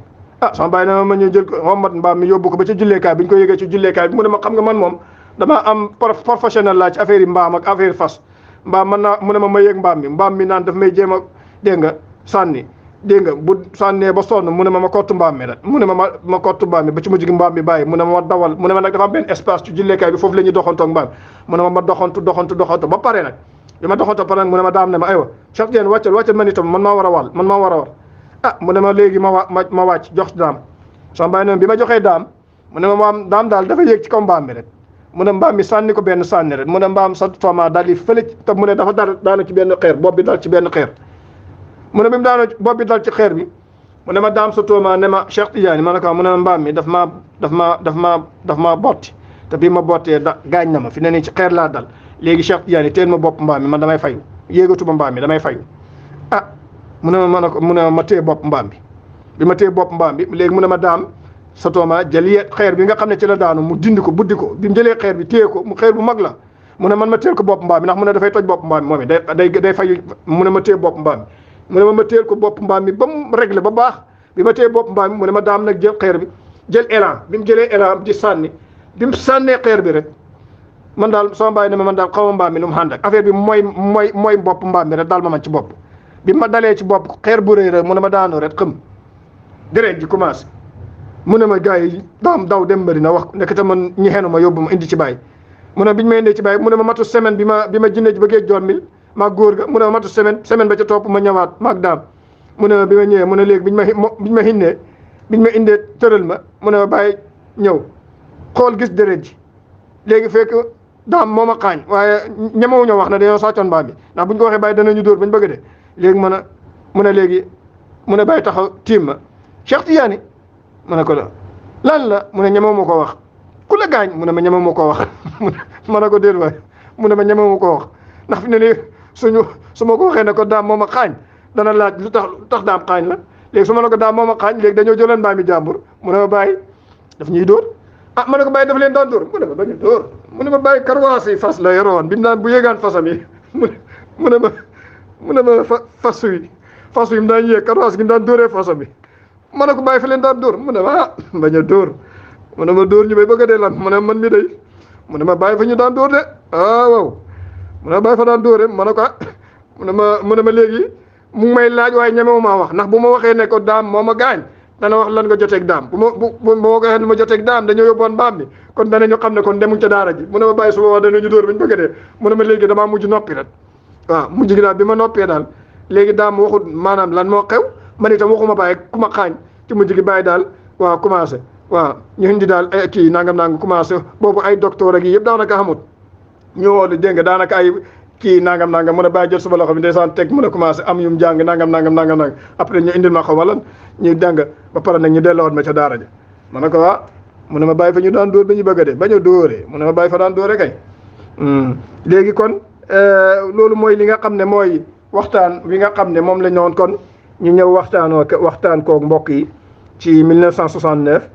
D: sama Baye ne ma ñu jël ko xommat mbaam mi yóbbu ko ba ci julleekaay bi ñu ko yëgee ci julleekaay bi mu ne ma xam nga man moom damaa am professionnel laa ci affaire yi mbaam ak affaire fas mbaam man naa mu ne ma yëg mbaam mi naan daf may jéem a dégg nga sànni dégg nga bu sànnee ba sonn mu ne ma kottu mbaam mi rek mu ne ma kottu mbaam mi ba ci mujj gi mbaam mi bàyyi mu ne ma dawal mu ne ma nag dafa am benn espace ci julleekaay bi foofu la ñuy doxantoog mbaam mu ne ma doxantu ba pare nag bi ma doxantu pare nag mu ne ma daam ne ma aywa Cheikh Tidiane wàccal man itam man maa war a war mu ne ma léegi ma wàcc jox daam sama Baye ne bi ma joxee daam mu ne ma daam daal dafa yéeg ci kaw mbaam mi rek mu ne mbaam mi sànni ko benn sànni rek mu ne mbaam sa tooma daal di fële te mu ne dafa daanu ci benn xeer bopp bi dal ci benn xeer mu ne bi mu daanu bopp bi dal ci xeer bi mu ne ma daam sa tooma ne ma Cheikh Tidiane ma ne ko mu ne ma mbaam mi daf maa botti te bi ma bottee gaañ na ma fi ne nii ci xeer laa dal léegi Cheikh Tidiane teen ma bopp mbaam mi man damay fayu yéegatuma mbaam mi damay fayu mu ne ma téye bopp mbaam bi ma téye bopp mbaam bi léegi mu ne ma daam sa tooma jël xeer bi nga xam ne ci la daanu mu dindi ko buddi ko bi mu jëlee xeer bi téye ko mu xeer bu mag la mu ne man ma téel ko bopp mbaam bi ndax mu ne dafay toj bopp mbaam bi moom it day fay mu ne ma téye bopp mbaam bi mu ne ma téel ko bopp mbaam bi ba mu réglé ba baax bi ma téye bopp mbaam bi mu ne ma daam nag jël xeer bi jël élan bi mu jëlee élan di sànni bi mu sànnee xeer bi rek man daal sama Baye ne ma man daal xaw ma mbaam mi lu mu ànd ak affaire bi mooy bopp mbaam bi rek daal ma man ci bopp bi ma dalee ci bopp xeer bu rëy rek mu ne ma daanoo rek xëm deret ji commencé mu ne ma gars yi daw dem bëri na wax nekk te man ñi xenu ma yóbbu ma indi ci Baye mu ne biñu ma indee ci Baye mu ne ma matu semaine bi ma jinne ji bëggee jommil maag góor ga mu ne ma matu semaine ba ca topp ma ñëwaat maag daam mu ne ma bi ma ñëwee mu ne léegi biñ ma indee tëral ma mu ne ma Baye ñëw xool gis deret ji léegi fekk
E: daam moo ma xaañ waaye ñemewuñoo wax ne dañoo sàccoon mbaam bi ndax buñ ko waxee bàyyi danañu dóor bañ bëgg de léegi mu ne léegi mu ne bàyyi taxaw tiim ma Cheikh Tidiane mu ne ko lan la mu ne ñemewu ma ko wax ku la gaañ mu ne ma ñemewu ma ko wax ma ne ko déet waay mu ne ma ñemewu ma ko wax ndax fi ne nii su ma ko waxee ne ko daam moo ma xaañ dana laaj lu tax daam xaañ la léegi su ma ne ko daam moo ma xaañ léegi dañoo jëloon mbaam mi jàmbur mu ne ma bàyyi daf ñuy dóor ma ne ko bàyyi daf leen daan dóor mu ne ma bañu dóor mu ne ma bàyyi karwaas yi fas la yoroon bi naan bu yéegaan fasam yi mu ne ma fas wi mu daan yéeg karwaas gi mu daan dóoree fasam bi ma ne ko bàyyi fa leen daan dóor mu ne ma bañ a dóor mu ne ma dóor ñu bay bëgg a dee lan mu ne man mi day mu ne ma bàyyi fa ñu daan dóor de waaw mu ne ma bàyyi fa daan dóore ma ne ko mu ne ma léegi mu ngi may laaj waaye ñemewu maa wax ndax bu ma waxee ne ko daam moo ma gaañ dana wax lan nga joteeg daam bu ma waxee ne ma joteeg daam dañoo yóbboon mbaam mi kon danañu xam ne kon demuñ ca daara ji mu ne ma bàyyi su boobaa danañu dóor bañ bëgg a dee mu ne ma léegi damaa mujj noppi rek waaw mujj gi daal bi ma noppee daal léegi daam waxut maanaam lan moo xew man itam waxuma bàyyi ku ma xaañ ci mujj gi bàyyi daal waaw commencé waaw ñu indi daal ay kii nangam commencé boobu ay docteur ak yi yëpp daanaka xamut ñu woo dégg nga daanaka ay kii nangam mu ne bàyyi jël suba loxo bi ndeysaan teg mu ne commencé am yum jàng nangam après ñu indil ma ko wala ñu jàng ba pare nag ñu delloowaat ma ca daara ja ma ne ko mu ne ma bàyyi fa ñu daan dóor ba ñu bëgg a dee bañ a dóoree mu ne ma bàyyi fa daan dóoree kay léegi kon loolu mooy li nga xam ne mooy waxtaan wi nga xam ne moom la ñu woon kon ñu ñëw waxtaan koog mbokk yi ci 1969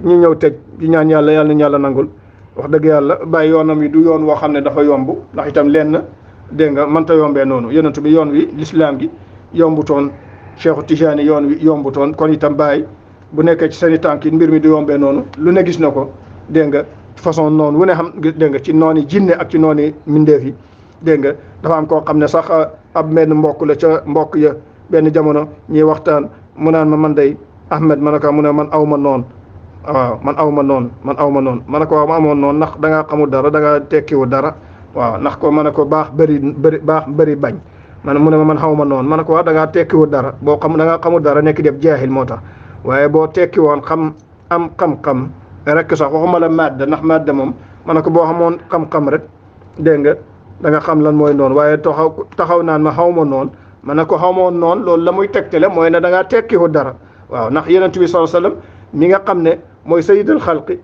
E: ñu ñëw tëj di ñaan yàlla nañu yàlla nangul wax dëgg yàlla bàyyi yoonam wi du yoon woo xam ne dafa yomb ndax itam lenn dégg nga mënta yombee noonu yonent bi yoon wi l'islam gi yombutoon Cheikhu Tijaani yoon wi yombutoon kon itam bàyyi bu nekkee ci seen i tànk yi mbir mi du yombee noonu lu ne gis na ko dégg nga façon noonu wu ne xam dégg nga ci nooni jinne ak ci nooni mindeef yi dégg nga dafa am koo xam ne sax ab benn mbokk la ca mbokk ya benn jamono ñuy waxtaan mu naan ma man day Ahmed ma ne ko mu ne man aw ma noonu waaw man aw ma noonu ma ne ko waaw ma amoon noonu ndax da ngaa xamul dara da ngaa tekkiwu dara waaw ndax ko ma ne ko baax bëri bañ man mu ne ma man xaw ma noonu ma ne ko waaw da ngaa tekkiwu dara boo xam da ngaa xamul dara nekk def jaahil moo tax waaye boo tekki woon am xam-xam rek sax waxuma la madda ndax madda moom ma ne ko boo xamoon xam-xam rek dégg nga da nga xam lan mooy noonu waaye taxaw naan ma xaw ma noonu ma ne ko xaw ma woon noonu loolu la muy tegtale mooy ne da ngaa tekkiwu dara waaw ndax yonent bi sallallahu alayhi wasallam mi nga xam ne mooy sayyidul xalqi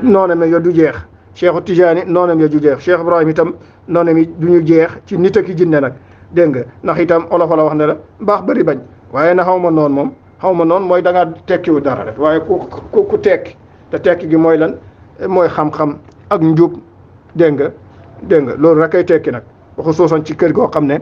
E: noonam ya du jeex Cheikhu Tijaani noonam ya du jeex Cheikh Ibrahim itam noonam yi du ñu jeex ci nit ak jinne nag dégg nga ndax itam olof la wax ne la baax bëri bañ waaye na xaw ma noonu moom xaw ma noonu mooy da ngaa tekkiwu dara rek waaye ku tekki te tekki gi mooy lan mooy xam-xam ak njub dégg nga loolu rek ay tekki nag waxu soosoon ci kër goo xam ne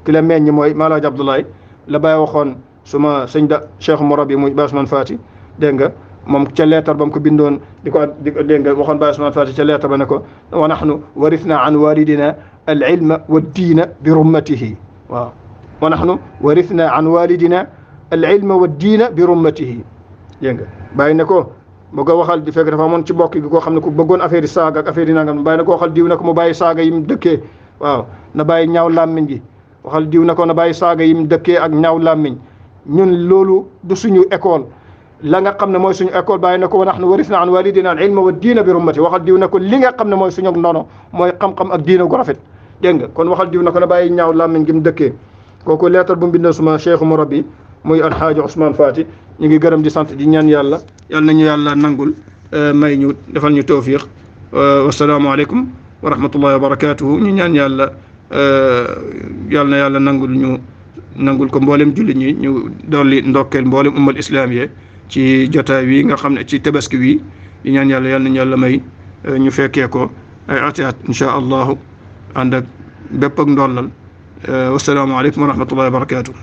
E: ki la meññ mooy Maalaaji Abdoulaye la bàyyi waxoon suma sëñ da Cheikh Mourabi muy Baye Ousmane Fati dégg nga moom ca leetar ba mu ko bindoon di ko dégg nga waxoon Baye Ousmane Fati ca leetar ba ne ko wa nahnu warithna an walidina al ilma wa diina bi rummatihi waaw wa nahnu warithna an walidina al ilma wa diina bi rummatihi dégg nga bàyyi ne ko bu ko waxal di fekk dafa amoon ci mbokk gi koo xam ne ku bëggoon affaire yi saaga ak affaire yi nangam bàyyi ne ko waxal diw ne ko mu bàyyi saaga yi mu dëkkee waaw na bàyyi ñaaw làmmiñ gi waxal diw ne ko na bàyyi saaga yi mu dëkkee ak ñaaw làmmiñ ñun loolu du suñu école la nga xam ne mooy suñu école bàyyi na ko wa nahnu warisna an walidina al ilma wa diina bi rummati waxal diw ne ko li nga xam ne mooy suñu nono mooy xam-xam ak diina gu rafet dégg nga kon waxal diw ne ko na bàyyi ñaaw làmmiñ gi mu dëkkee kooku leetar bu mu bindee suma cheikh murabbi muy alxaaji Ousmane Fati ñu ngi gërëm di sant di ñaan yàlla nañu yàlla nangul may ñu defal ñu tawfiq wasalaamualeykum wa rahmatullahi wa barakatuhu ñu ñaan yàlla na yàlla nangul ko mboolem jullit ñi ñu dolli ndokkeel mboolem ummal islamiye ci jotaay wi nga xam ne ci tabaski wi di ñaan yàlla nañu yàlla may ñu fekkee ko ay ati at insha allahu ànd ak bépp ak ndollal wasalaamualeykum wa rahmatullahi wa barakatuh